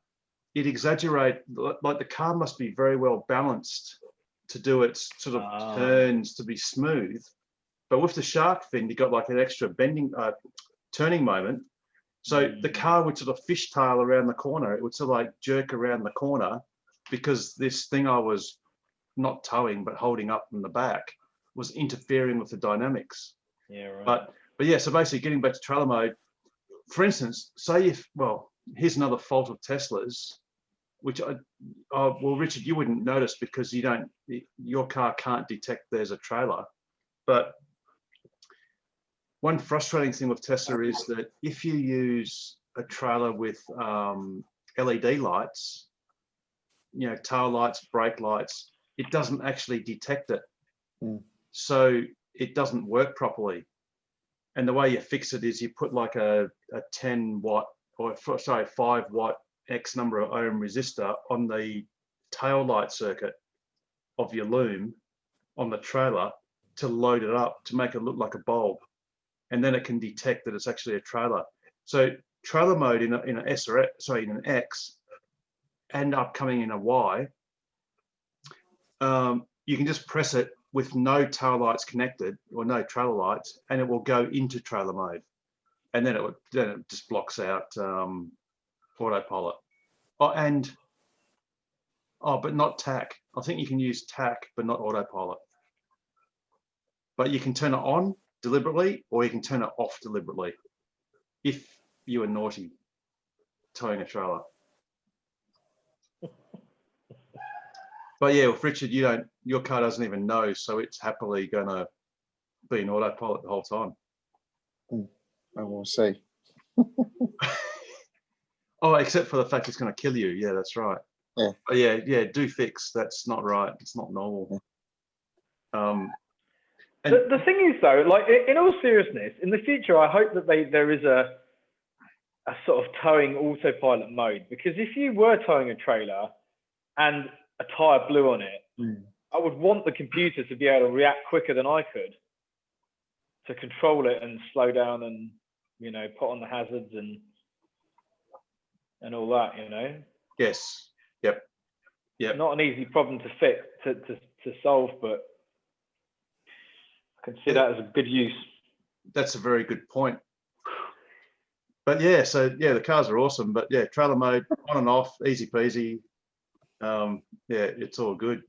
it exaggerated, like the car must be very well balanced to do its sort of turns to be smooth. But with the shark fin, you got like an extra bending, turning moment. So the car would sort of fishtail around the corner. It would sort of like jerk around the corner because this thing I was not towing but holding up from the back was interfering with the dynamics. Yeah, right. But yeah, so basically getting back to trailer mode, for instance, say here's another fault of Tesla's, which well, Richard, you wouldn't notice because your car can't detect there's a trailer. But one frustrating thing with Tesla is that if you use a trailer with LED lights, tail lights, brake lights, it doesn't actually detect it. So it doesn't work properly. And the way you fix it is you put like a 5 watt X number of ohm resistor on the tail light circuit of your loom on the trailer to load it up to make it look like a bulb, and then it can detect that it's actually a trailer. So trailer mode in an S or in an X, and upcoming in a Y, you can just press it with no tail lights connected or no trailer lights, and it will go into trailer mode, and then it just blocks out autopilot. But not TAC. I think you can use TAC, but not autopilot. But you can turn it on deliberately, or you can turn it off deliberately if you are naughty towing a trailer. But yeah, with Richard, your car doesn't even know, so it's happily gonna be in autopilot the whole time. And we'll see. Oh, except for the fact it's gonna kill you. Yeah, that's right. Yeah. But yeah, do fix. That's not right. It's not normal. And The thing is, though, like in all seriousness, in the future, I hope that there is a sort of towing autopilot mode, because if you were towing a trailer and a tire blew on it, I would want the computer to be able to react quicker than I could to control it and slow down and, put on the hazards and all that, Yes. Yep. Not an easy problem to fix, to solve, but I can see that as a good use. That's a very good point. But yeah, the cars are awesome. But yeah, trailer mode on and off, easy peasy. It's all good.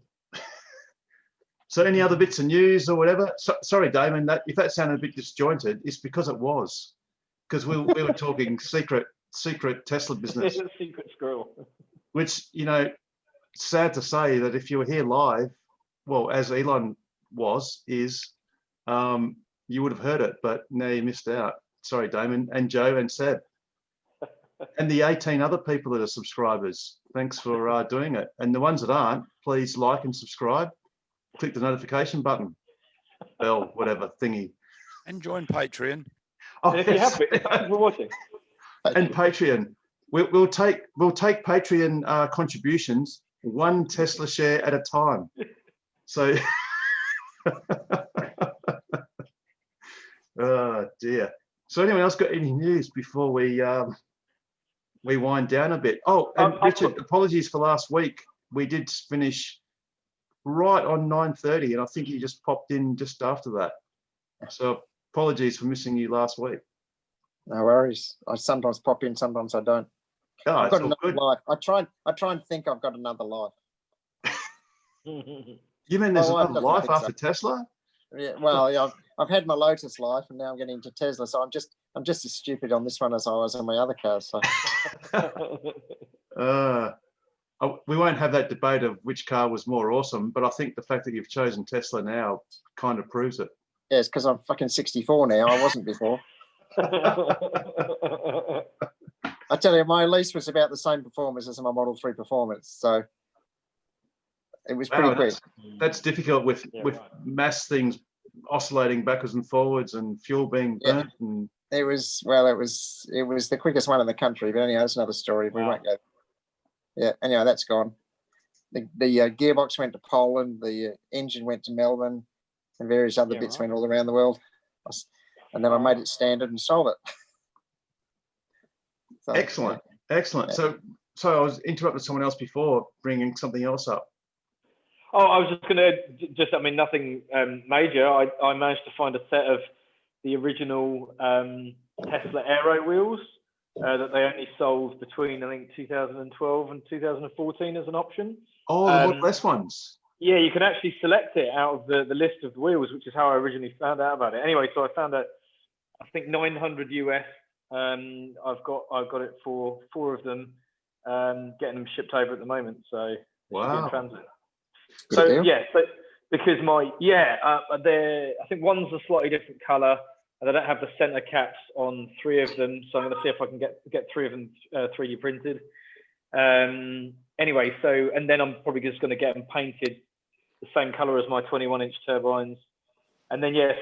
So any other bits of news or whatever? Sorry, Damon, if that sounded a bit disjointed, it's because it was. Because we were talking secret Tesla business. Secret squirrel. Which, sad to say that if you were here live, well, as Elon you would have heard it, but now you missed out. Sorry, Damon, and Joe and Seb. And the 18 other people that are subscribers. Thanks for doing it. And the ones that aren't, please like and subscribe. Click the notification button, bell, whatever thingy. And join Patreon. Oh, and if you have it, thanks for watching. And Patreon. We'll take Patreon contributions one Tesla share at a time. So, oh dear. So, anyone else got any news before we wind down a bit? Oh, and Richard, apologies for last week. We did finish right on 9:30, and I think you just popped in just after that. So, apologies for missing you last week. No worries. I sometimes pop in, sometimes I don't. Oh, I've got it's all another good. life. I try and think I've got another life. You mean there's another life after Tesla? Yeah. Well, yeah, I've had my Lotus life, and now I'm getting into Tesla. So I'm just as stupid on this one as I was on my other cars. So. We won't have that debate of which car was more awesome, but I think the fact that you've chosen Tesla now kind of proves it. Yeah, it's because I'm fucking 64 now. I wasn't before. I tell you, my lease was about the same performance as my Model 3 Performance, so it was pretty quick. That's difficult with mass things oscillating backwards and forwards and fuel being burnt. Yeah. And it was the quickest one in the country, but anyhow, that's another story. We won't go. Yeah, anyhow, that's gone. The gearbox went to Poland, the engine went to Melbourne, and various other bits went all around the world. And then I made it standard and sold it. So, excellent. Yeah. So I was interrupting someone else before bringing something else up. Oh, I was just going to, nothing major. I managed to find a set of the original Tesla Aero wheels that they only sold between, I think, 2012 and 2014 as an option. Oh, the less ones. Yeah, you can actually select it out of the list of wheels, which is how I originally found out about it. Anyway, so I found out, I think, 900 US. I've got it for 4 of them, getting them shipped over at the moment. So wow. In transit. So yeah, but because I think one's a slightly different color, and they don't have the center caps on 3 of them. So I'm going to see if I can get 3 of them 3D printed. Anyway, and then I'm probably just going to get them painted the same color as my 21-inch turbines. And then they're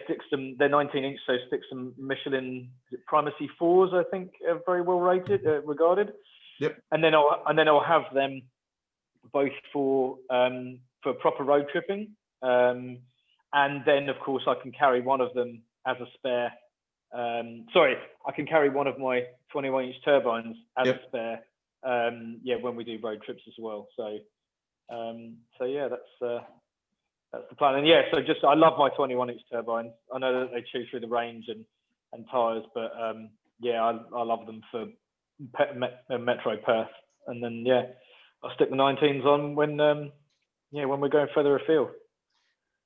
19-inch, so stick some Michelin Primacy 4s, I think, are very well regarded. Yep. And then I'll have them both for proper road tripping. and then of course I can carry one of them as a spare. Sorry, I can carry one of my 21-inch turbines as a spare. Yeah, when we do road trips as well. So yeah, that's the plan. And yeah, so just I love my 21-inch turbines. I know that they chew through the range and tires, but yeah, I love them for Metro Perth. And then yeah, I'll stick the 19s on when when we're going further afield.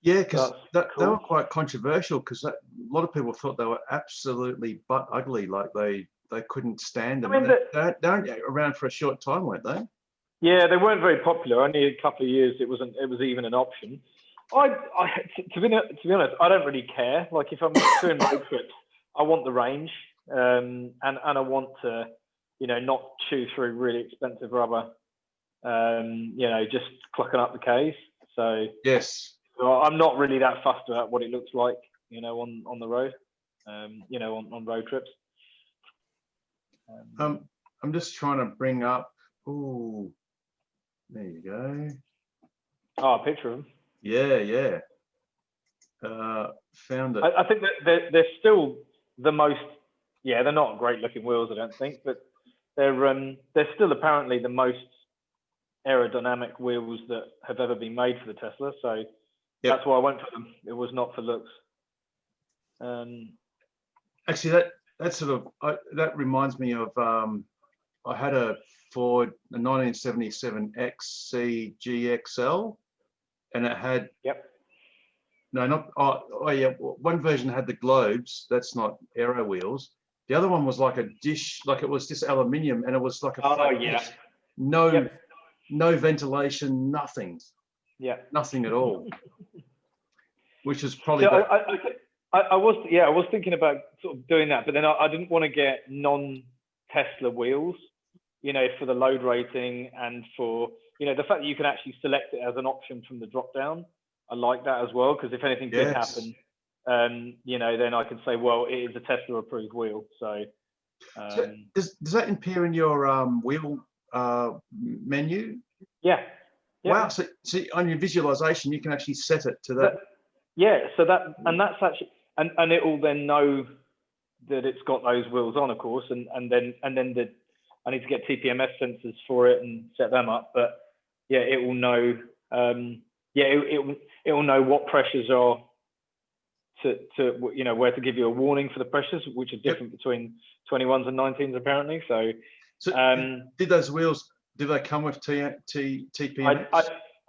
Yeah, because they cool. were quite controversial because a lot of people thought they were absolutely butt ugly, like they couldn't stand them. I mean, they're around for a short time, weren't they? Yeah, they weren't very popular. Only a couple of years it was even an option. To be honest, I don't really care. Like if I'm doing road trips, I want the range, and I want to, not chew through really expensive rubber. Just clocking up the Ks. So yes. So I'm not really that fussed about what it looks like, on the road, on road trips. I'm just trying to bring up. Oh, there you go. Oh, a picture of them. Yeah. Found it. I think that they're still the most. Yeah, they're not great looking wheels, I don't think, but they're still apparently the most aerodynamic wheels that have ever been made for the Tesla. So. Yep. That's why I went for them. It was not for looks. Actually, that reminds me of I had a Ford, a 1977 XC GXL, and it had one version had the globes. That's not aero wheels. The other one was like a dish, like it was just aluminium, and it was like a no ventilation, nothing. Yeah, nothing at all. Which is probably. So I was thinking about sort of doing that, but then I didn't want to get non-Tesla wheels, for the load rating and for the fact that you can actually select it as an option from the drop down. I like that as well because if anything did happen, then I can say, well, it is a Tesla approved wheel. So does that appear in your wheel menu? Yeah. Wow. So on your visualization, you can actually set it to that. So that's actually, and it will then know that it's got those wheels on, of course, and then I need to get TPMS sensors for it and set them up. But yeah, it will know. It will know what pressures are to where to give you a warning for the pressures, which are different between 21s and 19s apparently. So did those wheels? Do they come with TPMS?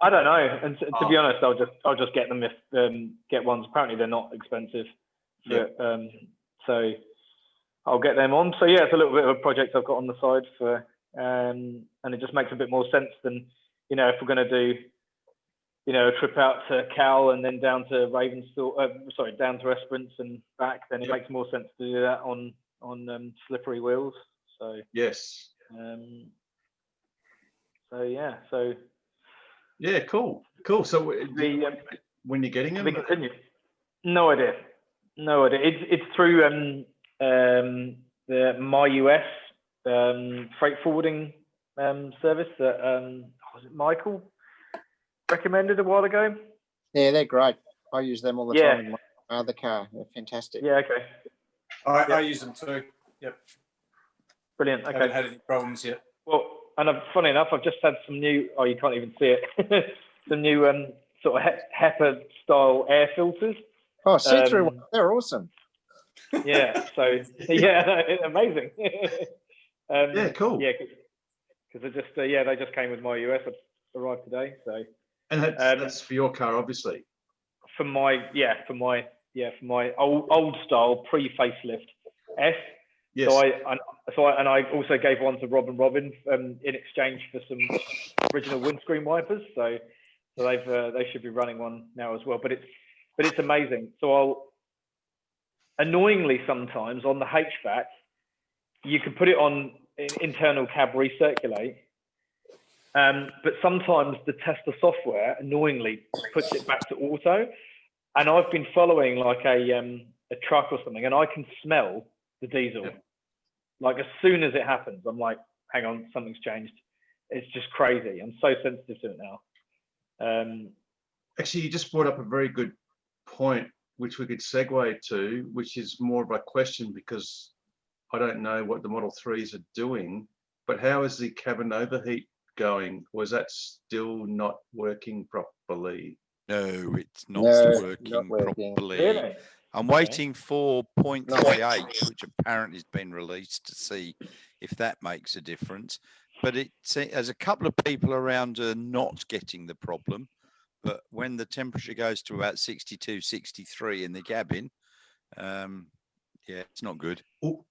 I don't know, and to be honest, I'll just get them if get ones. Apparently, they're not expensive, so I'll get them on. So yeah, it's a little bit of a project I've got on the side for, and it just makes a bit more sense than if we're going to do a trip out to Cal and then down to down to Esperance and back. Then it makes more sense to do that on slippery wheels. So yes. Yeah, cool. So when you're getting them? No idea. It's through the MyUS freight forwarding service that was it Michael recommended a while ago? Yeah, they're great. I use them all the time in my other car. They're fantastic. Yeah, okay. I use them too. Yep. Brilliant. Okay. Haven't had any problems yet. Well, and funny enough, I've just had some new. Oh, you can't even see it. Some new sort of HEPA style air filters. Oh, see-through ones. They're awesome. Yeah. So amazing. Yeah, cool. Yeah, because they just came with my US. Arrived today. So. And that's for your car, obviously. For my old style pre-facelift S. Yes. So I also gave one to Rob and Robin in exchange for some original windscreen wipers. So they should be running one now as well. But it's amazing. So annoyingly sometimes on the HVAC, you can put it on internal cab recirculate. But sometimes the Tesla software annoyingly puts it back to auto. And I've been following like a truck or something, and I can smell the diesel. Yeah. Like as soon as it happens, I'm like, hang on, something's changed. It's just crazy. I'm so sensitive to it now. Actually, you just brought up a very good point which we could segue to, which is more of a question because I don't know what the Model 3s are doing, but how is the cabin overheat going? Was that still not working properly? No, it's not No, working not working. properly. Really? I'm Okay. waiting for 0.38, which apparently has been released, to see if that makes a difference. But there's a couple of people around not getting the problem. But when the temperature goes to about 62, 63 in the cabin, yeah, it's not good. Oh,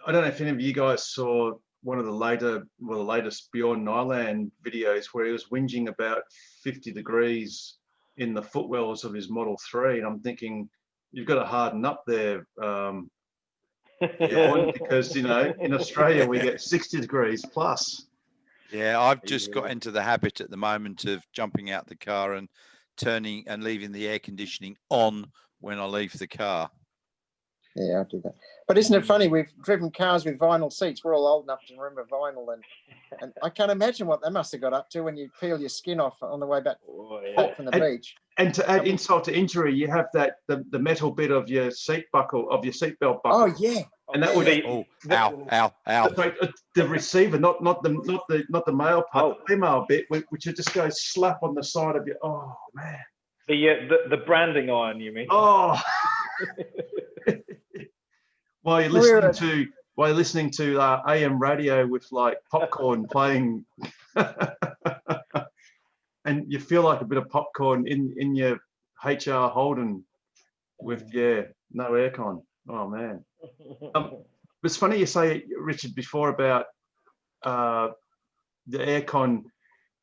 I don't know if any of you guys saw one of the latest Bjorn Nyland videos where he was whinging about 50 degrees in the footwells of his Model 3. And I'm thinking, you've got to harden up there, Bjorn, because, you know, in Australia, we get 60 degrees plus. Yeah, I've just got into the habit at the moment of jumping out the car and turning and leaving the air conditioning on when I leave the car. Yeah, I do that. But isn't it funny? We've driven cars with vinyl seats. We're all old enough to remember vinyl, and I can't imagine what they must have got up to when you peel your skin off on the way back from the beach. And to add insult to injury, you have that the metal bit of your seat buckle, of your seatbelt buckle. Oh yeah. And that would ow, ow. The receiver, not the male part, the female bit, which would just go slap on the side of your. Oh man. The branding iron, you mean? Oh. While you're listening to AM radio with like popcorn playing, and you feel like a bit of popcorn in your HR Holden with no aircon. Oh man. It's funny you say, Richard, before about the aircon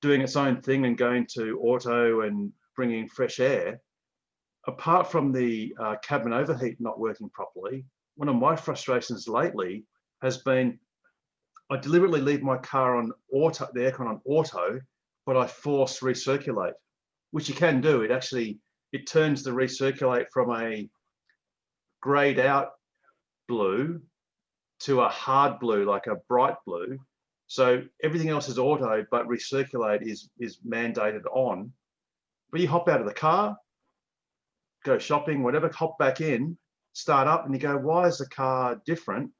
doing its own thing and going to auto and bringing fresh air. Apart from the cabin overheat not working properly, one of my frustrations lately has been I deliberately leave my car on auto, the aircon on auto, but I force recirculate, which you can do. It turns the recirculate from a grayed out blue to a hard blue, like a bright blue. So everything else is auto, but recirculate is mandated on. But you hop out of the car, go shopping, whatever, hop back in, start up, and you go, why is the car different?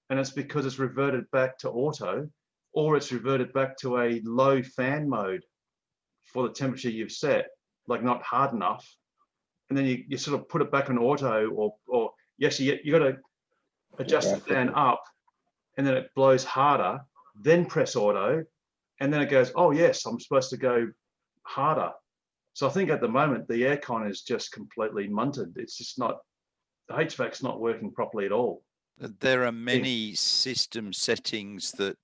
And it's because it's reverted back to auto, or it's reverted back to a low fan mode for the temperature you've set, like not hard enough. And then you sort of put it back on auto, or yes, you got to adjust the fan up, and then it blows harder, then press auto, and then it goes, oh yes, I'm supposed to go harder. So I think at the moment, the aircon is just completely munted. It's just not, the HVAC's not working properly at all. There are many system settings that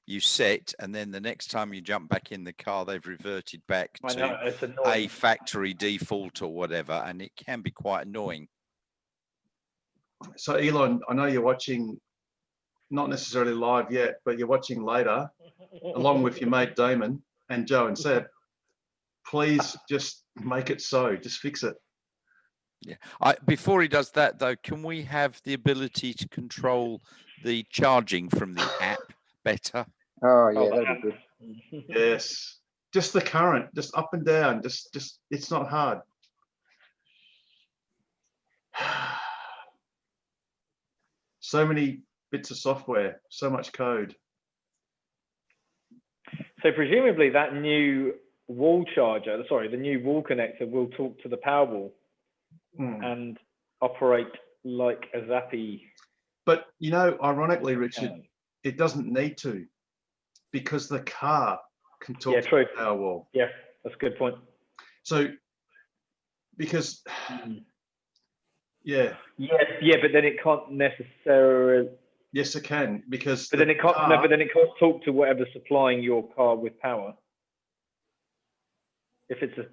you set, and then the next time you jump back in the car, they've reverted back to a factory default or whatever, and it can be quite annoying. So Elon, I know you're watching, not necessarily live yet, but you're watching later, along with your mate Damon and Joe and Seb. Please just make it so, just fix it. Yeah. Before he does that, though, can we have the ability to control the charging from the app better? Oh, yeah, that'd be good. Yes. Just the current, just up and down, just it's not hard. So many bits of software, so much code. So presumably that new wall charger, the new wall connector will talk to the Powerwall and operate like a Zappy. But, you know, ironically, Richard, it doesn't need to, because the car can talk to the Powerwall. Yeah, that's a good point. So, because, yeah, but then it can't necessarily. Yes, it can, because. But then it can't. No, but then it can't talk to whatever's supplying your car with power. If it's a.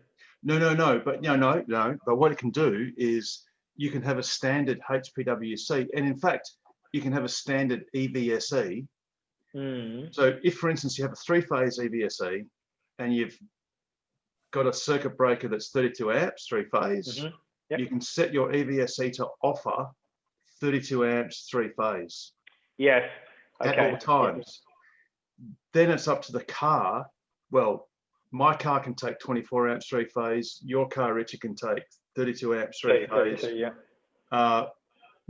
No. But no. But what it can do is you can have a standard HPWC, and in fact, you can have a standard EVSE. So, if, for instance, you have a three-phase EVSE, and you've got a circuit breaker that's 32 amps, three-phase, you can set your EVSE to offer 32 amps, three-phase. Yes. At all times. Then it's up to the car. Well, my car can take 24 amps, three-phase. Your car, Richard, can take 32 amps, three phase. 32, yeah.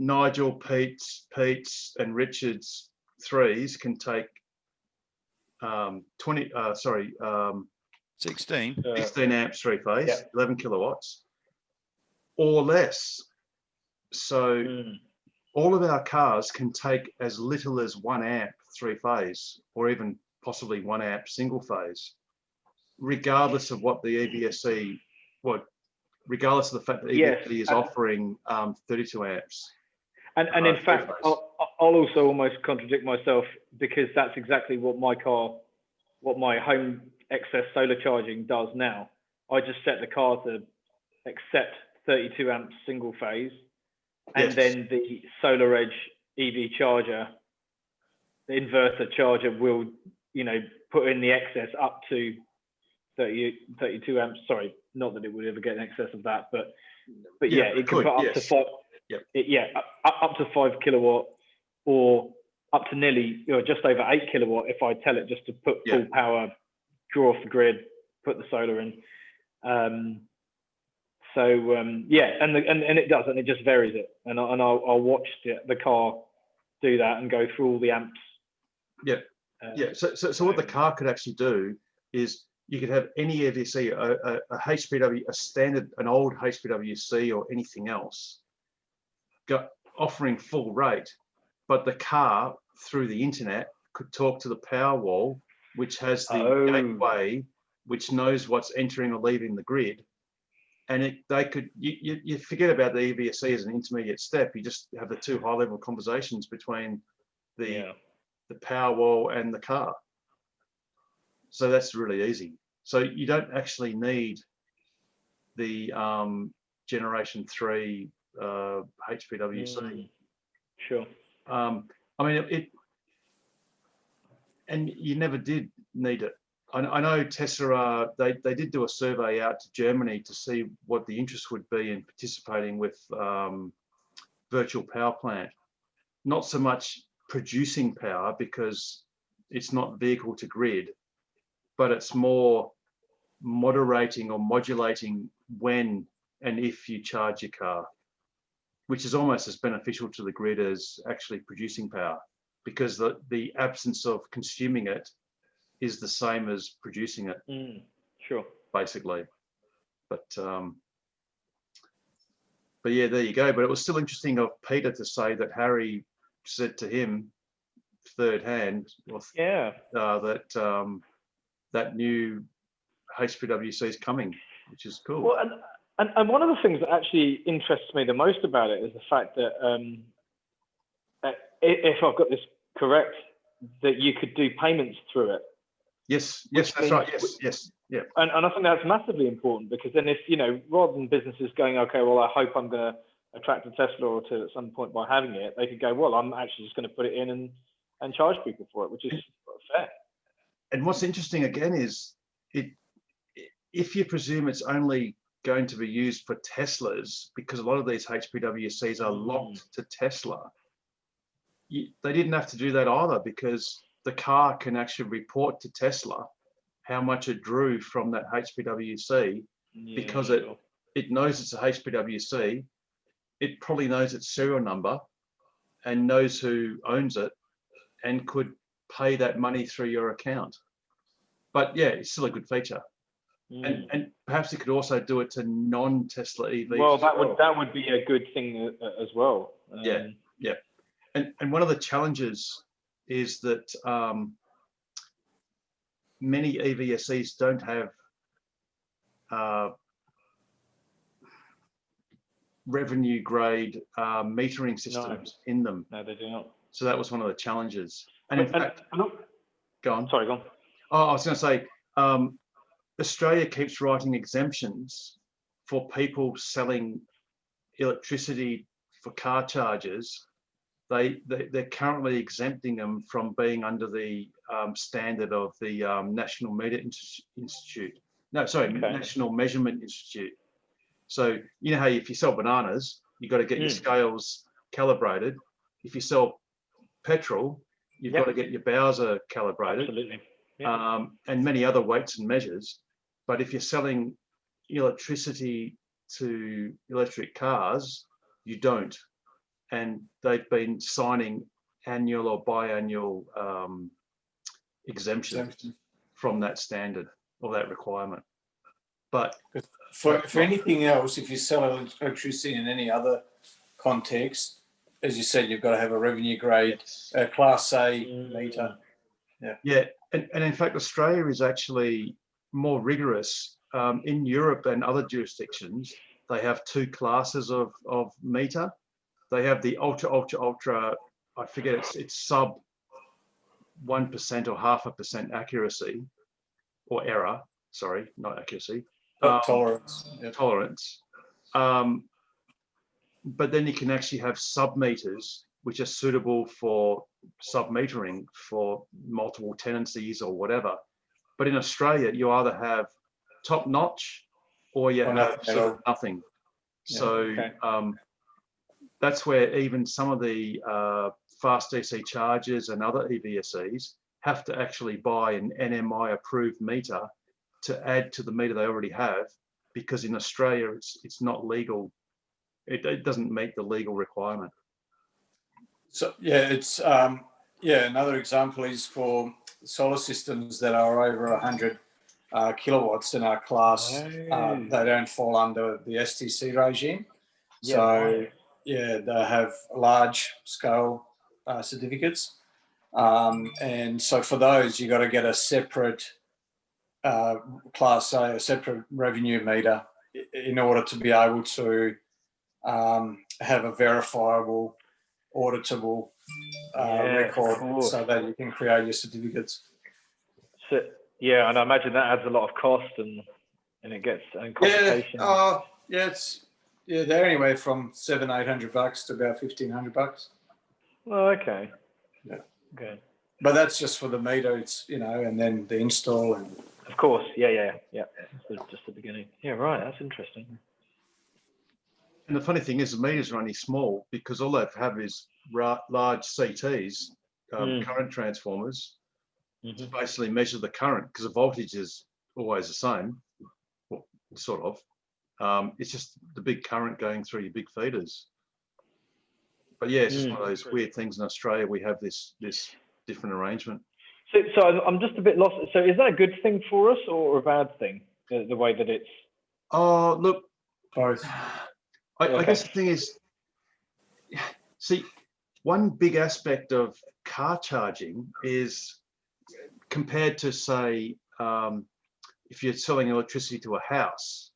Nigel, Pete's, and Richard's threes can take 16 amps, three phase, Yeah. 11 kilowatts or less. So all of our cars can take as little as 1 amp three phase, or even possibly 1 amp single phase, regardless of what the EVSE, regardless of the fact that EVSE is offering 32 amps. And in fact, I'll also almost contradict myself, because that's exactly what my home excess solar charging does now. I just set the car to accept 32 amps single phase, and then the Solar Edge EV charger, the inverter charger, will, put in the excess up to 32 amps. Sorry, not that it would ever get in excess of that, but yeah, it can put up to 5. Up to 5 kilowatt, or up to nearly, just over 8 kilowatt if I tell it just to put full power, draw off the grid, put the solar in. And it does, and it just varies it, and I'll watch the car do that and go through all the amps. So what the car could actually do is, you could have any EVSE, a HPW, a standard, an old HPWC or anything else, offering full rate, but the car through the internet could talk to the Powerwall, which has the gateway, which knows what's entering or leaving the grid. And you forget about the EVSE as an intermediate step. You just have the two high-level conversations between the Powerwall and the car. So that's really easy. So you don't actually need the Generation 3 HPWC. Sure. I mean, and you never did need it. I know Tesla, they did do a survey out to Germany to see what the interest would be in participating with virtual power plant. Not so much producing power, because it's not vehicle to grid, but it's more moderating or modulating when and if you charge your car, which is almost as beneficial to the grid as actually producing power, because the absence of consuming it is the same as producing it. Sure. Basically. But yeah, there you go. But it was still interesting of Peter to say that Harry said to him, third hand, that new HPWC is coming, which is cool. Well, and one of the things that actually interests me the most about it is the fact that if I've got this correct, that you could do payments through it. Yes, that's right. Yes. And I think that's massively important, because then if, rather than businesses going, okay, well, I hope I'm going to attract a Tesla or two at some point by having it, they could go, well, I'm actually just going to put it in and charge people for it, which is fair. And what's interesting again is, if you presume it's only going to be used for Teslas, because a lot of these HPWCs are locked to Tesla, they didn't have to do that either, because the car can actually report to Tesla how much it drew from that HPWC, because it knows it's a HPWC. It probably knows its serial number and knows who owns it, and could pay that money through your account. But yeah, it's still a good feature. And perhaps it could also do it to non-Tesla EVs. Well, that would be a good thing as well. Yeah. And one of the challenges is that many EVSEs don't have revenue grade metering systems in them. No, they do not. So that was one of the challenges. And in fact, go on. Sorry, go on. Oh, I was going to say, Australia keeps writing exemptions for people selling electricity for car chargers. They're currently exempting them from being under the standard of the National Institute. No, sorry, National Measurement Institute. So you know how if you sell bananas, you've got to get your scales calibrated. If you sell petrol, you've got to get your Bowser calibrated. Absolutely. And many other weights and measures. But if you're selling electricity to electric cars, you don't. And they've been signing annual or biannual exemptions from that standard or that requirement. But for anything else, if you sell electricity in any other context, as you said, you've got to have a revenue grade, Class A meter. Yeah, and in fact, Australia is actually more rigorous. In Europe and other jurisdictions, they have two classes of meter. They have the ultra, I forget, it's sub 1% or 0.5% accuracy or error, sorry, not accuracy. Tolerance. Tolerance. But then you can actually have sub-meters, which are suitable for sub-metering for multiple tenancies or whatever. But in Australia, you either have top-notch or you have sort of nothing. So that's where even some of the fast DC chargers and other EVSEs have to actually buy an NMI approved meter to add to the meter they already have, because in Australia it's not legal. It doesn't meet the legal requirement. So it's another example is for solar systems that are over 100 kilowatts in our class. They don't fall under the STC regime. So they have large scale certificates, and so for those you got to get a separate Class A, a separate revenue meter in order to be able to have a verifiable, auditable record, so that you can create your certificates. So, and I imagine that adds a lot of cost and it gets complications. They're anywhere from $700-800 to about $1,500. Oh, okay. Yeah. Okay. But that's just for the meter, it's and then the install and. Of course, yeah. Just the beginning. Yeah, right. That's interesting. And the funny thing is, the meters are only small because all they have is large CTs, current transformers, to basically measure the current, because the voltage is always the same, well, sort of. It's just the big current going through your big feeders. But yeah, it's just one of those weird things in Australia. We have this different arrangement. So I'm just a bit lost. So is that a good thing for us or a bad thing? The way that it's. Oh, look. Both. I guess the thing is, see, one big aspect of car charging is compared to, say, if you're selling electricity to a house,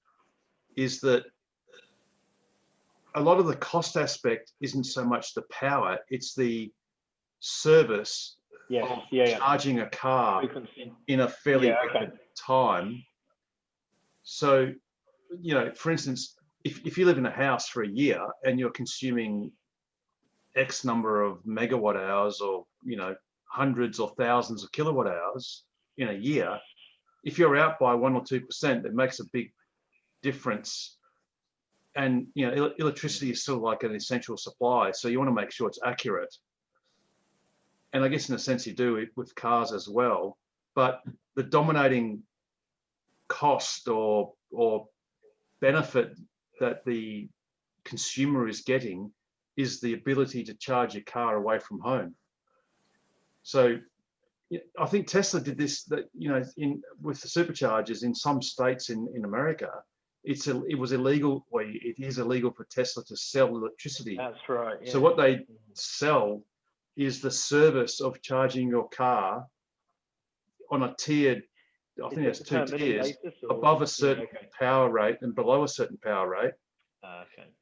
is that a lot of the cost aspect isn't so much the power, it's the service of charging a car in a fairly rapid time. So, for instance, if you live in a house for a year and you're consuming X number of megawatt hours or, hundreds or thousands of kilowatt hours in a year, if you're out by 1 or 2%, it makes a big difference. And, electricity is still like an essential supply. So you want to make sure it's accurate. And I guess in a sense you do it with cars as well. But the dominating cost or benefit that the consumer is getting is the ability to charge your car away from home. So I think Tesla did this, that with the superchargers in some states in America, it was illegal, or it is illegal for Tesla to sell electricity. That's right. Yeah. So what they sell is the service of charging your car on a tiered, I think there's 2 tiers, above a certain power rate and below a certain power rate.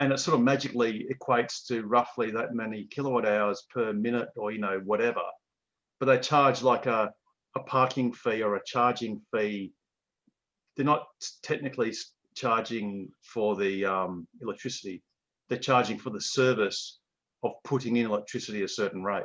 And it sort of magically equates to roughly that many kilowatt hours per minute or, whatever. But they charge like a parking fee or a charging fee. They're not technically charging for the electricity. They're charging for the service of putting in electricity at a certain rate.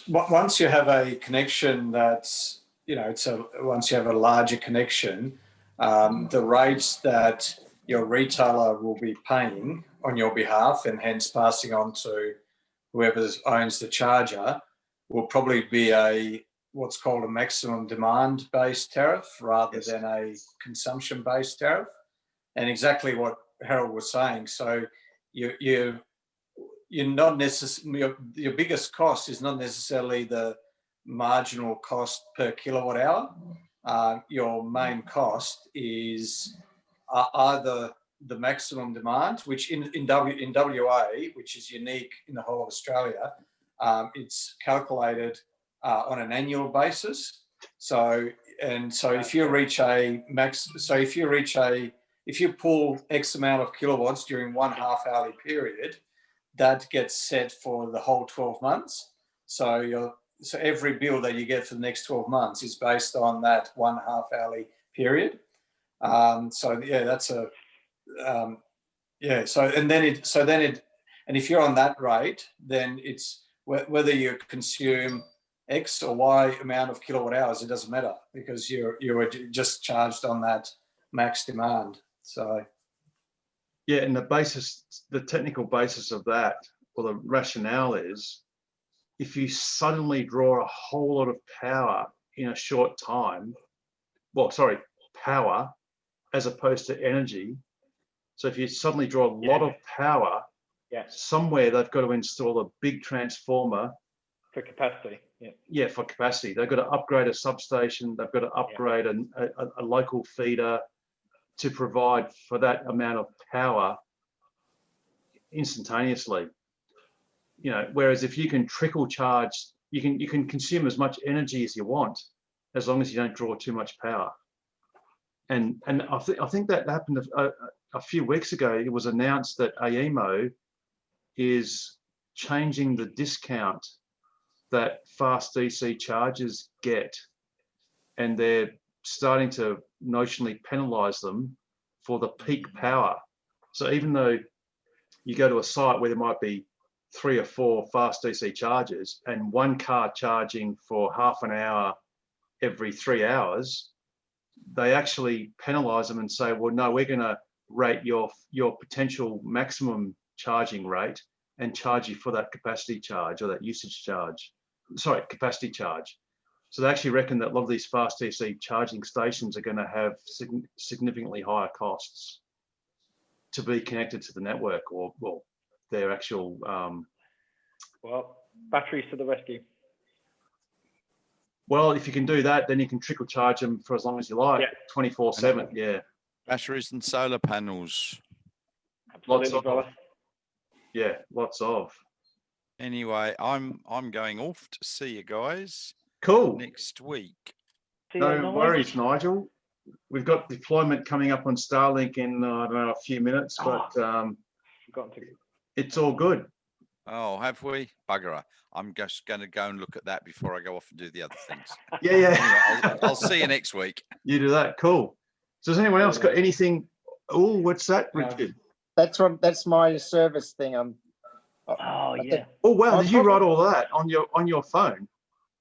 Once you have a connection that's, once you have a larger connection, the rates that your retailer will be paying on your behalf and hence passing on to whoever owns the charger will probably be a what's called a maximum demand-based tariff rather than a consumption-based tariff. And exactly what Harold was saying. So you're not necessarily, your biggest cost is not necessarily the marginal cost per kilowatt hour. Your main cost is either the maximum demand, which in WA, which is unique in the whole of Australia, it's calculated on an annual basis. So if you reach a max, if you pull X amount of kilowatts during 1/2 hourly period, that gets set for the whole 12 months. So every bill that you get for the next 12 months is based on that 1/2 hourly period. That's a and if you're on that rate, then it's whether you consume X or Y amount of kilowatt hours, it doesn't matter because you're just charged on that max demand. So yeah, and the technical basis of that, or the rationale is, if you suddenly draw a whole lot of power in a short time, power as opposed to energy. So if you suddenly draw a lot of power, somewhere they've got to install a big transformer for capacity. Yeah, for capacity. They've got to upgrade a substation. They've got to upgrade a local feeder to provide for that amount of power instantaneously. You know, whereas if you can trickle charge, you can consume as much energy as you want, as long as you don't draw too much power. And I think that happened a few weeks ago. It was announced that AEMO is changing the discount that fast DC chargers get, and they're starting to notionally penalize them for the peak power. So even though you go to a site where there might be 3 or 4 fast DC chargers and one car charging for half an hour every 3 hours, they actually penalize them and say, well, no, we're going to rate your potential maximum charging rate and charge you for that capacity charge or that usage charge. Sorry, capacity charge. So they actually reckon that a lot of these fast DC charging stations are going to have significantly higher costs to be connected to the network, or well, their actual. Well, batteries to the rescue. Well, if you can do that, then you can trickle charge them for as long as you like, 24/7. Yeah. Batteries and solar panels. Lots of. Yeah, lots of. Anyway, I'm going off to see you guys. Cool. Next week. No worries, Nigel. We've got deployment coming up on Starlink in I don't know, a few minutes, but it's all good. Oh, have we? Bugger. I'm just going to go and look at that before I go off and do the other things. Yeah. Anyway, I'll see you next week. You do that. Cool. So has anyone else got anything? Oh, what's that, Richard? That's my service thing. Oh wow! Did you write all that on your phone?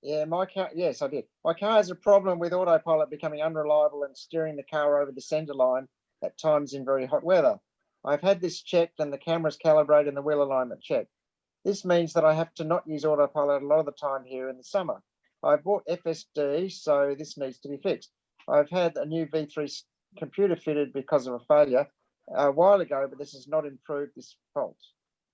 Yeah, my car. Yes, I did. My car has a problem with autopilot becoming unreliable and steering the car over the centre line at times in very hot weather. I've had this checked and the camera's calibrated and the wheel alignment checked. This means that I have to not use autopilot a lot of the time here in the summer. I bought FSD, so this needs to be fixed. I've had a new V3 computer fitted because of a failure a while ago, but this has not improved this fault.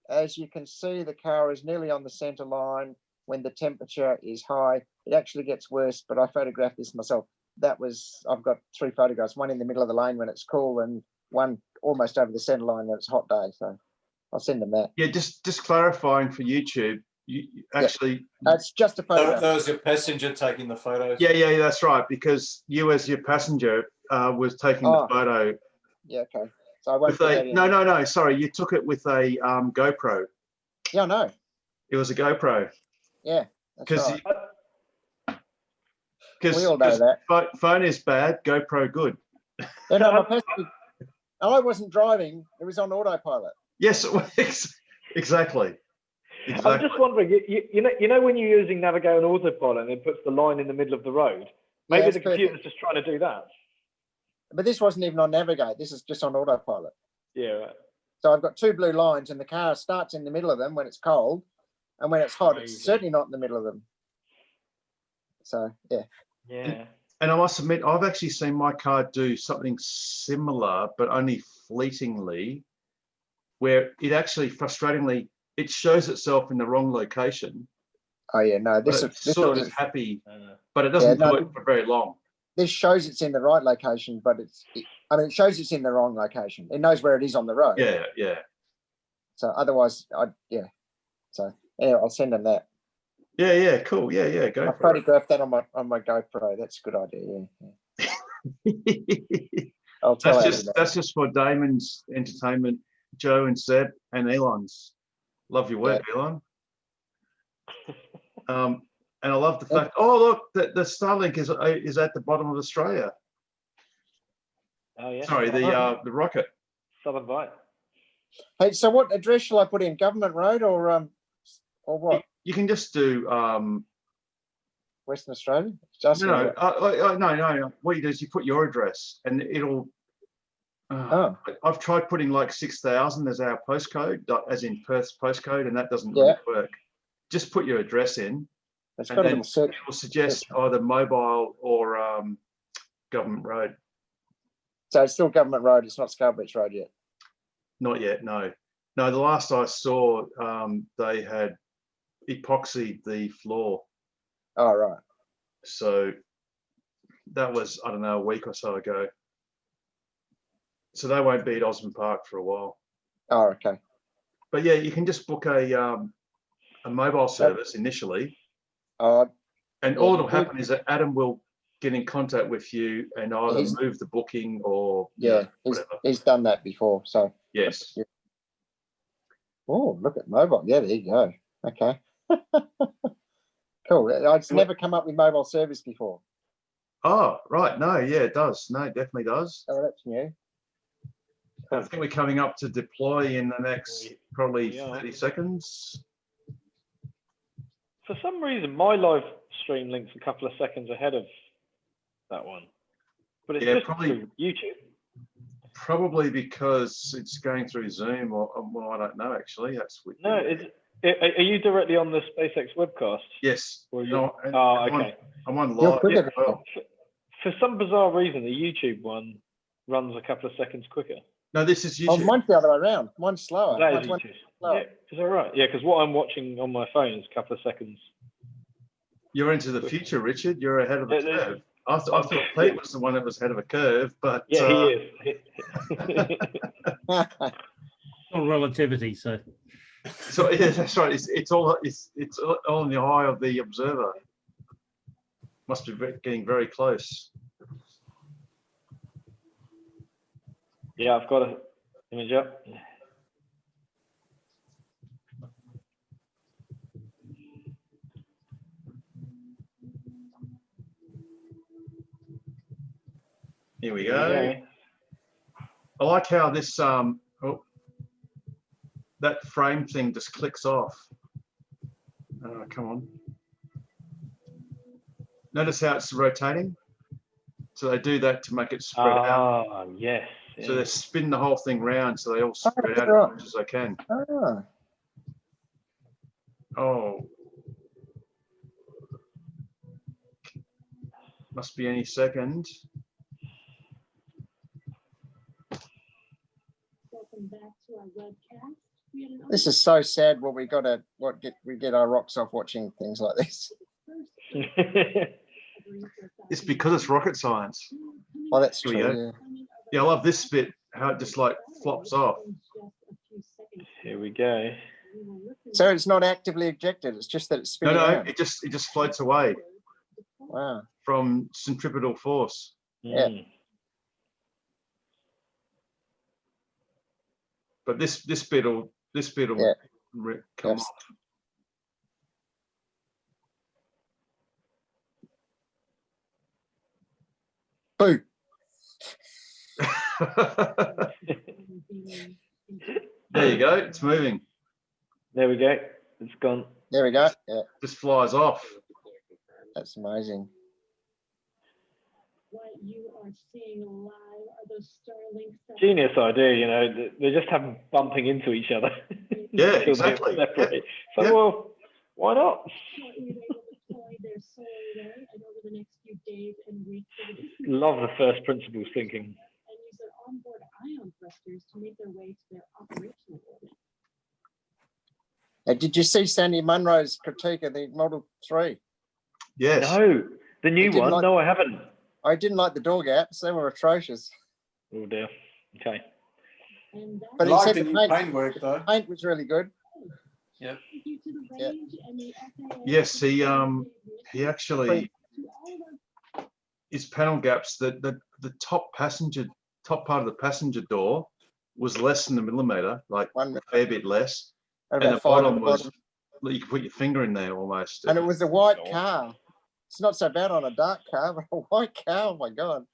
As you can see, the car is nearly on the centre line when the temperature is high. It actually gets worse, but I photographed this myself. I've got 3 photographs, one in the middle of the lane when it's cool and one almost over the centre line when it's a hot day. So I'll send them that. Yeah, just clarifying for YouTube. You actually, it's just a photo. That was your passenger taking the photos. Yeah, that's right. Because you, as your passenger, was taking the photo. Yeah, okay. So I won't. No. Sorry, you took it with a GoPro. Yeah, I know. It was a GoPro. Yeah, that's right. Because we all know that. Phone is bad, GoPro good. I wasn't driving; it was on autopilot. Yes, exactly. I'm just wondering, you know when you're using Navigo and autopilot and it puts the line in the middle of the road, maybe the computer's just trying to do that. But this wasn't even on Navigo. This is just on autopilot. Yeah, right. So I've got 2 blue lines and the car starts in the middle of them when it's cold, and when it's hot, it's certainly not in the middle of them. So yeah. Yeah. And I must admit, I've actually seen my car do something similar, but only fleetingly, where it actually, frustratingly, it shows itself in the wrong location. Oh yeah, no, But it's sort of happy, but it doesn't do it for very long. This shows it's in the right location, but I mean, it shows it's in the wrong location. It knows where it is on the road. Yeah, yeah. So otherwise, yeah. So yeah, I'll send them that. Yeah, yeah, cool. Yeah, yeah, go I for it. photographed that on my GoPro. That's a good idea. Yeah. I'll tell that's just for Damon's entertainment, Joe and Seb and Elon's. Love your work, Elon. And I love the fact. Oh, look, the Starlink is at the bottom of Australia. Oh yeah. Sorry, the rocket. Southern Light. Hey, so what address shall I put in? Government Road or what? You can just do Western Australia. Just no. What you do is you put your address, and it'll. I've tried putting like 6,000 as our postcode, as in Perth's postcode, and that doesn't really work. Just put your address in, and then it will suggest either mobile or government road. So it's still government road. It's not Scarborough Road yet. Not yet, no. No, the last I saw, they had epoxied the floor. Oh, right. So that was, I don't know, a week or so ago. So they won't be at Osmond Park for a while. Oh, okay. But yeah, you can just book a mobile service initially. And all that'll happen is that Adam will get in contact with you and either move the booking or whatever. He's done that before. So yes. Yeah. Oh, look at mobile. Yeah, there you go. Okay. Cool. It's never come up with mobile service before. Oh, right. No, yeah, it does. No, it definitely does. Oh, that's new. I think we're coming up to deploy in the next probably 30 seconds. For some reason, my live stream link's a couple of seconds ahead of that one, but it's just probably through YouTube. Probably because it's going through Zoom, or well, I don't know. Actually, that's weird. No, are you directly on the SpaceX webcast? Yes. Okay. I'm on live. For some bizarre reason, the YouTube one runs a couple of seconds quicker. No, this is YouTube. Oh, mine's the other way around. Mine's slower. That is YouTube. Yeah, is that right? Yeah, because what I'm watching on my phone is a couple of seconds. You're into the future, Richard. You're ahead of the curve. I thought Pete was the one that was ahead of a curve, but yeah, he is. All relativity, so. So yeah, that's right. It's all in the eye of the observer. Must be getting very close. Yeah, I've got an image up. Here we go. I like how this that frame thing just clicks off. Come on. Notice how it's rotating. So they do that to make it spread out. Ah, yes. So they spin the whole thing round so they all spread out as much as they can. Oh. Must be any second. Welcome back to our webcast. This is so sad. Well, we get our rocks off watching things like this. It's because it's rocket science. Oh, that's true. Yeah, I love this bit, how it just like flops off. Here we go. So it's not actively ejected. It's just that it's spinning. No, it just floats away. Wow. From centripetal force. Yeah. But this bit'll come off. Boo. There you go. It's moving. There we go. It's gone. There we go. Yeah. Just flies off. That's amazing. What you are seeing live are those Starlink. Genius idea, you know. They just have them bumping into each other. Yeah, exactly. So, well, why not? the next few days and weeks. Love the first principles thinking. And use their onboard ion thrusters to make their way to their operational orbit. Did you see Sandy Munro's critique of the Model 3? Yes. No, the new one. Like, no, I haven't. I didn't like the door gaps. They were atrocious. Oh dear. Okay. And But I he like said the the new paint work though. paint was really good. Yep. due to the range and the FAA Yes, he actually, his panel gaps, the top part of the passenger door was less than a millimeter, like a fair bit less. And And about the 5 at bottom the was, bottom. you could put your finger in there almost. And it was a white car. It's not so bad on a dark car, but a white car, oh my God.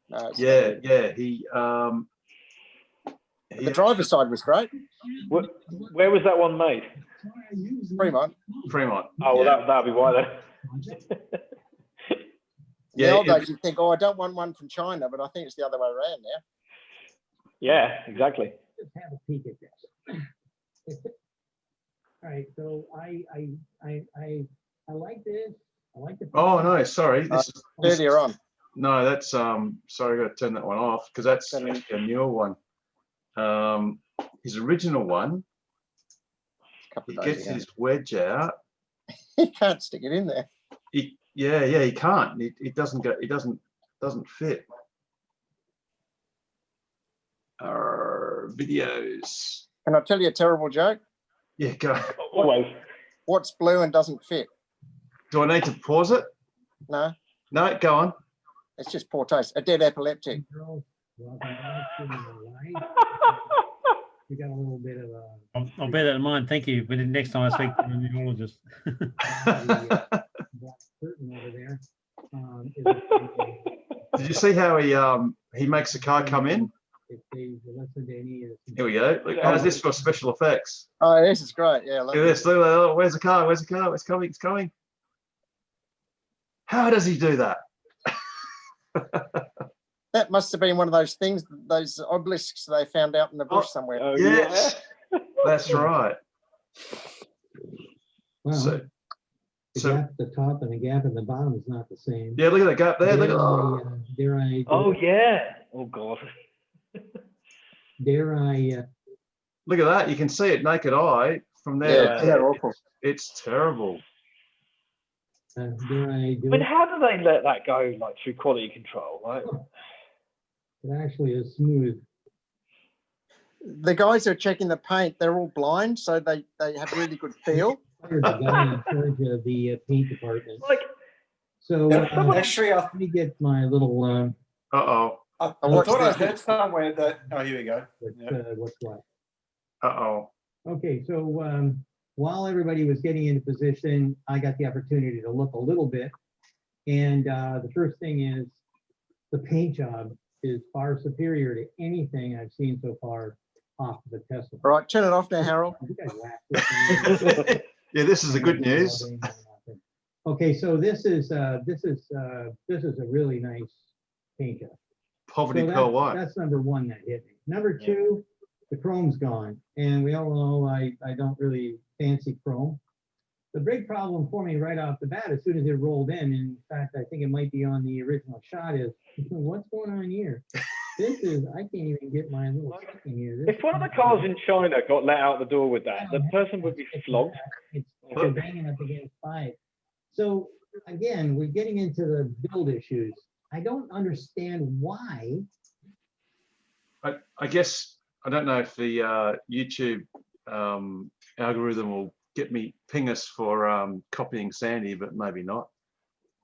No, it's Yeah, not good. yeah, The driver's side was great. Where was that one made? Fremont. Fremont. Oh, well, yeah. that'd be why then. In Yeah, the old it- days, you think, oh, I don't want one from China, but I think it's the other way around now. Yeah, exactly. Let's have a peek at this. All right, so I like this. I like the. Oh no, sorry. This is Earlier on. no, that's sorry, I got to turn that one off because that's actually a newer one. His original one, he gets his wedge out. He can't stick it in there. Yeah, he can't. It doesn't go. It doesn't fit. Videos. Can I tell you a terrible joke? Yeah, go. Always. What's blue and doesn't fit? Do I need to pause it? No, No, go on. it's just poor taste. A dead epileptic. We got a little bit of a. I'll bear that in mind. Thank you. But next time I speak to a neurologist. Curtain over there. Did you see how he makes the car come in? If they listen to any of Here we go. Look, how's this for special effects? Oh, this is great. Yeah, I love Look at it. this. Look at that. Oh, where's the car? Where's the car? It's coming. It's coming. How does he do that? That must have been one of those things, those obelisks they found out in the bush somewhere. Oh, Yes, that's right. Well, So, the so gap at the top and the gap at the bottom is not the same. yeah, look at that gap there. Look at Dare I? Oh, yeah. Oh, God. Dare I? look at that. You can see it naked eye from there. Yeah, they're awful. It's terrible. Dare I do I mean, it? how do they let that go, like, through quality control? Like, It actually is smooth. The guys who are checking the paint, they're all blind, so they have really good feel. Hired the guy in charge of the paint department. like So Actually, let me get my little. Uh-oh. I watched thought I this. heard somewhere that. Oh, here we go. What's what? Uh-oh. Okay, so while everybody was getting into position, I got the opportunity to look a little bit. And the first thing is the paint job is far superior to anything I've seen so far off the Tesla. All right, turn it off now, Harold. You guys laughed at me. Yeah, this is the good news. Okay, so this is a really nice paint job. Poverty So pearl white. that's number one that hit me. Number two, the chrome's gone. And we all know I don't really fancy chrome. The big problem for me right off the bat, as soon as it rolled in fact, I think it might be on the original shot, is what's going on here? This is, I can't even get my little stick in here. This if one of the cars in China got let out the door with that, the person would be flogged. It's you're banging up against pipe. So again, we're getting into the build issues. I don't understand why. I guess, I don't know if the YouTube algorithm will ping us for copying Sandy, but maybe not.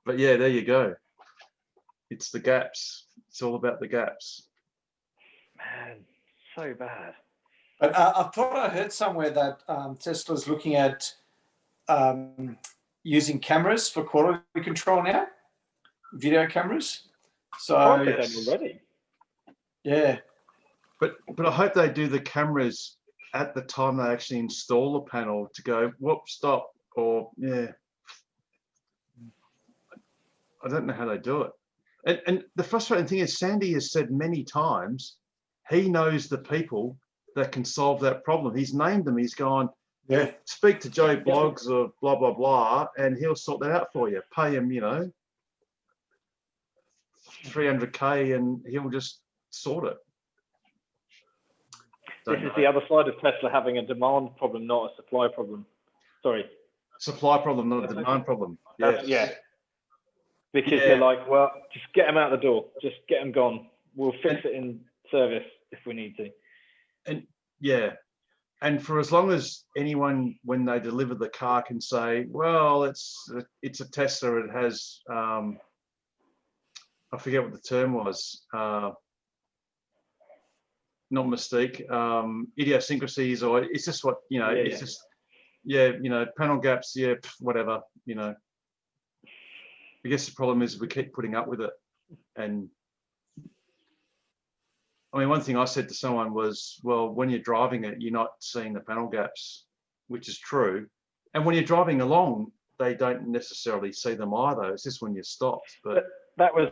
But yeah, there you go. It's the gaps. It's all about the gaps. Man, so bad. But I thought I heard somewhere that Tesla's looking at using cameras for quality control now, video cameras. So already. Yeah. But I hope they do the cameras at the time they actually install the panel to go, whoop, stop, or yeah. I don't know how they do it. And the frustrating thing is Sandy has said many times, he knows the people that can solve that problem. He's named them. He's gone, Yeah. Speak to Joe Blogs or blah, blah, blah, and he'll sort that out for you. Pay him, 300K and he'll just sort it. This is the other side of Tesla having a demand problem, not a supply problem. Sorry. Supply problem, not a demand problem. Yes. Yeah. Because they're like, well, just get them out the door. Just get them gone. We'll fix it in service if we need to. And yeah. And for as long as anyone, when they deliver the car, can say, well, it's a Tesla, it has, I forget what the term was, not mystique, idiosyncrasies, or it's just what, it's just, panel gaps, whatever, I guess the problem is we keep putting up with it. And I mean, one thing I said to someone was, well, when you're driving it, you're not seeing the panel gaps, which is true. And when you're driving along, they don't necessarily see them either. It's just when you stop. But that was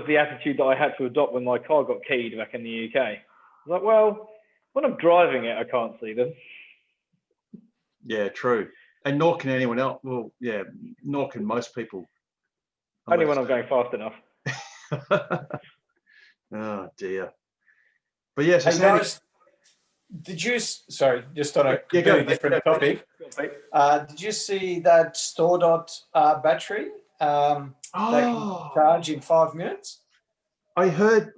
the attitude that I had to adopt when my car got keyed back in the UK. I was like, well, when I'm driving it, I can't see them. Yeah, true. And nor can anyone else. Well, yeah, nor can most people. Only when I'm going fast enough. Oh dear. But yes, hey guys, did you? Sorry, just on a completely different topic. Did you see that StoreDot battery that can charge in 5 minutes? I heard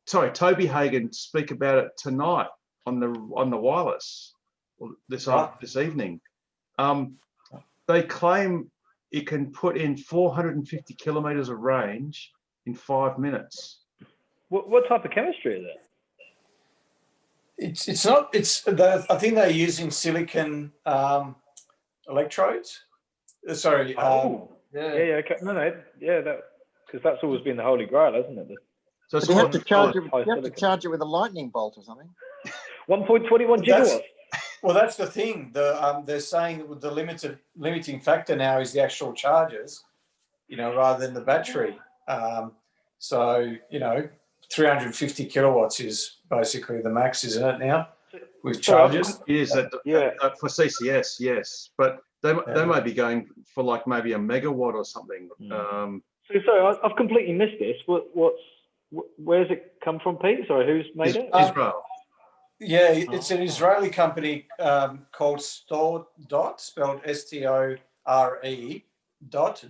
Toby Hagen speak about it tonight on the wireless this evening. They claim it can put in 450 kilometers of range in 5 minutes. What type of chemistry is it? It's not. I think they're using silicon electrodes. Sorry. Okay. No. Yeah, because that's always been the holy grail, hasn't it? So you have to charge it. You have to charge it with a lightning bolt or something. 1.21 gigawatts. Well, that's the thing. They're saying that the limiting factor now is the actual chargers, rather than the battery. So 350 kilowatts is basically the max, isn't it now, with chargers? It is for CCS, yes, but they may be going for like maybe a megawatt or something. Sorry, I've completely missed this. Where's it come from, Pete? Sorry, who's made it? Israel. Yeah, it's an Israeli company called StoreDot, spelled STORE .dot.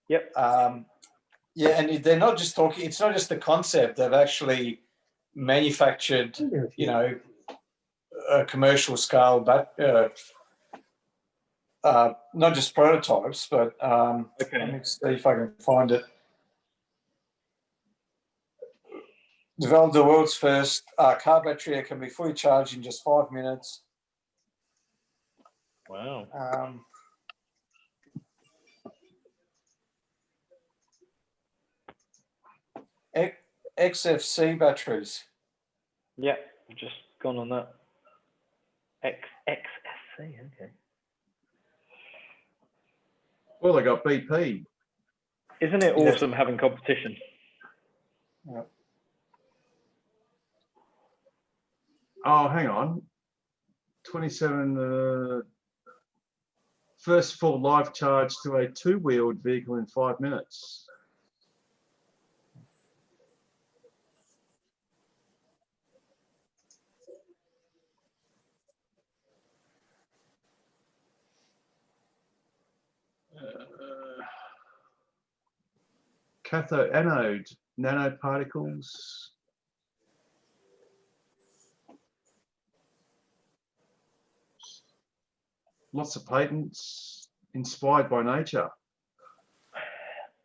Yep. Yeah, and they're not just talking. It's not just the concept. They've actually manufactured, a commercial scale, but not just prototypes, but let me see if I can find it. Developed the world's first car battery that can be fully charged in just 5 minutes. Wow. XFC batteries. Yeah, I've just gone on that. XFC, okay. Well, they got BP. Isn't it awesome having competition? Yeah. Oh, hang on. 27. First full live charge to a two-wheeled vehicle in 5 minutes. Cathode, anode, nanoparticles. Lots of patents, inspired by nature.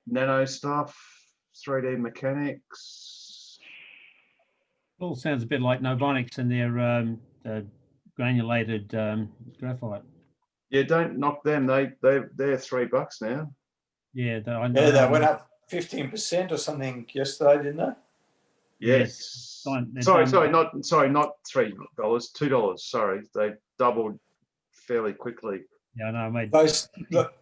Nano stuff, 3D mechanics. All sounds a bit like Novonics and their granulated graphite. Yeah, don't knock them. They're $3 now. Yeah, they went up 15% or something yesterday, didn't they? Yes. Sorry, not $3, $2. Sorry, they doubled fairly quickly. Yeah, I know, mate.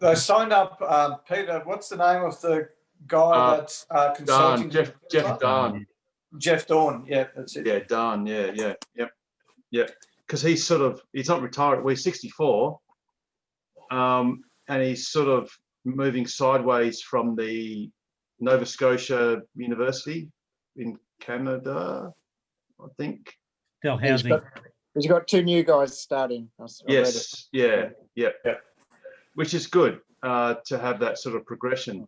They signed up. Peter, what's the name of the guy that's consulting? Jeff Dawn. Jeff Dawn. Yeah, that's it. Yeah, Dawn. Yeah, yep. Yeah, because he's not retired. We're 64, and he's sort of moving sideways from the Nova Scotia University in Canada, I think. Dalhousie. He's got 2 new guys starting. I read it. Yeah. Which is good to have that sort of progression.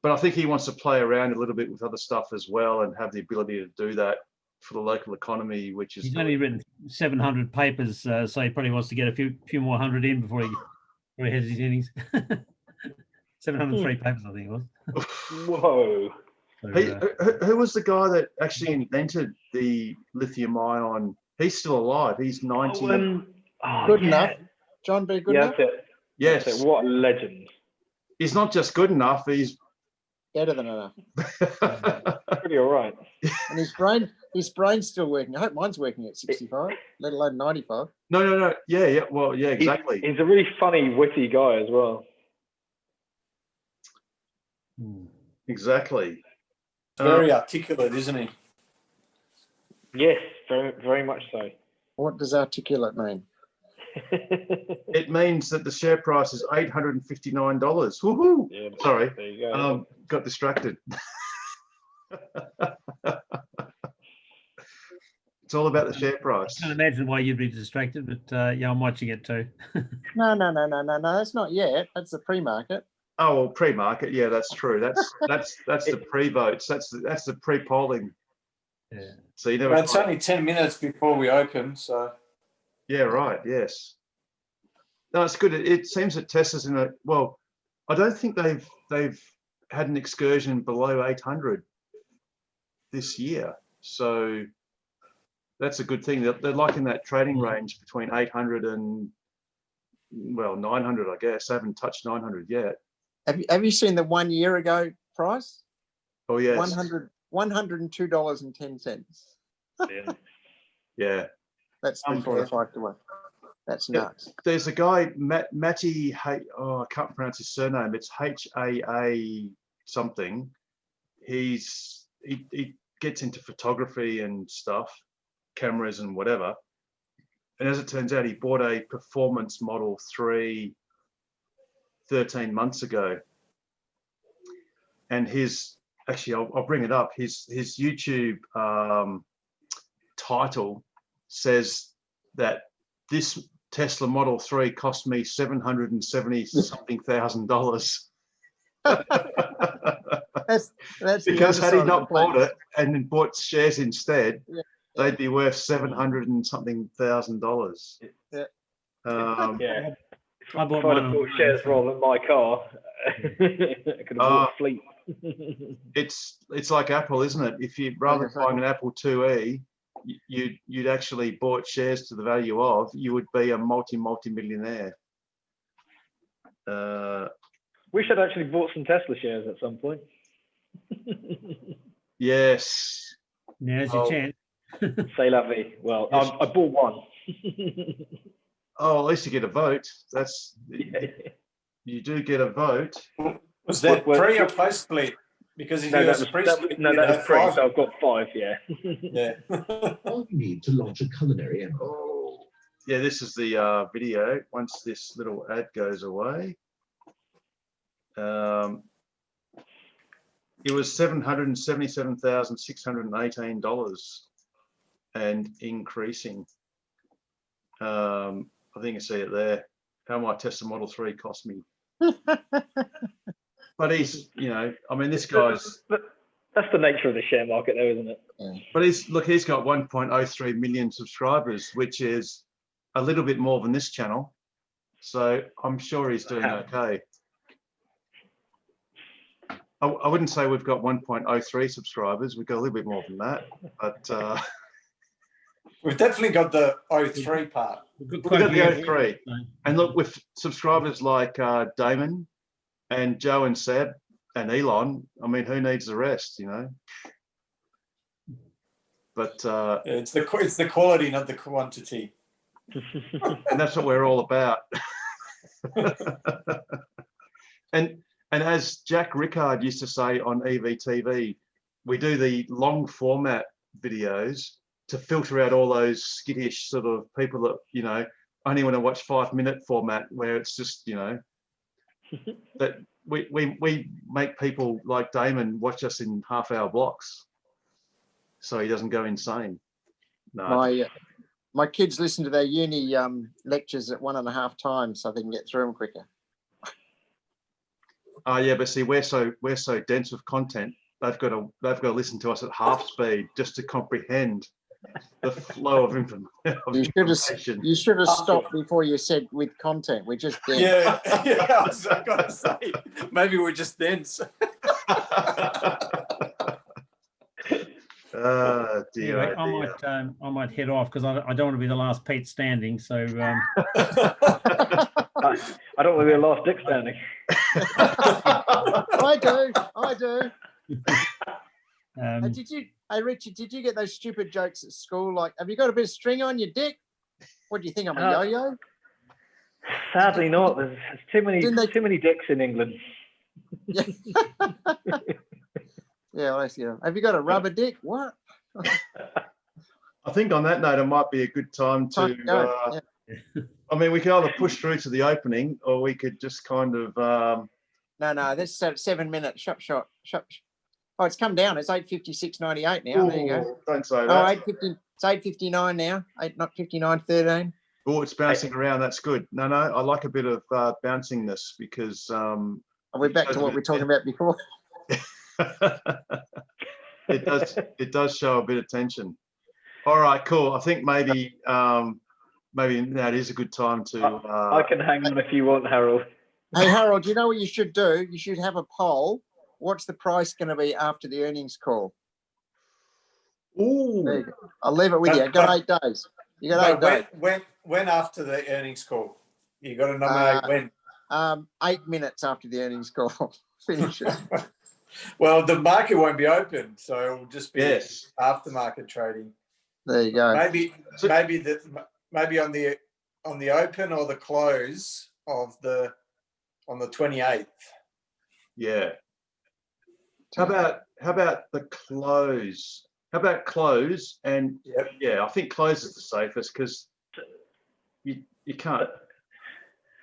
But I think he wants to play around a little bit with other stuff as well and have the ability to do that for the local economy, which is. He's only written 700 papers, so he probably wants to get a few more hundred in before he has his innings. 703 papers, I think it was. Whoa. So, Who was the guy that actually invented the lithium ion? He's still alive. He's 90. Good enough. John B. Good enough? That's it. Yes. That's it. What a legend. He's not just good enough, he's better than enough. Pretty all right. And his brain's still working. I hope mine's working at 65, let alone 95. No. Yeah. Well, yeah, exactly. He's a really funny, witty guy as well. Exactly. Very articulate, isn't he? Yes, very, very much so. What does articulate mean? It means that the share price is $859. Woohoo! Yeah, sorry, there you go. got distracted. It's all about the share price. I can't imagine why you'd be distracted, but yeah, I'm watching it too. No. That's not yet. That's the pre-market. Oh, well, pre-market. Yeah, that's true. That's the pre-votes. That's the pre-polling. Yeah. So you never. But it's only 10 minutes before we open, so. Yeah. Right. Yes. No, it's good. It seems that Tesla's in a. Well, I don't think they've had an excursion below 800 this year. So that's a good thing. They're like in that trading range between 800 and 900, I guess. I haven't touched 900 yet. Have you seen the 1 year ago price? Oh yes. $102.10. Yeah. That's before the 5-1. That's nuts. There's a guy, Matty. I can't pronounce his surname. It's HAA something. He gets into photography and stuff, cameras and whatever. And as it turns out, he bought a performance Model 3 13 months ago. And I'll bring it up. His YouTube title says that this Tesla Model 3 cost me $770 something thousand. That's because had he not bought it and bought shares instead, they'd be worth $700 and something thousand. Yeah. Yeah. I bought If I'd have bought shares rather than my car, I could have bought a fleet. It's like Apple, isn't it? If you rather than buying an Apple IIe, you'd actually bought shares to the value of, you would be a multi-millionaire. Wish I'd actually bought some Tesla shares at some point. Yes. Now's your chance. Say la vie. Well, Yes. I bought one. Oh, at least you get a vote. That's you do get a vote. Was that pre or post split? Because if No, you that was was, pre that, split, no, that was pre, so I've got 5, yeah. Yeah. All you need to launch a culinary empire. Oh, yeah, this is the video. Once this little ad goes away. It was $777,618 and increasing. I think you see it there. How my Tesla Model 3 cost me. But he's, I mean, this guy's. That's the nature of the share market, though, isn't it? But he's got 1.03 million subscribers, which is a little bit more than this channel. So I'm sure he's doing okay. I wouldn't say we've got 1.03 subscribers. We've got a little bit more than that, but we've definitely got the 03 part. We've got the 03. And look, with subscribers like Damon and Joe and Seb and Elon, I mean, who needs the rest, But it's the quality, not the quantity. And that's what we're all about. And as Jack Rickard used to say on EVTV, we do the long format videos to filter out all those skittish sort of people that, you know, only want to watch 5-minute format where it's just, you know, that we make people like Damon watch us in half-hour blocks so he doesn't go insane. No. My kids listen to their uni lectures at 1.5 times so they can get through them quicker. Oh yeah, but see, we're so dense with content. They've got to listen to us at half speed just to comprehend the flow of information. You should have stopped before you said with content. We're just dense. Yeah, I was going to say maybe we're just dense. Oh dear, Anyway, oh dear. I might head off because I don't want to be the last Pete standing. So I don't want to be the last Dick standing. I do. Hey Richard, did you get those stupid jokes at school? Like, have you got a bit of string on your dick? What do you think? I'm a yo-yo? Sadly not. There's too many dicks in England. Yeah. Yeah, well, you know. Have you got a rubber dick? What? I think on that note, it might be a good time to. I mean, we could either push through to the opening, or we could just kind of. No, this is 7 minutes. Shot. Oh, it's come down. It's 8:56.98 now. There you go. Don't say that. Oh, 8:50. It's 8:59 now. Not 59:13. Oh, it's bouncing around. That's good. No, I like a bit of bouncingness because. Are we back to what we were talking about before? It does show a bit of tension. All right, cool. I think maybe now it is a good time to. I can hang on if you want, Harold. Hey Harold, you know what you should do? You should have a poll. What's the price going to be after the earnings call? Ooh. There you go. I'll leave it with you. You got 8 days. You got 8 days. When after the earnings call? You got to nominate when? 8 minutes after the earnings call. Finish it. Well, the market won't be open, so it'll just be aftermarket trading. There you go. Maybe on the open or the close of on the 28th. Yeah. How about the close? How about close? And I think close is the safest because you can't.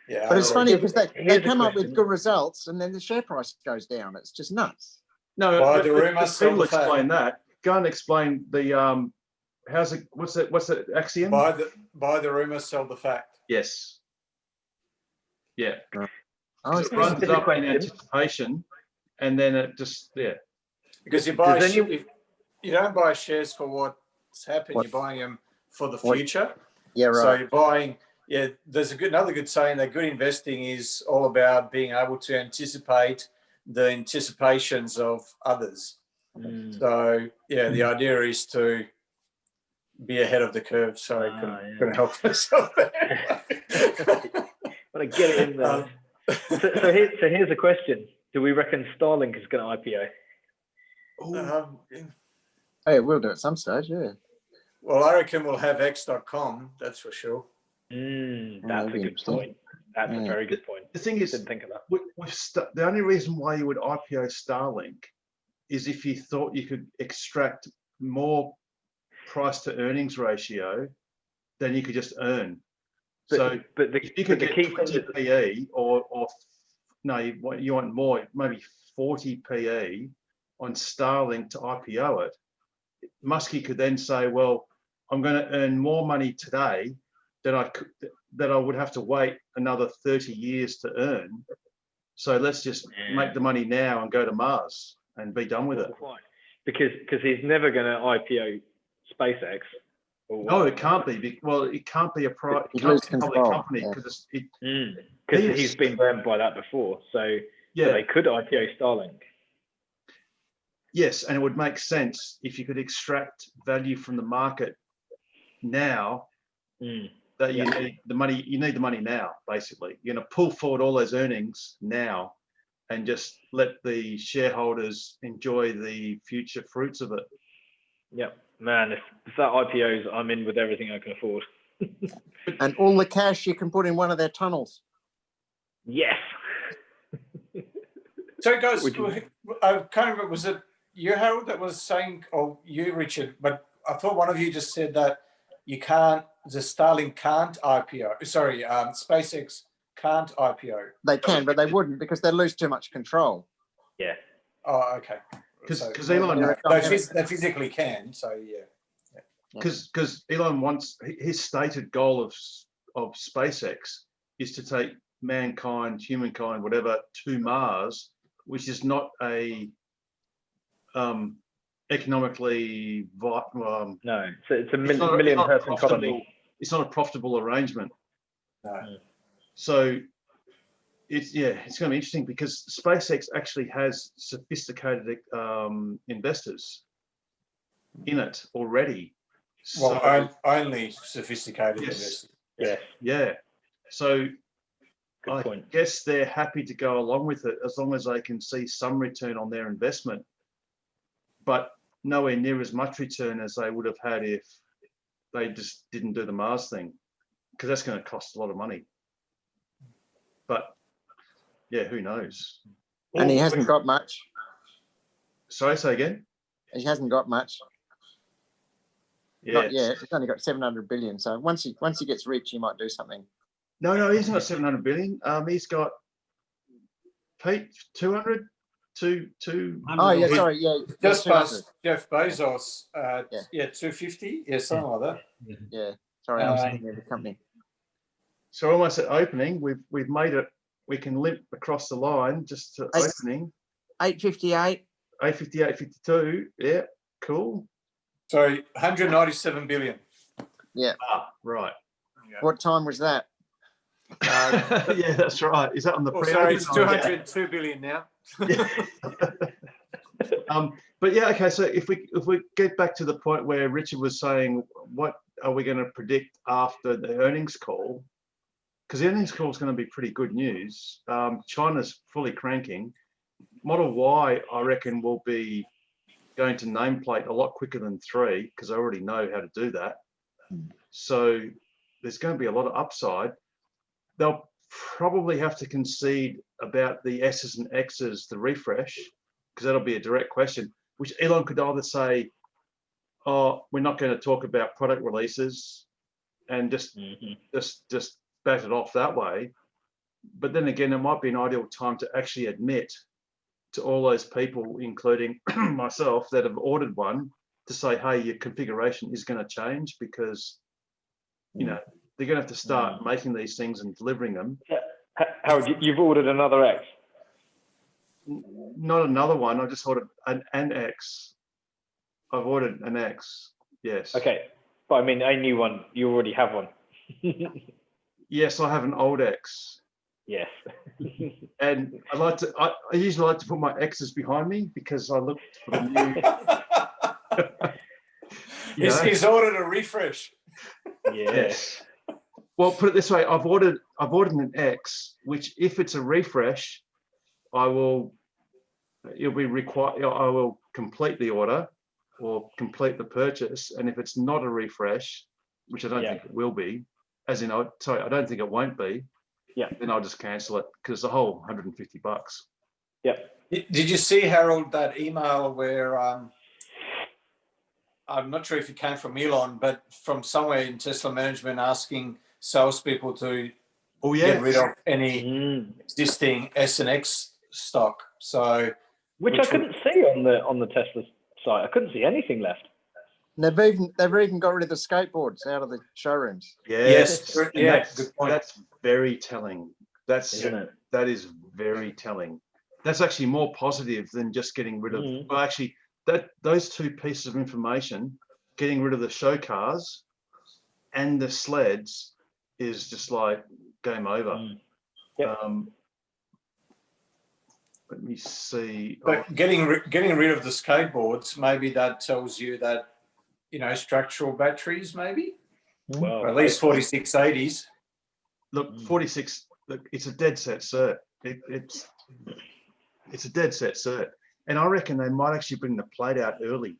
Yeah, but it's funny because they come up with good results and then the share price goes down. It's just nuts. No, people explain that. Go and explain the how's it? What's the axiom? Buy the rumor, sell the fact. Yes. Yeah. It runs up in anticipation, and then it just Because you don't buy shares for what's happened. You're buying them for the future. Yeah, right. So you're buying. Yeah, there's another good saying that good investing is all about being able to anticipate the anticipations of others. So the idea is to be ahead of the curve. Sorry, couldn't help myself there. But I get it in there. So here's a question: do we reckon Starlink is going to IPO? Hey, we'll do it at some stage. Yeah. Well, I reckon we'll have X.com. That's for sure. That's a good point. That's a very good point. The thing is, didn't think of that. The only reason why you would IPO Starlink is if you thought you could extract more price to earnings ratio than you could just earn. If you could get 20 PE or no, you want more, maybe 40 PE on Starlink to IPO it. Muskie could then say, well, I'm going to earn more money today than I would have to wait another 30 years to earn. So let's just make the money now and go to Mars and be done with it. Because he's never going to IPO SpaceX. No, it can't be. Well, it can't be a public company because he's been burned by that before. So they could IPO Starlink. Yes, and it would make sense if you could extract value from the market now. That you need the money. You need the money now. Basically, you're going to pull forward all those earnings now, and just let the shareholders enjoy the future fruits of it. Yep, man. If that IPOs, I'm in with everything I can afford. And all the cash you can put in one of their tunnels. Yes. So, guys, I can't remember. Was it you, Harold, that was saying, or you, Richard? But I thought one of you just said that you can't. The Starlink can't IPO. Sorry, SpaceX can't IPO. They can, but they wouldn't because they lose too much control. Yeah. Oh, okay. Because Elon, they physically can. So yeah. Because Elon wants, his stated goal of SpaceX is to take mankind, humankind, whatever, to Mars, which is not a economically no, it's a million person colony. It's not a profitable arrangement. No. So it's going to be interesting because SpaceX actually has sophisticated investors in it already. Well, So, only sophisticated yes. investors. Yeah. So Good point. I guess they're happy to go along with it as long as they can see some return on their investment, but nowhere near as much return as they would have had if they just didn't do the Mars thing, because that's going to cost a lot of money. But yeah, who knows? And he hasn't got much. Sorry, say again? He hasn't got much. Yeah. Not yet. He's only got 700 billion. So once he gets rich, he might do something. No, he's not 700 billion. He's got Pete 200. Oh yeah, sorry, yeah. Just past Jeff Bezos. Yeah, 250. Yeah, something like that. Yeah. Sorry, I was thinking of the company. So almost at opening, we've made it. We can limp across the line just to opening. 858. 858, 52. Yeah, cool. So 197 billion. Yeah. Ah, right. What time was that? Yeah, that's right. Is that on the pre-open? Sorry, it's 202 billion now. But yeah, okay. So if we get back to the point where Richard was saying, what are we going to predict after the earnings call? Because the earnings call is going to be pretty good news. China's fully cranking. Model Y, I reckon, will be going to nameplate a lot quicker than 3 because I already know how to do that. So there's going to be a lot of upside. They'll probably have to concede about the S's and X's, the refresh, because that'll be a direct question, which Elon could either say, oh, we're not going to talk about product releases and just bat it off that way. But then again, it might be an ideal time to actually admit to all those people, including myself, that have ordered one, to say, hey, your configuration is going to change because, you know, they're going to have to start making these things and delivering them. Howard, you've ordered another X? Not another one. I just ordered an X. I've ordered an X. Yes. Okay, but I mean a new one. You already have one. Yes, I have an old X. Yes. And I usually like to put my X's behind me because I look for the new. He's ordered a refresh. Yes. Well, put it this way: I've ordered an X, which, if it's a refresh, it'll be required. I will complete the order or complete the purchase, and if it's not a refresh, which I don't think it will be, as in, I don't think it won't be. Yeah. Then I'll just cancel it because the whole $150. Yeah. Did you see, Harold, that email where I'm not sure if it came from Elon, but from somewhere in Tesla management asking salespeople to get rid of any existing S and X stock. So, which I couldn't see on the Tesla site. I couldn't see anything left. And they've even got rid of the skateboards out of the showrooms. Yes. Yeah. Good point. That's very telling. That is very telling. That's actually more positive than just getting rid of. Well, actually, those two pieces of information, getting rid of the show cars and the sleds, is just like game over. Yep. Let me see. But getting rid of the skateboards, maybe that tells you that, you know, structural batteries, maybe. Well, or at least 4680s. Look, 46. Look, it's a dead set cert. It's a dead set cert, and I reckon they might actually bring the Plaid out early.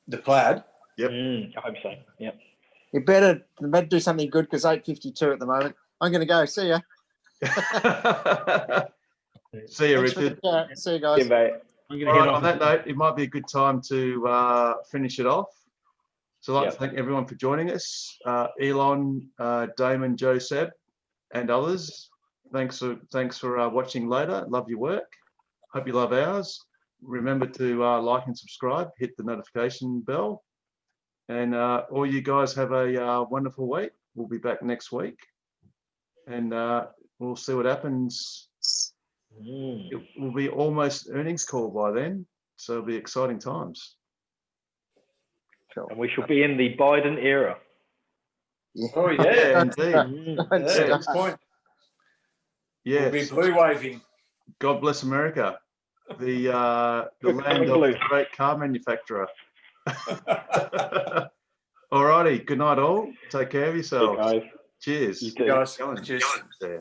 The Plaid. Yep. I hope so. Yep. You better do something good because 852 at the moment. I'm going to go. See ya. See you, Richard. See you guys. Yeah, mate. All right, on that note, it might be a good time to finish it off. So I'd like to thank everyone for joining us. Elon, Damon, Joe, Seb, and others. Thanks for watching later. Love your work. Hope you love ours. Remember to like and subscribe. Hit the notification bell. And all you guys have a wonderful week. We'll be back next week. And we'll see what happens. It will be almost earnings call by then. So it'll be exciting times. And we shall be in the Biden era. Yeah. Oh yeah, indeed. Good point. Yeah, We'll be blue waving. God bless America, the land of the great car manufacturer. All righty. Good night, all. Take care of yourselves. Hey guys. Cheers. You too. Guys, cheers. Yeah.